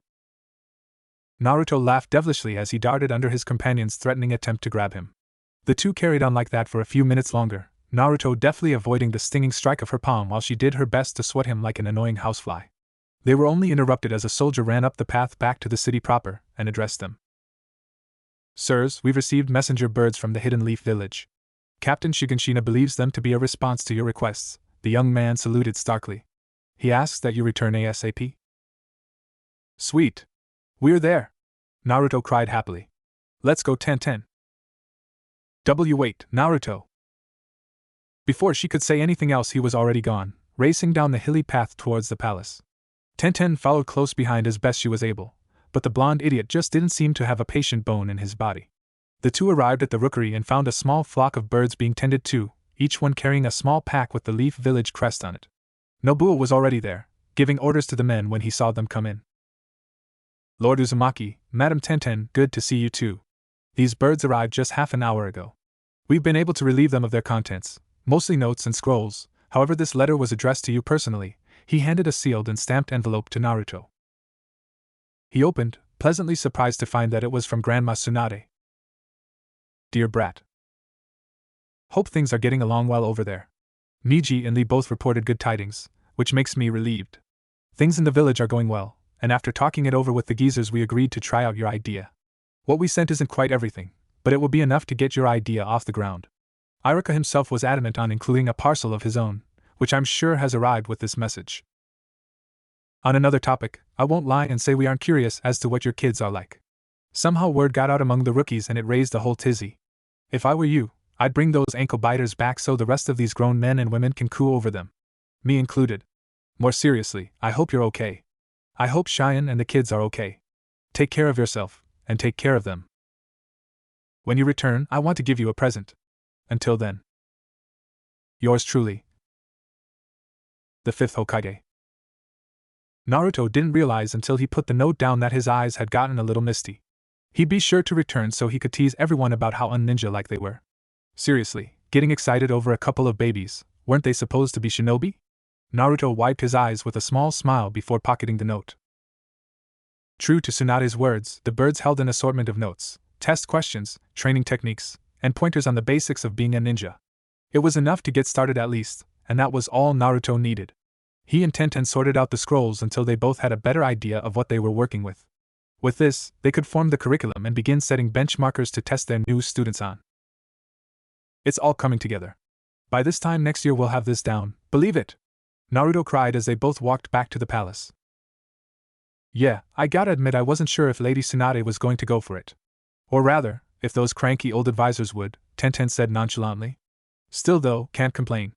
Naruto laughed devilishly as he darted under his companion's threatening attempt to grab him. The two carried on like that for a few minutes longer, Naruto deftly avoiding the stinging strike of her palm while she did her best to swat him like an annoying housefly. They were only interrupted as a soldier ran up the path back to the city proper and addressed them. Sirs, we've received messenger birds from the Hidden Leaf Village. Captain Shiganshina believes them to be a response to your requests. The young man saluted starkly. He asks that you return ASAP. Sweet. We're there. Naruto cried happily. Let's go 10-10. Wait, Naruto. Before she could say anything else, he was already gone, racing down the hilly path towards the palace. 10-10 followed close behind as best she was able, but the blonde idiot just didn't seem to have a patient bone in his body. The two arrived at the rookery and found a small flock of birds being tended to, each one carrying a small pack with the Leaf Village crest on it. Nobuo was already there, giving orders to the men when he saw them come in. Lord Uzumaki, Madam 10-10, good to see you too. These birds arrived just half an hour ago. We've been able to relieve them of their contents, mostly notes and scrolls. However, this letter was addressed to you personally. He handed a sealed and stamped envelope to Naruto. He opened, pleasantly surprised to find that it was from Grandma Tsunade. Dear brat. Hope things are getting along well over there. Miji and Lee both reported good tidings, which makes me relieved. Things in the village are going well, and after talking it over with the geezers, we agreed to try out your idea. What we sent isn't quite everything, but it will be enough to get your idea off the ground. Iruka himself was adamant on including a parcel of his own, which I'm sure has arrived with this message. On another topic, I won't lie and say we aren't curious as to what your kids are like. Somehow word got out among the rookies and it raised a whole tizzy. If I were you, I'd bring those ankle biters back so the rest of these grown men and women can coo over them. Me included. More seriously, I hope you're okay. I hope Shion and the kids are okay. Take care of yourself, and take care of them. When you return, I want to give you a present. Until then. Yours truly. The fifth Hokage. Naruto didn't realize until he put the note down that his eyes had gotten a little misty. He'd be sure to return so he could tease everyone about how un-ninja-like they were. Seriously, getting excited over a couple of babies, weren't they supposed to be shinobi? Naruto wiped his eyes with a small smile before pocketing the note. True to Tsunade's words, the birds held an assortment of notes, test questions, training techniques, and pointers on the basics of being a ninja. It was enough to get started at least, and that was all Naruto needed. He and Tenten sorted out the scrolls until they both had a better idea of what they were working with. With this, they could form the curriculum and begin setting benchmarkers to test their new students on. It's all coming together. By this time next year we'll have this down, believe it! Naruto cried as they both walked back to the palace. Yeah, I gotta admit I wasn't sure if Lady Tsunade was going to go for it. Or rather, if those cranky old advisors would, Tenten said nonchalantly. Still though, can't complain.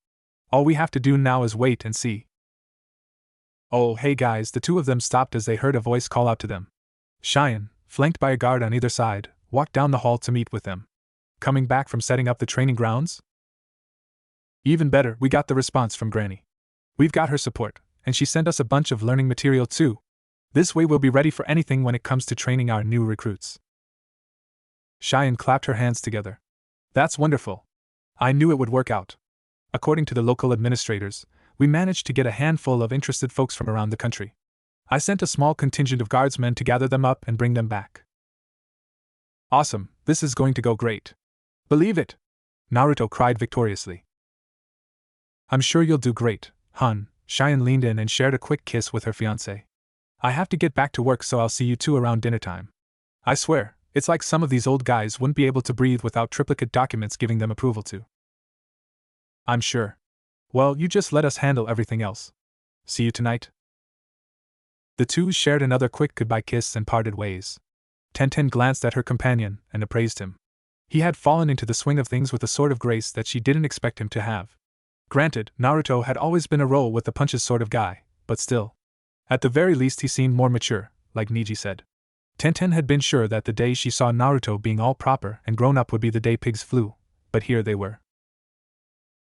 All we have to do now is wait and see. Oh, hey guys, the two of them stopped as they heard a voice call out to them. Shion, flanked by a guard on either side, walked down the hall to meet with them. Coming back from setting up the training grounds? Even better, we got the response from Granny. We've got her support, and she sent us a bunch of learning material too. This way we'll be ready for anything when it comes to training our new recruits. Shion clapped her hands together. That's wonderful. I knew it would work out. According to the local administrators, we managed to get a handful of interested folks from around the country. I sent a small contingent of guardsmen to gather them up and bring them back. Awesome, this is going to go great. Believe it! Naruto cried victoriously. I'm sure you'll do great, hon. Shion leaned in and shared a quick kiss with her fiancé. I have to get back to work, so I'll see you two around dinner time. I swear, it's like some of these old guys wouldn't be able to breathe without triplicate documents giving them approval to. I'm sure. Well, you just let us handle everything else. See you tonight. The two shared another quick goodbye kiss and parted ways. Tenten glanced at her companion and appraised him. He had fallen into the swing of things with a sort of grace that she didn't expect him to have. Granted, Naruto had always been a roll with the punches sort of guy, but still. At the very least he seemed more mature, like Niji said. Tenten had been sure that the day she saw Naruto being all proper and grown up would be the day pigs flew, but here they were.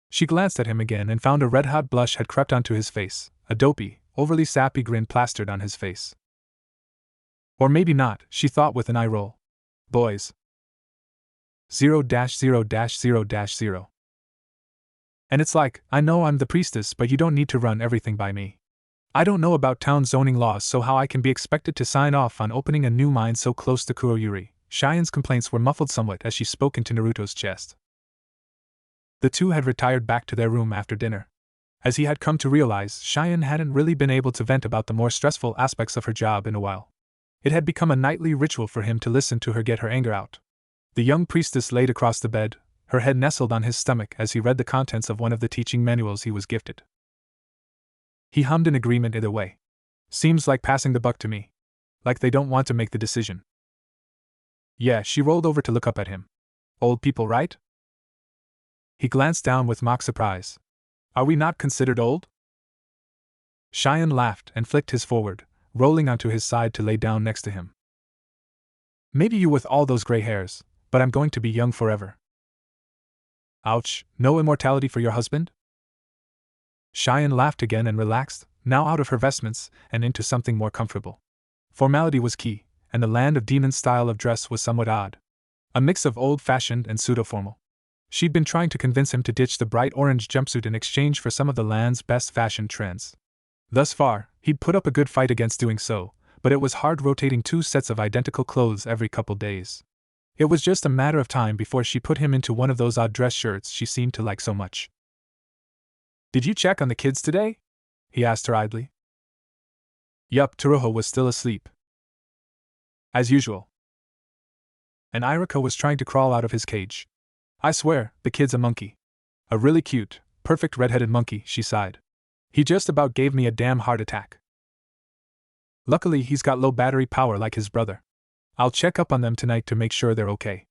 She glanced at him again and found a red-hot blush had crept onto his face, a dopey, overly sappy grin plastered on his face. Or maybe not, she thought with an eye roll. Boys. 0-0-0-0. And it's like, I know I'm the priestess, but you don't need to run everything by me. I don't know about town zoning laws, so how I can be expected to sign off on opening a new mine so close to Kuroyuri? Shion's complaints were muffled somewhat as she spoke into Naruto's chest. The two had retired back to their room after dinner. As he had come to realize, Shion hadn't really been able to vent about the more stressful aspects of her job in a while. It had become a nightly ritual for him to listen to her get her anger out. The young priestess laid across the bed, her head nestled on his stomach as he read the contents of one of the teaching manuals he was gifted. He hummed in agreement either way. Seems like passing the buck to me. Like they don't want to make the decision. Yeah, she rolled over to look up at him. Old people, right? He glanced down with mock surprise. Are we not considered old? Shion laughed and flicked his forward, rolling onto his side to lay down next to him. Maybe you with all those gray hairs, but I'm going to be young forever. Ouch, no immortality for your husband? Shion laughed again and relaxed, now out of her vestments and into something more comfortable. Formality was key, and the land of demons' style of dress was somewhat odd. A mix of old-fashioned and pseudo-formal. She'd been trying to convince him to ditch the bright orange jumpsuit in exchange for some of the land's best fashion trends. Thus far, he'd put up a good fight against doing so, but it was hard rotating 2 sets of identical clothes every couple days. It was just a matter of time before she put him into one of those odd dress shirts she seemed to like so much. Did you check on the kids today? He asked her idly. Yup, Tsuruho was still asleep. As usual. And Irika was trying to crawl out of his cage. I swear, the kid's a monkey. A really cute, perfect red-headed monkey, she sighed. He just about gave me a damn heart attack. Luckily, he's got low battery power like his brother. I'll check up on them tonight to make sure they're okay.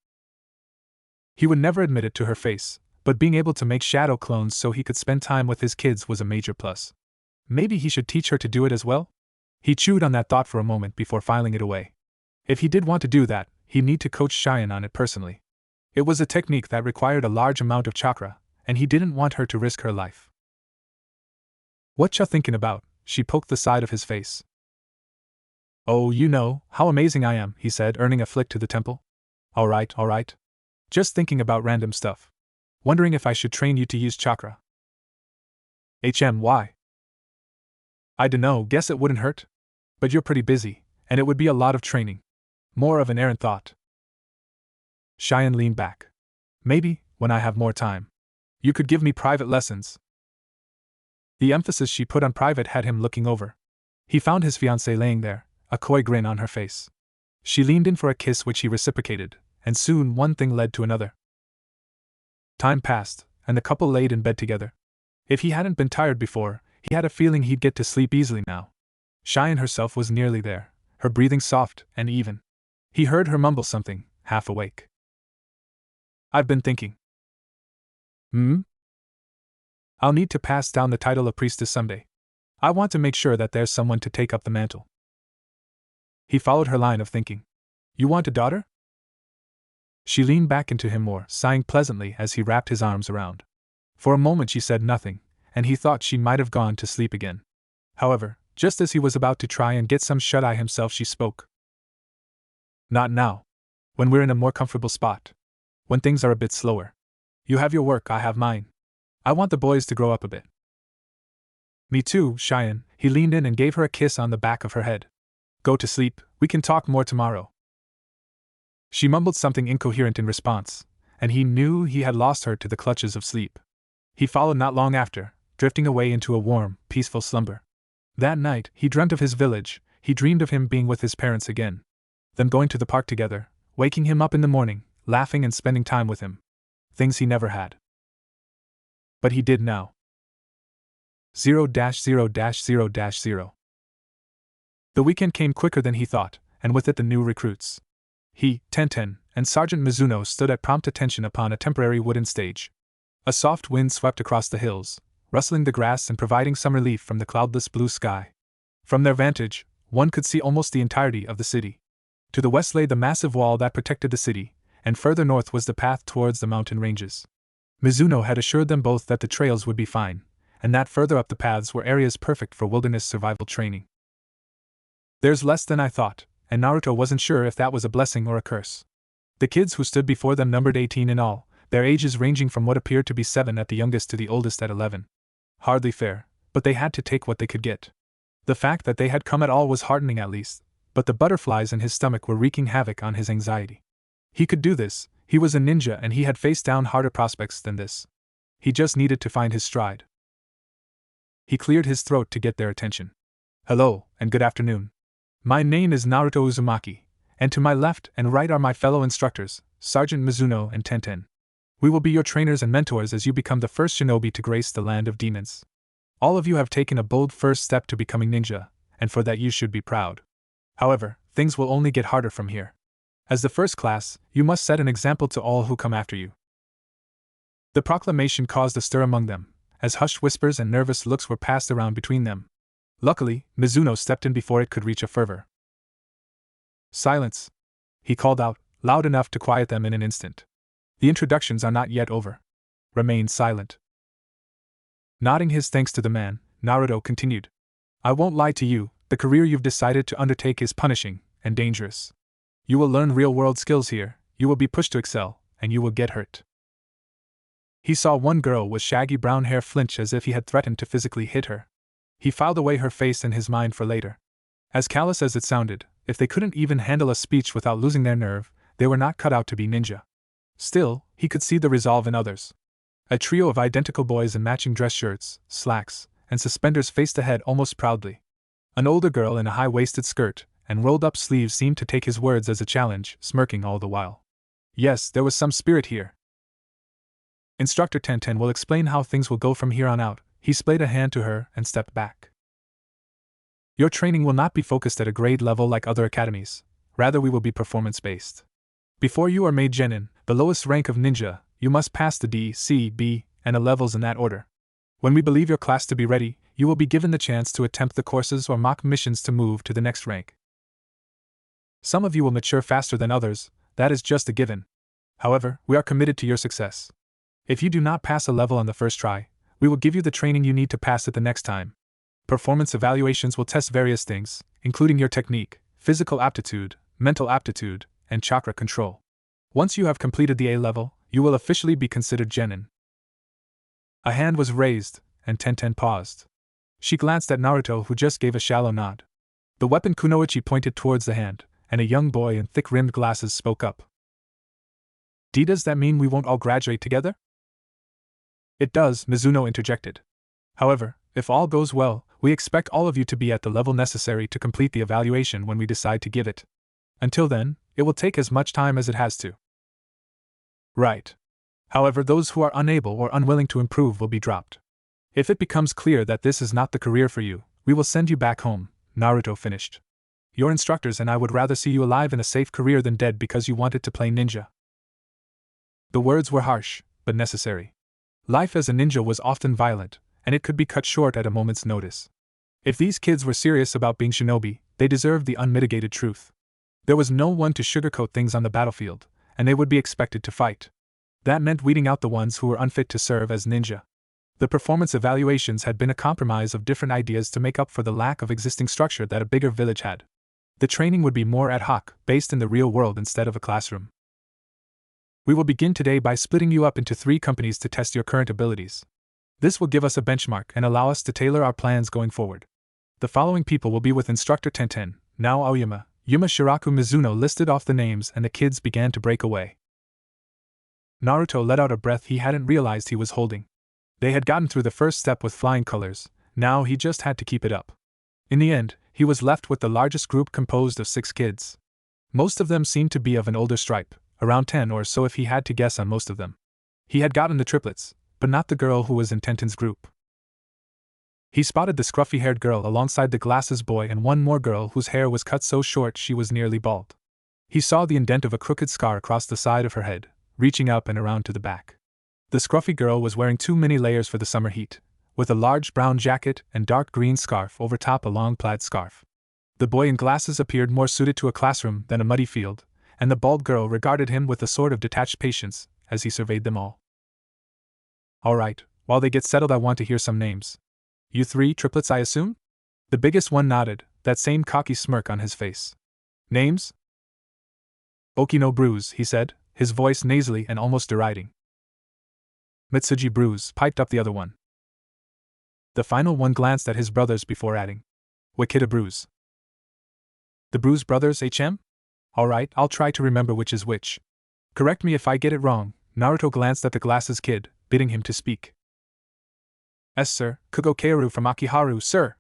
He would never admit it to her face, but being able to make shadow clones so he could spend time with his kids was a major plus. Maybe he should teach her to do it as well? He chewed on that thought for a moment before filing it away. If he did want to do that, he'd need to coach Shion on it personally. It was a technique that required a large amount of chakra, and he didn't want her to risk her life. What ya thinking about? She poked the side of his face. Oh, you know, how amazing I am, he said, earning a flick to the temple. All right. Just thinking about random stuff. Wondering if I should train you to use chakra. Why? I dunno, guess it wouldn't hurt. But you're pretty busy, and it would be a lot of training. More of an errant thought. Shion leaned back. Maybe, when I have more time. You could give me private lessons. The emphasis she put on private had him looking over. He found his fiancée laying there, a coy grin on her face. She leaned in for a kiss which he reciprocated, and soon one thing led to another. Time passed, and the couple laid in bed together. If he hadn't been tired before, he had a feeling he'd get to sleep easily now. Shion herself was nearly there, her breathing soft and even. He heard her mumble something, half awake. I've been thinking. I'll need to pass down the title of priestess someday. I want to make sure that there's someone to take up the mantle. He followed her line of thinking. You want a daughter? She leaned back into him more, sighing pleasantly as he wrapped his arms around. For a moment she said nothing, and he thought she might have gone to sleep again. However, just as he was about to try and get some shut-eye himself, she spoke. Not now. When we're in a more comfortable spot. When things are a bit slower. You have your work, I have mine. I want the boys to grow up a bit. Me too, Shion. He leaned in and gave her a kiss on the back of her head. Go to sleep, we can talk more tomorrow. She mumbled something incoherent in response, and he knew he had lost her to the clutches of sleep. He followed not long after, drifting away into a warm, peaceful slumber. That night, he dreamt of his village. He dreamed of him being with his parents again. Them going to the park together, waking him up in the morning, laughing and spending time with him. Things he never had. But he did now. 0-0-0-0. The weekend came quicker than he thought, and with it the new recruits. He, Tenten, and Sergeant Mizuno stood at prompt attention upon a temporary wooden stage. A soft wind swept across the hills, rustling the grass and providing some relief from the cloudless blue sky. From their vantage, one could see almost the entirety of the city. To the west lay the massive wall that protected the city, and further north was the path towards the mountain ranges. Mizuno had assured them both that the trails would be fine, and that further up the paths were areas perfect for wilderness survival training. There's less than I thought, and Naruto wasn't sure if that was a blessing or a curse. The kids who stood before them numbered 18 in all, their ages ranging from what appeared to be 7 at the youngest to the oldest at 11. Hardly fair, but they had to take what they could get. The fact that they had come at all was heartening at least, but the butterflies in his stomach were wreaking havoc on his anxiety. He could do this, he was a ninja and he had faced down harder prospects than this. He just needed to find his stride. He cleared his throat to get their attention. Hello, and good afternoon. My name is Naruto Uzumaki, and to my left and right are my fellow instructors, Sergeant Mizuno and Tenten. We will be your trainers and mentors as you become the first shinobi to grace the land of demons. All of you have taken a bold first step to becoming ninja, and for that you should be proud. However, things will only get harder from here. As the first class, you must set an example to all who come after you. The proclamation caused a stir among them, as hushed whispers and nervous looks were passed around between them. Luckily, Mizuno stepped in before it could reach a fervor. Silence! He called out, loud enough to quiet them in an instant. The introductions are not yet over. Remain silent. Nodding his thanks to the man, Naruto continued. I won't lie to you, the career you've decided to undertake is punishing and dangerous. You will learn real-world skills here, you will be pushed to excel, and you will get hurt. He saw one girl with shaggy brown hair flinch as if he had threatened to physically hit her. He filed away her face in his mind for later. As callous as it sounded, if they couldn't even handle a speech without losing their nerve, they were not cut out to be ninja. Still, he could see the resolve in others. A trio of identical boys in matching dress shirts, slacks, and suspenders faced ahead almost proudly. An older girl in a high-waisted skirt and rolled-up sleeves seemed to take his words as a challenge, smirking all the while. Yes, there was some spirit here. Instructor Tenten will explain how things will go from here on out. He splayed a hand to her and stepped back. Your training will not be focused at a grade level like other academies, rather we will be performance-based. Before you are made genin, the lowest rank of ninja, you must pass the D, C, B, and A levels in that order. When we believe your class to be ready, you will be given the chance to attempt the courses or mock missions to move to the next rank. Some of you will mature faster than others, that is just a given. However, we are committed to your success. If you do not pass a level on the first try, we will give you the training you need to pass it the next time. Performance evaluations will test various things, including your technique, physical aptitude, mental aptitude, and chakra control. Once you have completed the A level, you will officially be considered genin. A hand was raised, and Tenten paused. She glanced at Naruto, who just gave a shallow nod. The weapon kunoichi pointed towards the hand, and a young boy in thick-rimmed glasses spoke up. Does that mean we won't all graduate together? It does, Mizuno interjected. However, if all goes well, we expect all of you to be at the level necessary to complete the evaluation when we decide to give it. Until then, it will take as much time as it has to. Right. However, those who are unable or unwilling to improve will be dropped. If it becomes clear that this is not the career for you, we will send you back home, Naruto finished. Your instructors and I would rather see you alive in a safe career than dead because you wanted to play ninja. The words were harsh, but necessary. Life as a ninja was often violent, and it could be cut short at a moment's notice. If these kids were serious about being shinobi, they deserved the unmitigated truth. There was no one to sugarcoat things on the battlefield, and they would be expected to fight. That meant weeding out the ones who were unfit to serve as ninja. The performance evaluations had been a compromise of different ideas to make up for the lack of existing structure that a bigger village had. The training would be more ad hoc, based in the real world instead of a classroom. We will begin today by splitting you up into 3 companies to test your current abilities. This will give us a benchmark and allow us to tailor our plans going forward. The following people will be with Instructor Tenten, now Aoyama, Yuma Shiraku. Mizuno listed off the names and the kids began to break away. Naruto let out a breath he hadn't realized he was holding. They had gotten through the first step with flying colors, now he just had to keep it up. In the end, he was left with the largest group composed of 6 kids. Most of them seemed to be of an older stripe, around 10 or so if he had to guess on most of them. He had gotten the triplets, but not the girl who was in Tenten's group. He spotted the scruffy-haired girl alongside the glasses boy and one more girl whose hair was cut so short she was nearly bald. He saw the indent of a crooked scar across the side of her head, reaching up and around to the back. The scruffy girl was wearing too many layers for the summer heat, with a large brown jacket and dark green scarf over top a long plaid scarf. The boy in glasses appeared more suited to a classroom than a muddy field, and the bald girl regarded him with a sort of detached patience as he surveyed them all. All right, while they get settled I want to hear some names. You 3 triplets, I assume? The biggest one nodded, that same cocky smirk on his face. Names? Okino Bruise, he said, his voice nasally and almost deriding. Mitsuji Bruise, piped up the other one. The final one glanced at his brothers before adding, Wakita Bruise. The Bruise brothers, HM? Alright, I'll try to remember which is which. Correct me if I get it wrong. Naruto glanced at the glasses kid, bidding him to speak. Yes, sir, Kugo Keiru from Akiharu, sir.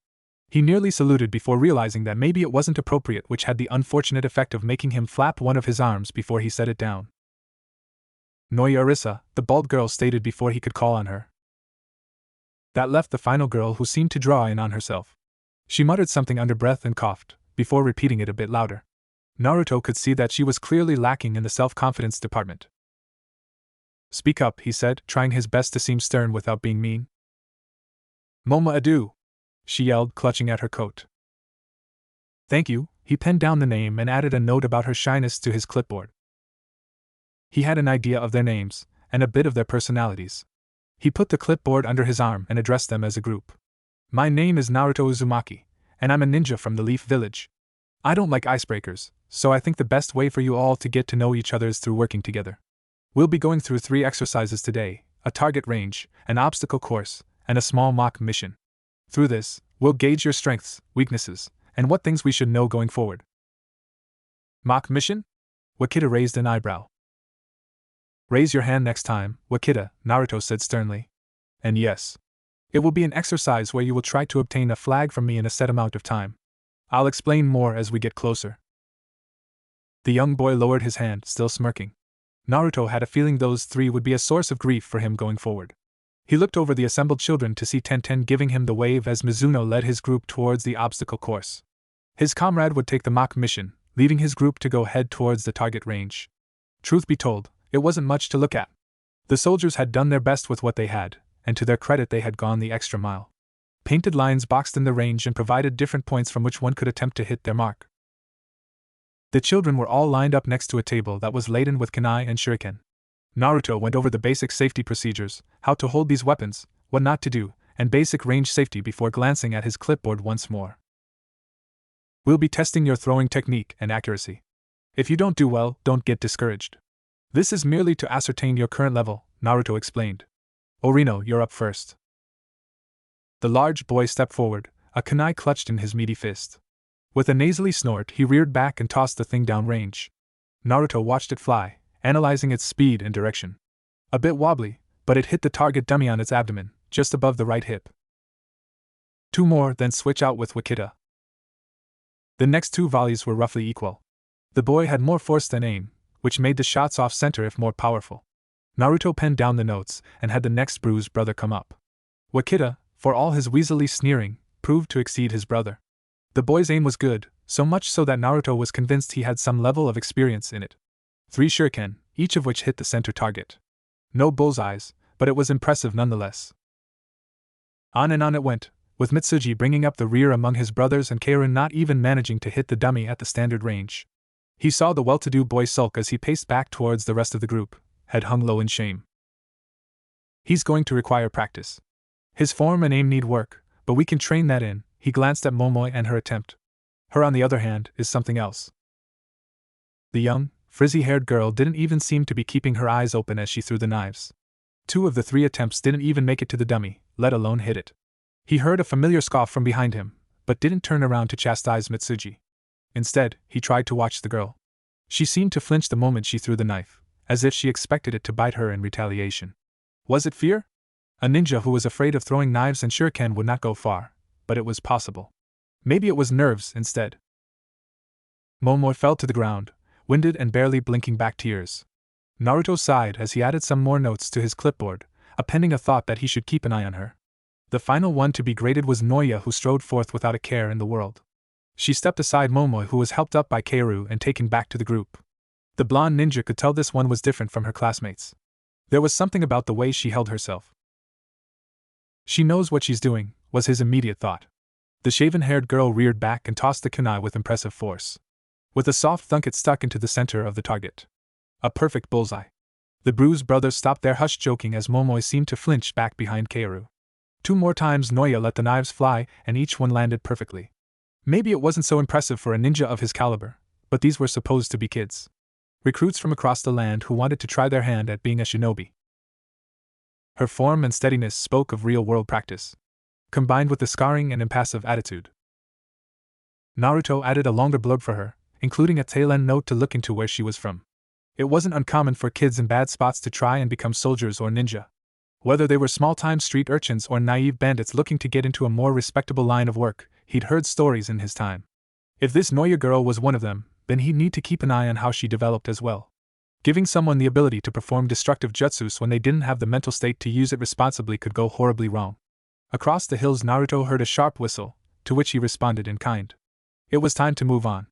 He nearly saluted before realizing that maybe it wasn't appropriate, which had the unfortunate effect of making him flap one of his arms before he set it down. Noya Arisa, the bald girl stated before he could call on her. That left the final girl, who seemed to draw in on herself. She muttered something under breath and coughed, before repeating it a bit louder. Naruto could see that she was clearly lacking in the self-confidence department. Speak up, he said, trying his best to seem stern without being mean. Moma Adu, she yelled, clutching at her coat. Thank you, he penned down the name and added a note about her shyness to his clipboard. He had an idea of their names, and a bit of their personalities. He put the clipboard under his arm and addressed them as a group. My name is Naruto Uzumaki, and I'm a ninja from the Leaf Village. I don't like icebreakers, so I think the best way for you all to get to know each other is through working together. We'll be going through 3 exercises today, a target range, an obstacle course, and a small mock mission. Through this, we'll gauge your strengths, weaknesses, and what things we should know going forward. Mock mission? Wakita raised an eyebrow. Raise your hand next time, Wakita, Naruto said sternly. And yes. It will be an exercise where you will try to obtain a flag from me in a set amount of time. I'll explain more as we get closer. The young boy lowered his hand, still smirking. Naruto had a feeling those 3 would be a source of grief for him going forward. He looked over the assembled children to see Tenten giving him the wave as Mizuno led his group towards the obstacle course. His comrade would take the mock mission, leaving his group to go head towards the target range. Truth be told, it wasn't much to look at. The soldiers had done their best with what they had, and to their credit they had gone the extra mile. Painted lines boxed in the range and provided different points from which one could attempt to hit their mark. The children were all lined up next to a table that was laden with kunai and shuriken. Naruto went over the basic safety procedures, how to hold these weapons, what not to do, and basic range safety before glancing at his clipboard once more. We'll be testing your throwing technique and accuracy. If you don't do well, don't get discouraged. This is merely to ascertain your current level, Naruto explained. Orino, you're up first. The large boy stepped forward, a kunai clutched in his meaty fist. With a nasally snort, he reared back and tossed the thing downrange. Naruto watched it fly, analyzing its speed and direction. A bit wobbly, but it hit the target dummy on its abdomen, just above the right hip. 2 more, then switch out with Wakita. The next 2 volleys were roughly equal. The boy had more force than aim, which made the shots off-center if more powerful. Naruto penned down the notes and had the next bruised brother come up. Wakita, for all his weaselly sneering, proved to exceed his brother. The boy's aim was good, so much so that Naruto was convinced he had some level of experience in it. 3 shuriken, each of which hit the center target. No bullseyes, but it was impressive nonetheless. On and on it went, with Mitsuji bringing up the rear among his brothers and Keiru not even managing to hit the dummy at the standard range. He saw the well-to-do boy sulk as he paced back towards the rest of the group, head hung low in shame. He's going to require practice. His form and aim need work, but we can train that in. He glanced at Momoi and her attempt. Her, on the other hand, is something else. The young, frizzy-haired girl didn't even seem to be keeping her eyes open as she threw the knives. 2 of the 3 attempts didn't even make it to the dummy, let alone hit it. He heard a familiar scoff from behind him, but didn't turn around to chastise Mitsuji. Instead, he tried to watch the girl. She seemed to flinch the moment she threw the knife, as if she expected it to bite her in retaliation. Was it fear? A ninja who was afraid of throwing knives and shuriken would not go far, but it was possible. Maybe it was nerves instead. Momoi fell to the ground, winded and barely blinking back tears. Naruto sighed as he added some more notes to his clipboard, appending a thought that he should keep an eye on her. The final one to be graded was Noya, who strode forth without a care in the world. She stepped aside Momoi, who was helped up by Keiru and taken back to the group. The blonde ninja could tell this one was different from her classmates. There was something about the way she held herself. She knows what she's doing, was his immediate thought. The shaven-haired girl reared back and tossed the kunai with impressive force. With a soft thunk it stuck into the center of the target. A perfect bullseye. The bruised brothers stopped their hushed joking as Momoi seemed to flinch back behind Keiru. 2 more times Noya let the knives fly, and each one landed perfectly. Maybe it wasn't so impressive for a ninja of his caliber, but these were supposed to be kids. Recruits from across the land who wanted to try their hand at being a shinobi. Her form and steadiness spoke of real-world practice, combined with the scarring and impassive attitude. Naruto added a longer blurb for her, including a tail-end note to look into where she was from. It wasn't uncommon for kids in bad spots to try and become soldiers or ninja. Whether they were small-time street urchins or naive bandits looking to get into a more respectable line of work, he'd heard stories in his time. If this Noya girl was one of them, then he'd need to keep an eye on how she developed as well. Giving someone the ability to perform destructive jutsus when they didn't have the mental state to use it responsibly could go horribly wrong. Across the hills, Naruto heard a sharp whistle, to which he responded in kind. It was time to move on.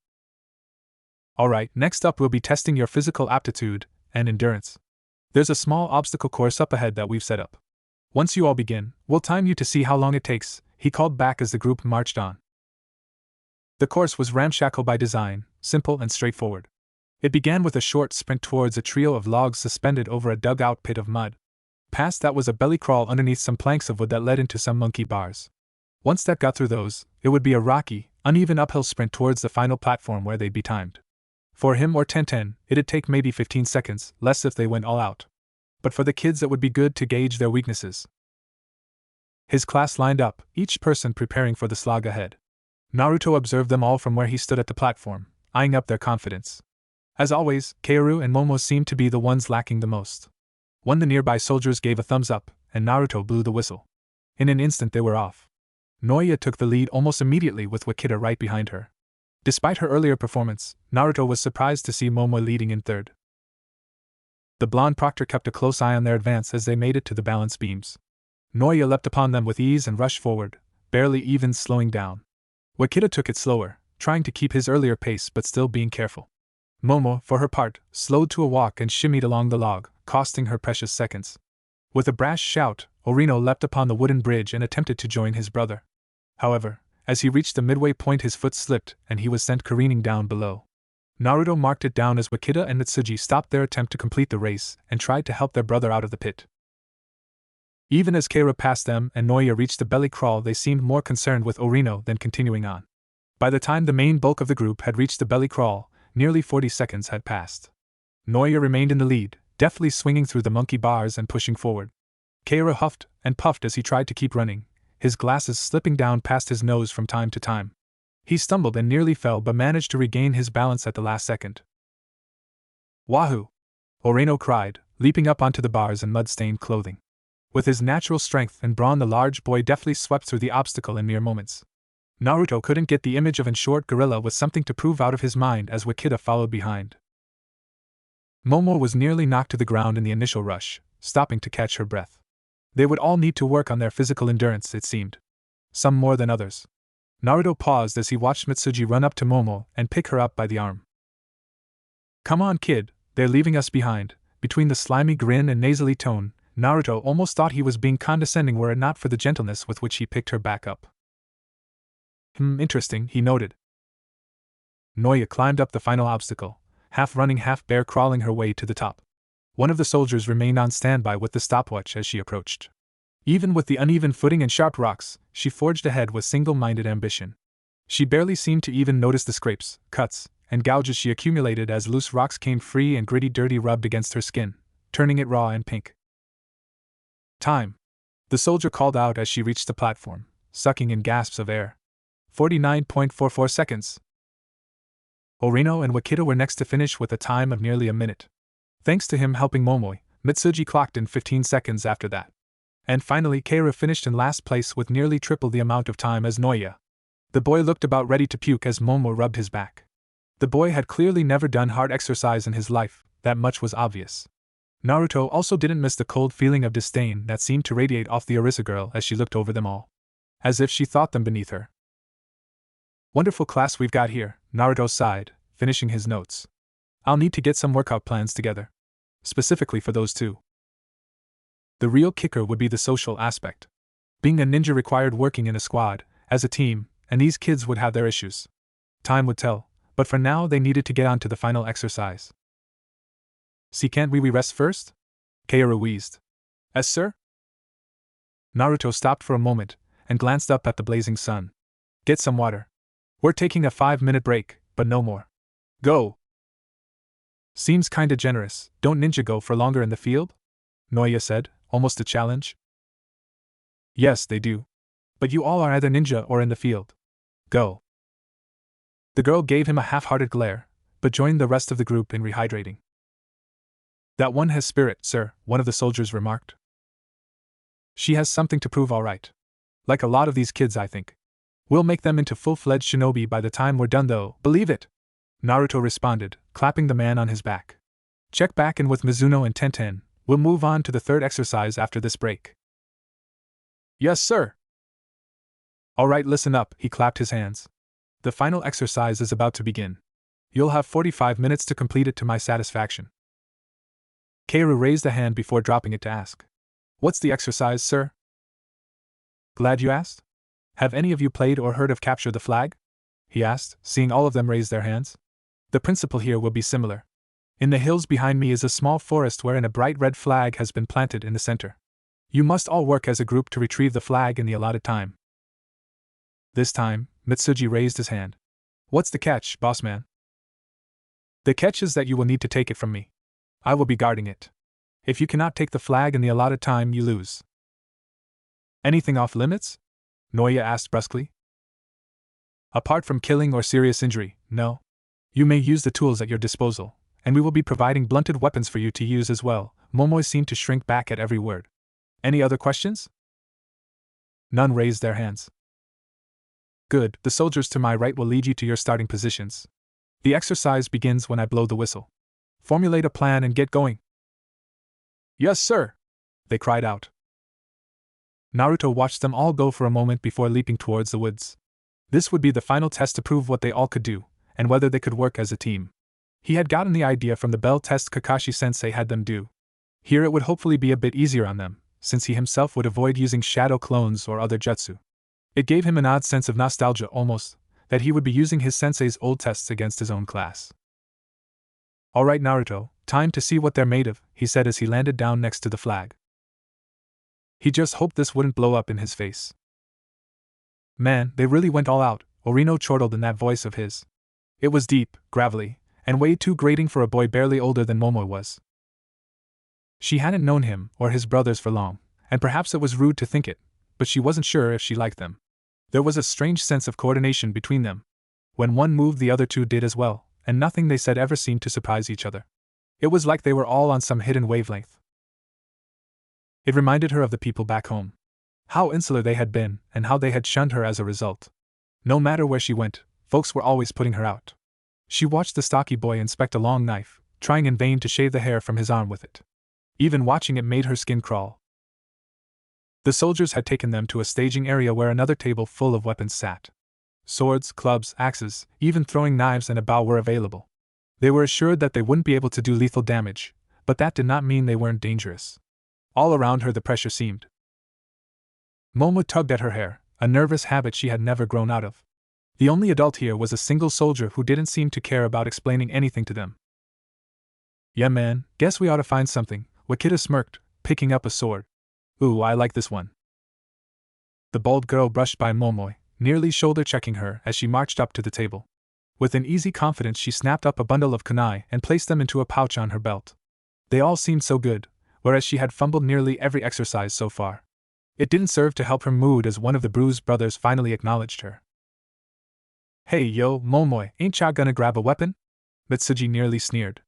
Alright, next up we'll be testing your physical aptitude and endurance. There's a small obstacle course up ahead that we've set up. Once you all begin, we'll time you to see how long it takes, he called back as the group marched on. The course was ramshackle by design, simple and straightforward. It began with a short sprint towards a trio of logs suspended over a dug-out pit of mud. Past that was a belly crawl underneath some planks of wood that led into some monkey bars. Once that got through those, it would be a rocky, uneven uphill sprint towards the final platform where they'd be timed. For him or Tenten, it'd take maybe 15 seconds, less if they went all out. But for the kids it would be good to gauge their weaknesses. His class lined up, each person preparing for the slog ahead. Naruto observed them all from where he stood at the platform, eyeing up their confidence. As always, Kaoru and Momo seemed to be the ones lacking the most. When the nearby soldiers gave a thumbs up, and Naruto blew the whistle. In an instant they were off. Noya took the lead almost immediately with Wakita right behind her. Despite her earlier performance, Naruto was surprised to see Momo leading in third. The blonde proctor kept a close eye on their advance as they made it to the balance beams. Noya leapt upon them with ease and rushed forward, barely even slowing down. Wakita took it slower, trying to keep his earlier pace but still being careful. Momo, for her part, slowed to a walk and shimmied along the log, costing her precious seconds. With a brash shout, Orino leapt upon the wooden bridge and attempted to join his brother. However, as he reached the midway point his foot slipped and he was sent careening down below. Naruto marked it down as Wakita and Mitsuji stopped their attempt to complete the race and tried to help their brother out of the pit. Even as Keira passed them and Noya reached the belly crawl, they seemed more concerned with Orino than continuing on. By the time the main bulk of the group had reached the belly crawl, nearly 40 seconds had passed. Noya remained in the lead, deftly swinging through the monkey bars and pushing forward. Keira huffed and puffed as he tried to keep running, his glasses slipping down past his nose from time to time. He stumbled and nearly fell but managed to regain his balance at the last second. Wahoo! Orino cried, leaping up onto the bars and mud-stained clothing. With his natural strength and brawn, the large boy deftly swept through the obstacle in mere moments. Naruto couldn't get the image of a short gorilla with something to prove out of his mind as Wakita followed behind. Momo was nearly knocked to the ground in the initial rush, stopping to catch her breath. They would all need to work on their physical endurance, it seemed. Some more than others. Naruto paused as he watched Mitsuji run up to Momo and pick her up by the arm. Come on, kid, they're leaving us behind. Between the slimy grin and nasally tone, Naruto almost thought he was being condescending were it not for the gentleness with which he picked her back up. Interesting, he noted. Noya climbed up the final obstacle, half running, half bear crawling her way to the top. One of the soldiers remained on standby with the stopwatch as she approached. Even with the uneven footing and sharp rocks, she forged ahead with single-minded ambition. She barely seemed to even notice the scrapes, cuts, and gouges she accumulated as loose rocks came free and gritty dirty rubbed against her skin, turning it raw and pink. Time! The soldier called out as she reached the platform, sucking in gasps of air. 49.44 seconds. Orino and Wakita were next to finish with a time of nearly a minute. Thanks to him helping Momo, Mitsuji clocked in 15 seconds after that. And finally Keira finished in last place with nearly triple the amount of time as Noya. The boy looked about ready to puke as Momo rubbed his back. The boy had clearly never done hard exercise in his life, that much was obvious. Naruto also didn't miss the cold feeling of disdain that seemed to radiate off the Arisa girl as she looked over them all. As if she thought them beneath her. Wonderful class we've got here, Naruto sighed, finishing his notes. I'll need to get some workout plans together. Specifically for those two. The real kicker would be the social aspect. Being a ninja required working in a squad, as a team, and these kids would have their issues. Time would tell, but for now they needed to get on to the final exercise. See, can't we rest first? Keira wheezed. Yes, sir? Naruto stopped for a moment, and glanced up at the blazing sun. Get some water. We're taking a 5-minute break, but no more. Go! Seems kinda generous. Don't ninja go for longer in the field? Noya said, almost a challenge. Yes, they do. But you all are either ninja or in the field. Go! The girl gave him a half-hearted glare, but joined the rest of the group in rehydrating. That one has spirit, sir, one of the soldiers remarked. She has something to prove, all right. Like a lot of these kids, I think. We'll make them into full-fledged shinobi by the time we're done, though, believe it? Naruto responded, clapping the man on his back. Check back in with Mizuno and Tenten. We'll move on to the third exercise after this break. Yes, sir. All right, listen up, he clapped his hands. The final exercise is about to begin. You'll have 45 minutes to complete it to my satisfaction. Kaoru raised a hand before dropping it to ask. What's the exercise, sir? Glad you asked. Have any of you played or heard of Capture the Flag? He asked, seeing all of them raise their hands. The principle here will be similar. In the hills behind me is a small forest wherein a bright red flag has been planted in the center. You must all work as a group to retrieve the flag in the allotted time. This time, Mitsuji raised his hand. What's the catch, boss man? The catch is that you will need to take it from me. I will be guarding it. If you cannot take the flag in the allotted time, you lose. Anything off limits? Noya asked brusquely. Apart from killing or serious injury, no. You may use the tools at your disposal, and we will be providing blunted weapons for you to use as well. Momoi seemed to shrink back at every word. Any other questions? None raised their hands. Good, the soldiers to my right will lead you to your starting positions. The exercise begins when I blow the whistle. Formulate a plan and get going. Yes, sir! They cried out. Naruto watched them all go for a moment before leaping towards the woods. This would be the final test to prove what they all could do, and whether they could work as a team. He had gotten the idea from the bell test Kakashi-sensei had them do. Here it would hopefully be a bit easier on them, since he himself would avoid using shadow clones or other jutsu. It gave him an odd sense of nostalgia almost, that he would be using his sensei's old tests against his own class. All right, Naruto, time to see what they're made of, he said as he landed down next to the flag. He just hoped this wouldn't blow up in his face. Man, they really went all out, Orino chortled in that voice of his. It was deep, gravelly, and way too grating for a boy barely older than Momoi was. She hadn't known him or his brothers for long, and perhaps it was rude to think it, but she wasn't sure if she liked them. There was a strange sense of coordination between them. When one moved, the other two did as well, and nothing they said ever seemed to surprise each other. It was like they were all on some hidden wavelength. It reminded her of the people back home. How insular they had been, and how they had shunned her as a result. No matter where she went, folks were always putting her out. She watched the stocky boy inspect a long knife, trying in vain to shave the hair from his arm with it. Even watching it made her skin crawl. The soldiers had taken them to a staging area where another table full of weapons sat. Swords, clubs, axes, even throwing knives and a bow were available. They were assured that they wouldn't be able to do lethal damage, but that did not mean they weren't dangerous. All around her the pressure seemed. Momo tugged at her hair, a nervous habit she had never grown out of. The only adult here was a single soldier who didn't seem to care about explaining anything to them. Yeah man, guess we ought to find something, Wakita smirked, picking up a sword. Ooh, I like this one. The bald girl brushed by Momoi, nearly shoulder-checking her as she marched up to the table. With an easy confidence she snapped up a bundle of kunai and placed them into a pouch on her belt. They all seemed so good, whereas she had fumbled nearly every exercise so far. It didn't serve to help her mood as one of the bruised brothers finally acknowledged her. Hey yo, Momoi, ain't ya gonna grab a weapon? Mitsuji nearly sneered.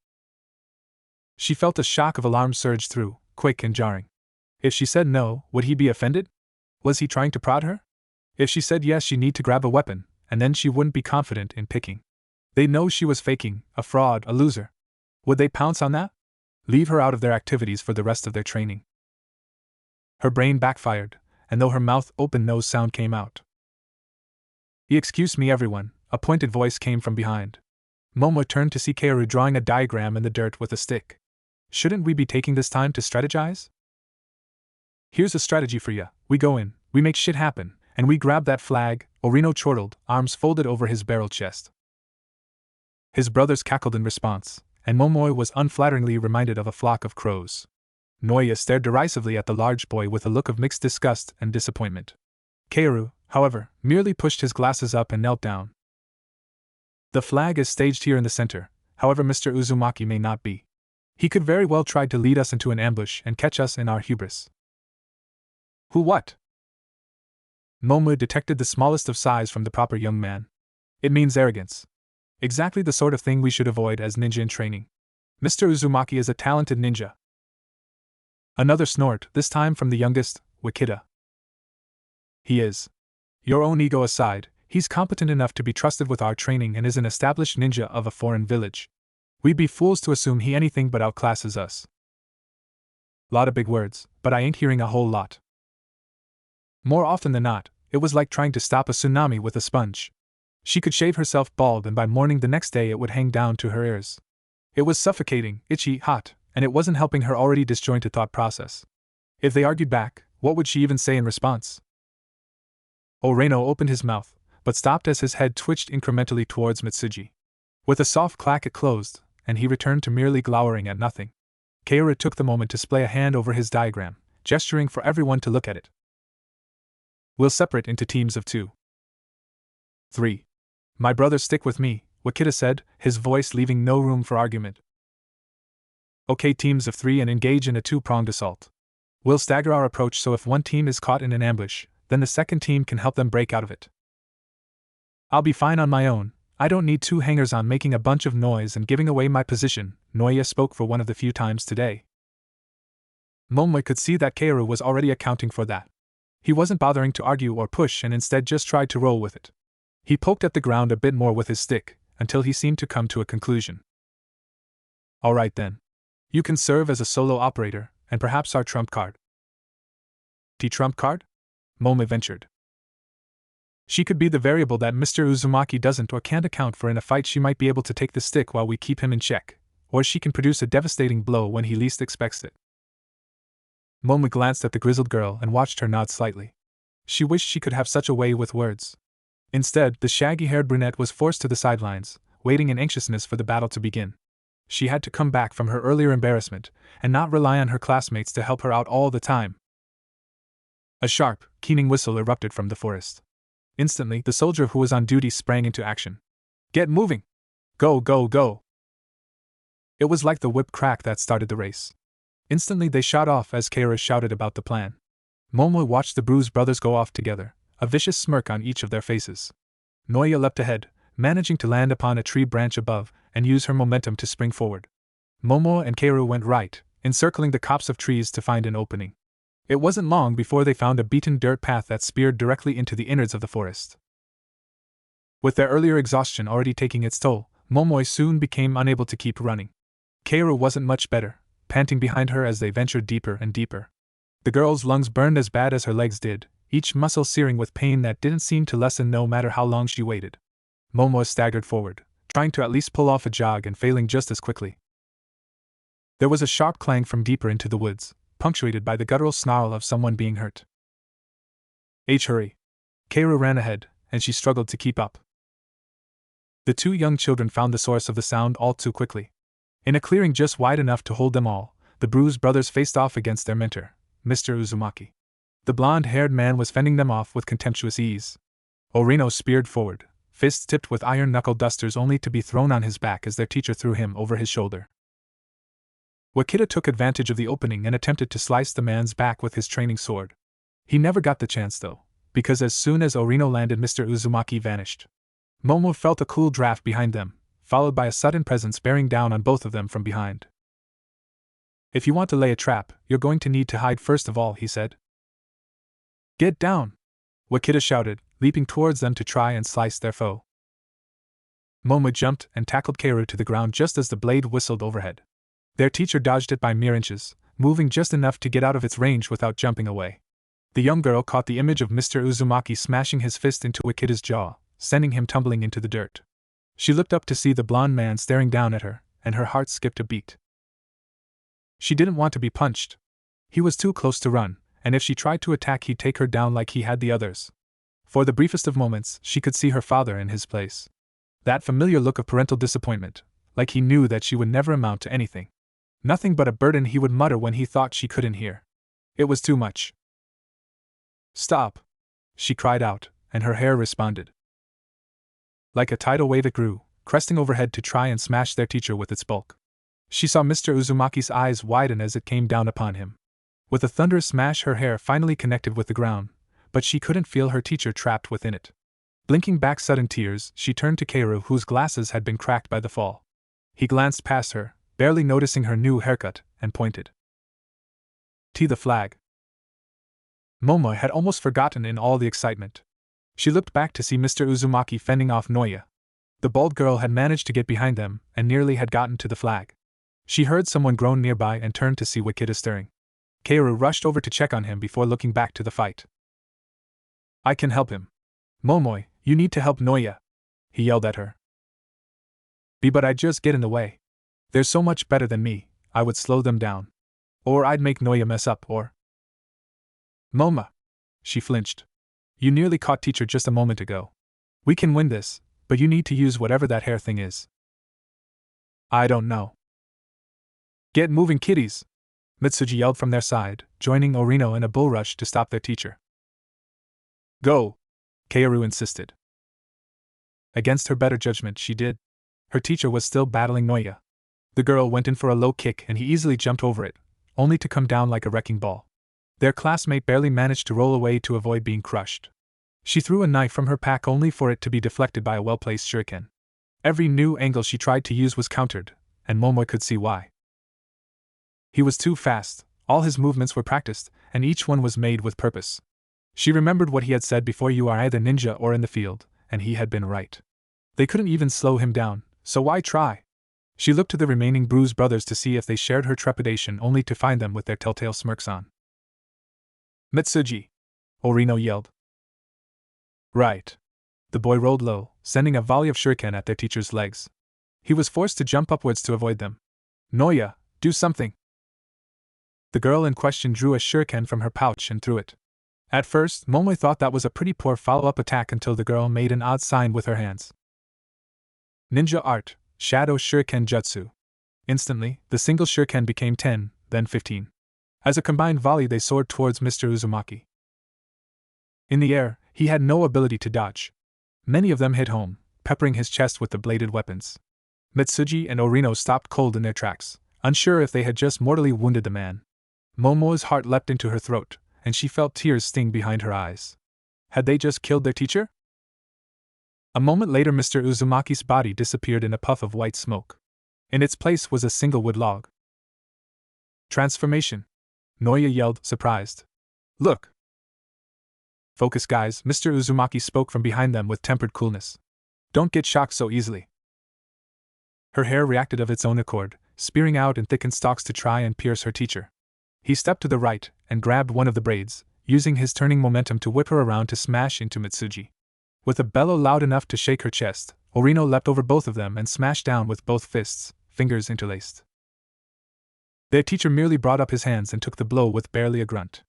She felt a shock of alarm surge through, quick and jarring. If she said no, would he be offended? Was he trying to prod her? If she said yes, she'd need to grab a weapon, and then she wouldn't be confident in picking. They'd know she was faking, a fraud, a loser. Would they pounce on that? Leave her out of their activities for the rest of their training? Her brain backfired, and though her mouth opened, no sound came out. Excuse me everyone, a pointed voice came from behind. Momo turned to see Kaoru drawing a diagram in the dirt with a stick. Shouldn't we be taking this time to strategize? Here's a strategy for ya. We go in, we make shit happen, and we grab that flag, Orino chortled, arms folded over his barrel chest. His brothers cackled in response, and Momoi was unflatteringly reminded of a flock of crows. Noya stared derisively at the large boy with a look of mixed disgust and disappointment. Kaoru, however, merely pushed his glasses up and knelt down. The flag is staged here in the center, however Mr. Uzumaki may not be. He could very well try to lead us into an ambush and catch us in our hubris. Who what? Momo detected the smallest of sighs from the proper young man. It means arrogance. Exactly the sort of thing we should avoid as ninja in training. Mr. Uzumaki is a talented ninja. Another snort, this time from the youngest, Wakita. He is. Your own ego aside, he's competent enough to be trusted with our training and is an established ninja of a foreign village. We'd be fools to assume he anything but outclasses us. Lot of big words, but I ain't hearing a whole lot. More often than not, it was like trying to stop a tsunami with a sponge. She could shave herself bald and by morning the next day it would hang down to her ears. It was suffocating, itchy, hot, and it wasn't helping her already disjointed thought process. If they argued back, what would she even say in response? Oreno opened his mouth, but stopped as his head twitched incrementally towards Mitsuji. With a soft clack it closed, and he returned to merely glowering at nothing. Kaoru took the moment to splay a hand over his diagram, gesturing for everyone to look at it. We'll separate into teams of 2. 3. My brothers stick with me, Wakita said, his voice leaving no room for argument. Okay, teams of 3 and engage in a 2-pronged assault. We'll stagger our approach so if one team is caught in an ambush, then the second team can help them break out of it. I'll be fine on my own, I don't need 2 hangers-on making a bunch of noise and giving away my position, Noya spoke for one of the few times today. Momoi could see that Kaoru was already accounting for that. He wasn't bothering to argue or push and instead just tried to roll with it. He poked at the ground a bit more with his stick, until he seemed to come to a conclusion. Alright then. You can serve as a solo operator, and perhaps our trump card. Trump card? Momoi ventured. She could be the variable that Mr. Uzumaki doesn't or can't account for in a fight. She might be able to take the stick while we keep him in check, or she can produce a devastating blow when he least expects it. Momoi glanced at the grizzled girl and watched her nod slightly. She wished she could have such a way with words. Instead, the shaggy-haired brunette was forced to the sidelines, waiting in anxiousness for the battle to begin. She had to come back from her earlier embarrassment, and not rely on her classmates to help her out all the time. A sharp, keening whistle erupted from the forest. Instantly, the soldier who was on duty sprang into action. Get moving! Go, go, go! It was like the whip crack that started the race. Instantly they shot off as Kaoru shouted about the plan. Momoi watched the bruised brothers go off together, a vicious smirk on each of their faces. Noya leapt ahead, managing to land upon a tree branch above, and use her momentum to spring forward. Momo and Kaoru went right, encircling the copse of trees to find an opening. It wasn't long before they found a beaten dirt path that speared directly into the innards of the forest. With their earlier exhaustion already taking its toll, Momoi soon became unable to keep running. Kaoru wasn't much better, panting behind her as they ventured deeper and deeper. The girl's lungs burned as bad as her legs did, each muscle searing with pain that didn't seem to lessen no matter how long she waited. Momo staggered forward, trying to at least pull off a jog and failing just as quickly. There was a sharp clang from deeper into the woods, punctuated by the guttural snarl of someone being hurt. Hurry! Kaoru ran ahead, and she struggled to keep up. The 2 young children found the source of the sound all too quickly. In a clearing just wide enough to hold them all, the bruised brothers faced off against their mentor, Mr. Uzumaki. The blonde-haired man was fending them off with contemptuous ease. Oreno speared forward, fists tipped with iron knuckle dusters only to be thrown on his back as their teacher threw him over his shoulder. Wakita took advantage of the opening and attempted to slice the man's back with his training sword. He never got the chance though, because as soon as Oreno landed, Mr. Uzumaki vanished. Momo felt a cool draft behind them, followed by a sudden presence bearing down on both of them from behind. If you want to lay a trap, you're going to need to hide first of all, he said. Get down! Wakita shouted, leaping towards them to try and slice their foe. Momo jumped and tackled Kaoru to the ground just as the blade whistled overhead. Their teacher dodged it by mere inches, moving just enough to get out of its range without jumping away. The young girl caught the image of Mr. Uzumaki smashing his fist into Wakita's jaw, sending him tumbling into the dirt. She looked up to see the blonde man staring down at her, and her heart skipped a beat. She didn't want to be punched. He was too close to run, and if she tried to attack he'd take her down like he had the others. For the briefest of moments, she could see her father in his place. That familiar look of parental disappointment, like he knew that she would never amount to anything. Nothing but a burden, he would mutter when he thought she couldn't hear. It was too much. Stop! She cried out, and her hair responded. Like a tidal wave it grew, cresting overhead to try and smash their teacher with its bulk. She saw Mr. Uzumaki's eyes widen as it came down upon him. With a thunderous smash, her hair finally connected with the ground, but she couldn't feel her teacher trapped within it. Blinking back sudden tears, she turned to Kaoru, whose glasses had been cracked by the fall. He glanced past her, barely noticing her new haircut, and pointed to the flag. Momo had almost forgotten in all the excitement. She looked back to see Mr. Uzumaki fending off Noya. The bald girl had managed to get behind them and nearly had gotten to the flag. She heard someone groan nearby and turned to see what kid is stirring. Kaoru rushed over to check on him before looking back to the fight. I can help him. Momoy, you need to help Noya, he yelled at her. But I'd just get in the way. They're so much better than me, I would slow them down. Or I'd make Noya mess up, or… Moma. She flinched. You nearly caught teacher just a moment ago. We can win this, but you need to use whatever that hair thing is. I don't know. Get moving, kiddies! Mitsuji yelled from their side, joining Orino in a bull rush to stop their teacher. Go! Kaoru insisted. Against her better judgment, she did. Her teacher was still battling Noya. The girl went in for a low kick and he easily jumped over it, only to come down like a wrecking ball. Their classmate barely managed to roll away to avoid being crushed. She threw a knife from her pack only for it to be deflected by a well-placed shuriken. Every new angle she tried to use was countered, and Momoy could see why. He was too fast, all his movements were practiced, and each one was made with purpose. She remembered what he had said before: you are either ninja or in the field, and he had been right. They couldn't even slow him down, so why try? She looked to the remaining bruised brothers to see if they shared her trepidation, only to find them with their telltale smirks on. Mitsuji! Orino yelled. Right. The boy rolled low, sending a volley of shuriken at their teacher's legs. He was forced to jump upwards to avoid them. Noya, do something! The girl in question drew a shuriken from her pouch and threw it. At first, Momoy thought that was a pretty poor follow-up attack until the girl made an odd sign with her hands. Ninja art, Shadow Shuriken Jutsu. Instantly, the single shuriken became 10, then 15. As a combined volley, they soared towards Mr. Uzumaki. In the air, he had no ability to dodge. Many of them hit home, peppering his chest with the bladed weapons. Mitsuji and Orino stopped cold in their tracks, unsure if they had just mortally wounded the man. Momo's heart leapt into her throat, and she felt tears sting behind her eyes. Had they just killed their teacher? A moment later, Mr. Uzumaki's body disappeared in a puff of white smoke. In its place was a single wood log. Transformation! Noya yelled, surprised. Look! Focus, guys, Mr. Uzumaki spoke from behind them with tempered coolness. Don't get shocked so easily. Her hair reacted of its own accord, spearing out in thickened stalks to try and pierce her teacher. He stepped to the right and grabbed one of the braids, using his turning momentum to whip her around to smash into Mitsuji. With a bellow loud enough to shake her chest, Orino leapt over both of them and smashed down with both fists, fingers interlaced. Their teacher merely brought up his hands and took the blow with barely a grunt.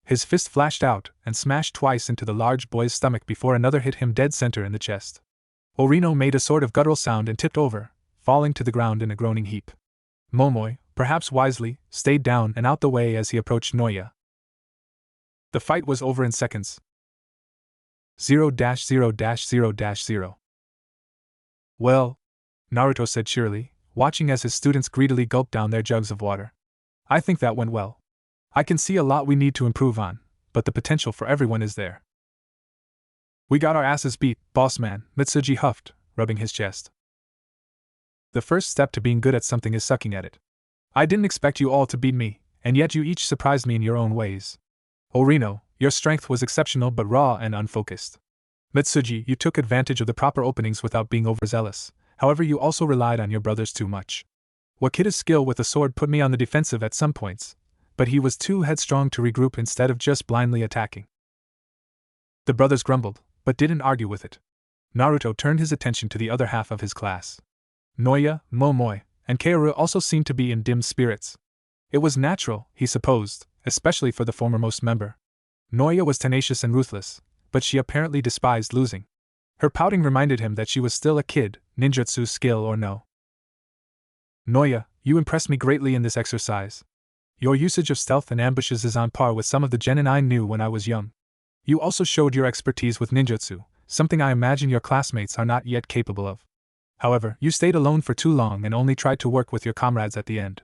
His fist flashed out and smashed twice into the large boy's stomach before another hit him dead center in the chest. Orino made a sort of guttural sound and tipped over, falling to the ground in a groaning heap. Momoy, perhaps wisely, stayed down and out the way as he approached Noya. The fight was over in seconds. 0-0-0-0. Well, Naruto said cheerily, watching as his students greedily gulped down their jugs of water. I think that went well. I can see a lot we need to improve on, but the potential for everyone is there. We got our asses beat, boss man, Mitsuji huffed, rubbing his chest. The first step to being good at something is sucking at it. I didn't expect you all to beat me, and yet you each surprised me in your own ways. Orino, your strength was exceptional but raw and unfocused. Mitsuji, you took advantage of the proper openings without being overzealous, however you also relied on your brothers too much. Wakida's skill with the sword put me on the defensive at some points, but he was too headstrong to regroup instead of just blindly attacking. The brothers grumbled, but didn't argue with it. Naruto turned his attention to the other half of his class. Noya, Momoy, and Kaoru also seemed to be in dim spirits. It was natural, he supposed, especially for the foremost member. Noya was tenacious and ruthless, but she apparently despised losing. Her pouting reminded him that she was still a kid, ninjutsu skill or no. Noya, you impressed me greatly in this exercise. Your usage of stealth and ambushes is on par with some of the genin I knew when I was young. You also showed your expertise with ninjutsu, something I imagine your classmates are not yet capable of. However, you stayed alone for too long and only tried to work with your comrades at the end.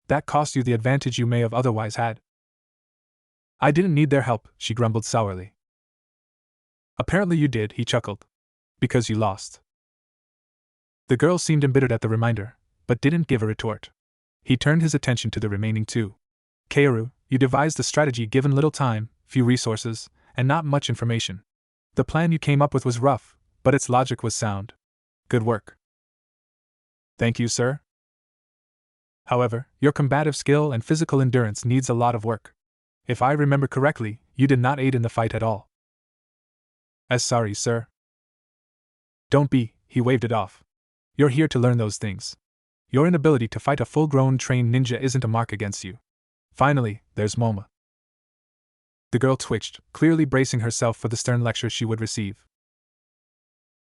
That cost you the advantage you may have otherwise had. I didn't need their help, she grumbled sourly. Apparently you did, he chuckled. Because you lost. The girl seemed embittered at the reminder, but didn't give a retort. He turned his attention to the remaining two. Kaoru, you devised the strategy given little time, few resources, and not much information. The plan you came up with was rough, but its logic was sound. Good work. Thank you, sir. However, your combative skill and physical endurance needs a lot of work. If I remember correctly, you did not aid in the fight at all. As sorry, sir. Don't be, he waved it off. You're here to learn those things. Your inability to fight a full-grown trained ninja isn't a mark against you. Finally, there's Moma. The girl twitched, clearly bracing herself for the stern lecture she would receive.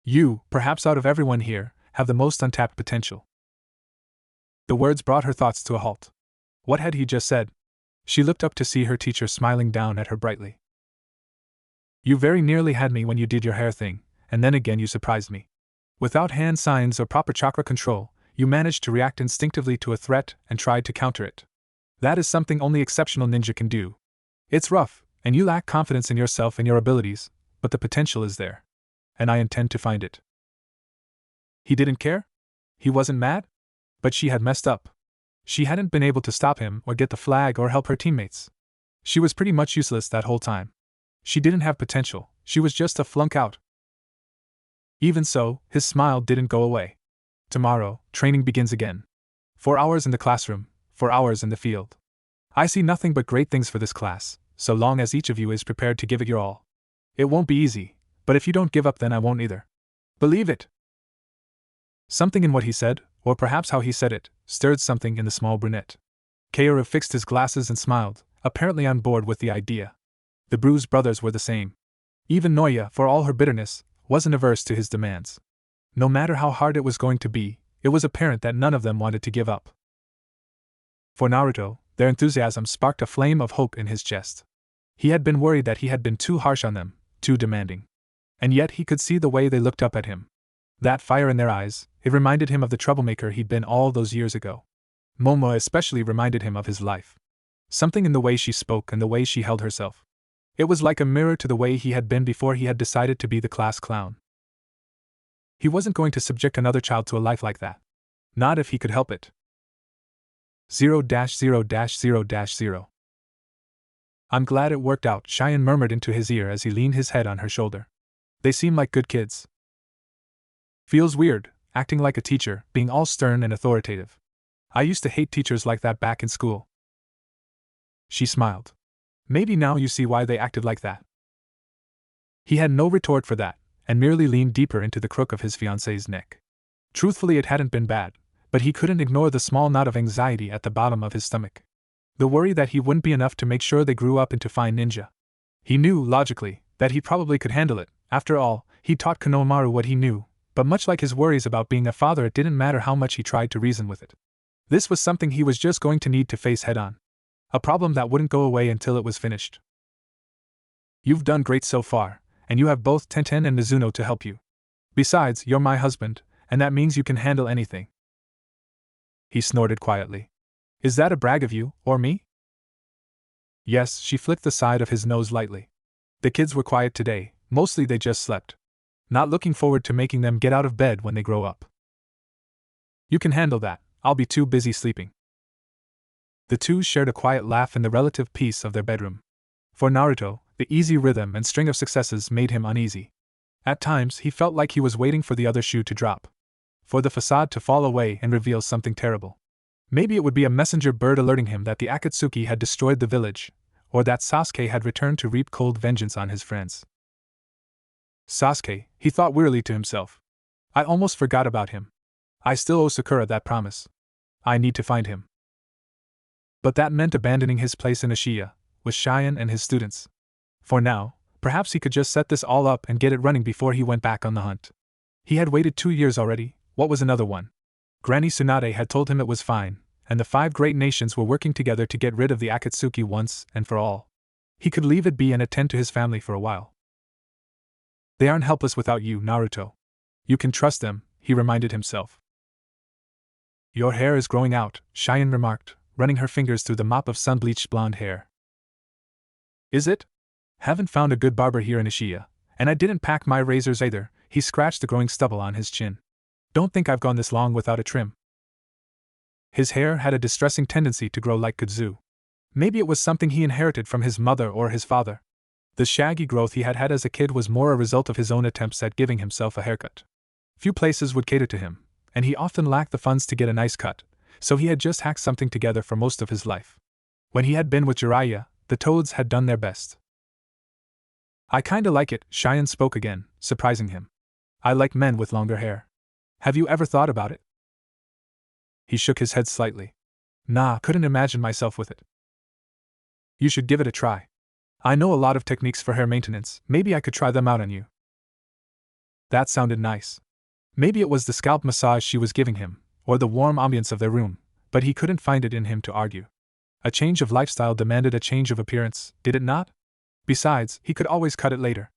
You, perhaps out of everyone here, have the most untapped potential. The words brought her thoughts to a halt. What had he just said? She looked up to see her teacher smiling down at her brightly. You very nearly had me when you did your hair thing, and then again you surprised me. Without hand signs or proper chakra control, you managed to react instinctively to a threat and tried to counter it. That is something only exceptional ninja can do. It's rough, and you lack confidence in yourself and your abilities, but the potential is there. And I intend to find it. He didn't care? He wasn't mad? But she had messed up. She hadn't been able to stop him or get the flag or help her teammates. She was pretty much useless that whole time. She didn't have potential, she was just a flunk out. Even so, his smile didn't go away. Tomorrow, training begins again. 4 hours in the classroom, 4 hours in the field. I see nothing but great things for this class, so long as each of you is prepared to give it your all. It won't be easy, but if you don't give up then I won't either. Believe it! Something in what he said, or perhaps how he said it, stirred something in the small brunette. Kaoru fixed his glasses and smiled, apparently on board with the idea. The bruised brothers were the same. Even Noya, for all her bitterness, wasn't averse to his demands. No matter how hard it was going to be, it was apparent that none of them wanted to give up. For Naruto, their enthusiasm sparked a flame of hope in his chest. He had been worried that he had been too harsh on them, too demanding. And yet he could see the way they looked up at him. That fire in their eyes, it reminded him of the troublemaker he'd been all those years ago. Momo especially reminded him of his life. Something in the way she spoke and the way she held herself. It was like a mirror to the way he had been before he had decided to be the class clown. He wasn't going to subject another child to a life like that. Not if he could help it. 0-0-0-0. I'm glad it worked out, Shion murmured into his ear as he leaned his head on her shoulder. They seem like good kids. Feels weird, acting like a teacher, being all stern and authoritative. I used to hate teachers like that back in school. She smiled. Maybe now you see why they acted like that. He had no retort for that, and merely leaned deeper into the crook of his fiancée's neck. Truthfully, it hadn't been bad, but he couldn't ignore the small knot of anxiety at the bottom of his stomach. The worry that he wouldn't be enough to make sure they grew up into fine ninja. He knew, logically, that he probably could handle it. After all, he taught Konohamaru what he knew, but much like his worries about being a father, it didn't matter how much he tried to reason with it. This was something he was just going to need to face head-on. A problem that wouldn't go away until it was finished. You've done great so far, and you have both Tenten and Mizuno to help you. Besides, you're my husband, and that means you can handle anything. He snorted quietly. Is that a brag of you, or me? Yes, she flicked the side of his nose lightly. The kids were quiet today, mostly they just slept. Not looking forward to making them get out of bed when they grow up. You can handle that, I'll be too busy sleeping. The two shared a quiet laugh in the relative peace of their bedroom. For Naruto, the easy rhythm and string of successes made him uneasy. At times he felt like he was waiting for the other shoe to drop. For the facade to fall away and reveal something terrible. Maybe it would be a messenger bird alerting him that the Akatsuki had destroyed the village, or that Sasuke had returned to reap cold vengeance on his friends. Sasuke, he thought wearily to himself. I almost forgot about him. I still owe Sakura that promise. I need to find him. But that meant abandoning his place in Ashia, with Shion and his students. For now, perhaps he could just set this all up and get it running before he went back on the hunt. He had waited 2 years already, what was another one? Granny Tsunade had told him it was fine, and the 5 great nations were working together to get rid of the Akatsuki once and for all. He could leave it be and attend to his family for a while. They aren't helpless without you, Naruto. You can trust them, he reminded himself. Your hair is growing out, Shion remarked, running her fingers through the mop of sun-bleached blonde hair. Is it? Haven't found a good barber here in Ashia, and I didn't pack my razors either. He scratched the growing stubble on his chin. Don't think I've gone this long without a trim. His hair had a distressing tendency to grow like kudzu. Maybe it was something he inherited from his mother or his father. The shaggy growth he had had as a kid was more a result of his own attempts at giving himself a haircut. Few places would cater to him, and he often lacked the funds to get a nice cut, so he had just hacked something together for most of his life. When he had been with Jiraiya, the Toads had done their best. I kinda like it, Shion spoke again, surprising him. I like men with longer hair. Have you ever thought about it? He shook his head slightly. Nah, couldn't imagine myself with it. You should give it a try. I know a lot of techniques for hair maintenance, maybe I could try them out on you. That sounded nice. Maybe it was the scalp massage she was giving him, or the warm ambience of their room, but he couldn't find it in him to argue. A change of lifestyle demanded a change of appearance, did it not? Besides, he could always cut it later.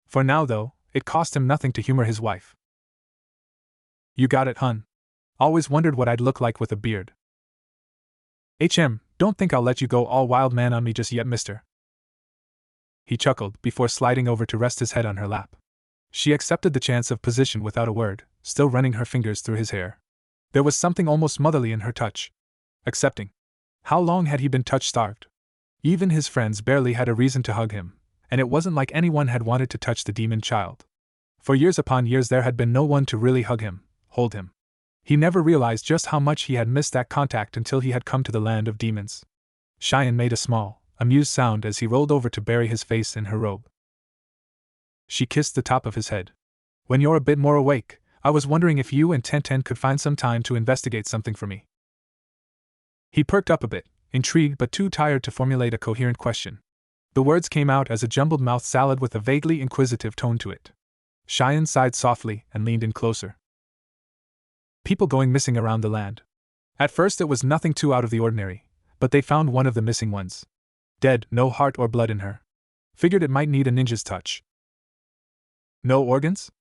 For now, though, it cost him nothing to humor his wife. You got it, hun. Always wondered what I'd look like with a beard. Don't think I'll let you go all wild man on me just yet, mister. He chuckled before sliding over to rest his head on her lap. She accepted the chance of position without a word, still running her fingers through his hair. There was something almost motherly in her touch. Accepting. How long had he been touch-starved? Even his friends barely had a reason to hug him, and it wasn't like anyone had wanted to touch the demon child. For years upon years there had been no one to really hug him, hold him. He never realized just how much he had missed that contact until he had come to the land of demons. Shion made a small, amused sound as he rolled over to bury his face in her robe. She kissed the top of his head. When you're a bit more awake, I was wondering if you and Tenten could find some time to investigate something for me. He perked up a bit, intrigued but too tired to formulate a coherent question. The words came out as a jumbled-mouthed salad with a vaguely inquisitive tone to it. Shion sighed softly and leaned in closer. People going missing around the land. At first it was nothing too out of the ordinary, but they found one of the missing ones. Dead, no heart or blood in her. Figured it might need a ninja's touch. No organs?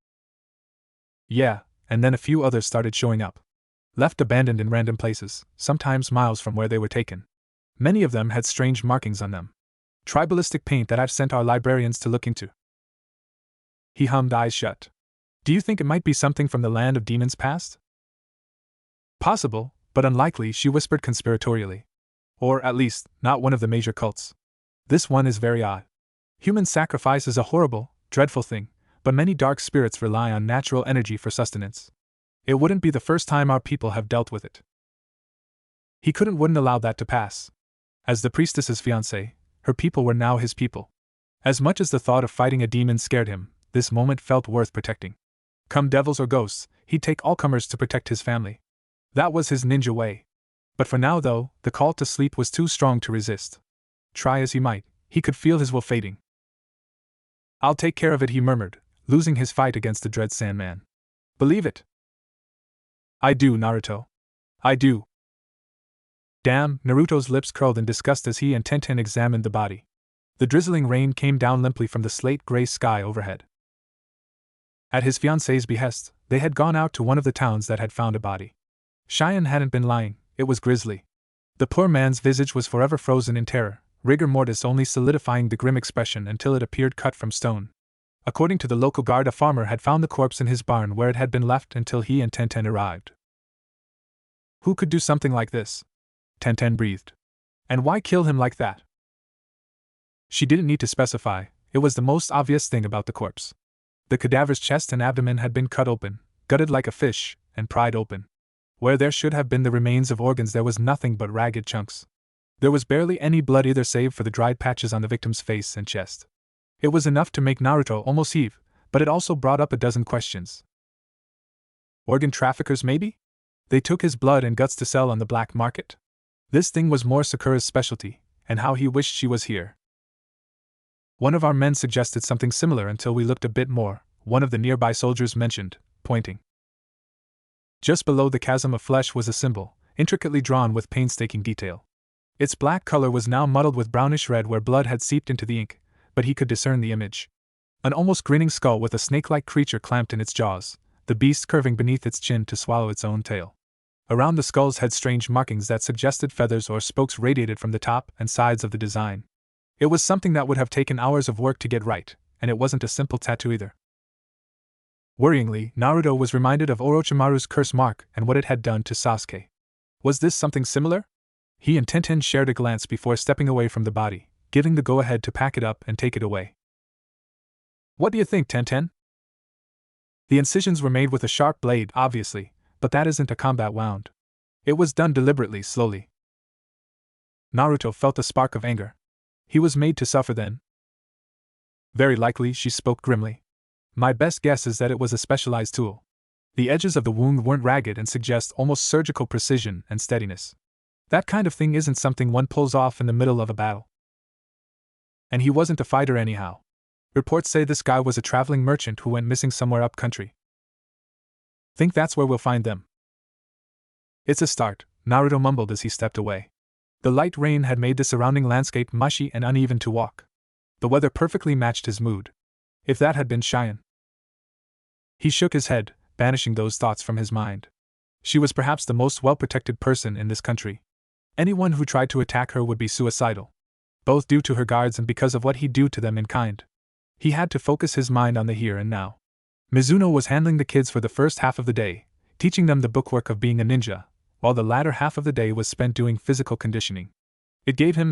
Yeah, and then a few others started showing up. Left abandoned in random places, sometimes miles from where they were taken. Many of them had strange markings on them. Tribalistic paint that I've sent our librarians to look into. He hummed, eyes shut. Do you think it might be something from the land of demons past? Possible, but unlikely, she whispered conspiratorially. Or, at least, not one of the major cults. This one is very odd. Human sacrifice is a horrible, dreadful thing, but many dark spirits rely on natural energy for sustenance. It wouldn't be the first time our people have dealt with it. He wouldn't allow that to pass. As the priestess's fiancé, her people were now his people. As much as the thought of fighting a demon scared him, this moment felt worth protecting. Come devils or ghosts, he'd take all comers to protect his family. That was his ninja way. But for now, though, the call to sleep was too strong to resist. Try as he might, he could feel his will fading. I'll take care of it, he murmured, losing his fight against the dread Sandman. Believe it. I do, Naruto. I do. Damn, Naruto's lips curled in disgust as he and Tenten examined the body. The drizzling rain came down limply from the slate-gray sky overhead. At his fiancée's behest, they had gone out to one of the towns that had found a body. Shion hadn't been lying, it was Grizzly. The poor man's visage was forever frozen in terror, rigor mortis only solidifying the grim expression until it appeared cut from stone. According to the local guard, a farmer had found the corpse in his barn where it had been left until he and Tenten arrived. Who could do something like this? Tenten breathed. And why kill him like that? She didn't need to specify, it was the most obvious thing about the corpse. The cadaver's chest and abdomen had been cut open, gutted like a fish, and pried open. Where there should have been the remains of organs there was nothing but ragged chunks. There was barely any blood either save for the dried patches on the victim's face and chest. It was enough to make Naruto almost heave, but it also brought up a dozen questions. Organ traffickers, maybe? They took his blood and guts to sell on the black market? This thing was more Sakura's specialty, and how he wished she was here. One of our men suggested something similar until we looked a bit more, one of the nearby soldiers mentioned, pointing. Just below the chasm of flesh was a symbol, intricately drawn with painstaking detail. Its black color was now muddled with brownish red where blood had seeped into the ink, but he could discern the image. An almost grinning skull with a snake-like creature clamped in its jaws, the beast curving beneath its chin to swallow its own tail. Around the skull's head strange markings that suggested feathers or spokes radiated from the top and sides of the design. It was something that would have taken hours of work to get right, and it wasn't a simple tattoo either. Worryingly, Naruto was reminded of Orochimaru's curse mark and what it had done to Sasuke. Was this something similar? He and Tenten shared a glance before stepping away from the body, giving the go-ahead to pack it up and take it away. What do you think, Tenten? The incisions were made with a sharp blade, obviously, but that isn't a combat wound. It was done deliberately, slowly. Naruto felt a spark of anger. He was made to suffer then. Very likely, she spoke grimly. My best guess is that it was a specialized tool. The edges of the wound weren't ragged and suggest almost surgical precision and steadiness. That kind of thing isn't something one pulls off in the middle of a battle. And he wasn't a fighter anyhow. Reports say this guy was a traveling merchant who went missing somewhere up country. Think that's where we'll find them. It's a start, Naruto mumbled as he stepped away. The light rain had made the surrounding landscape mushy and uneven to walk. The weather perfectly matched his mood. If that had been Shion. He shook his head, banishing those thoughts from his mind. She was perhaps the most well-protected person in this country. Anyone who tried to attack her would be suicidal, both due to her guards and because of what he'd do to them in kind. He had to focus his mind on the here and now. Mizuno was handling the kids for the first half of the day, teaching them the bookwork of being a ninja, while the latter half of the day was spent doing physical conditioning. It gave him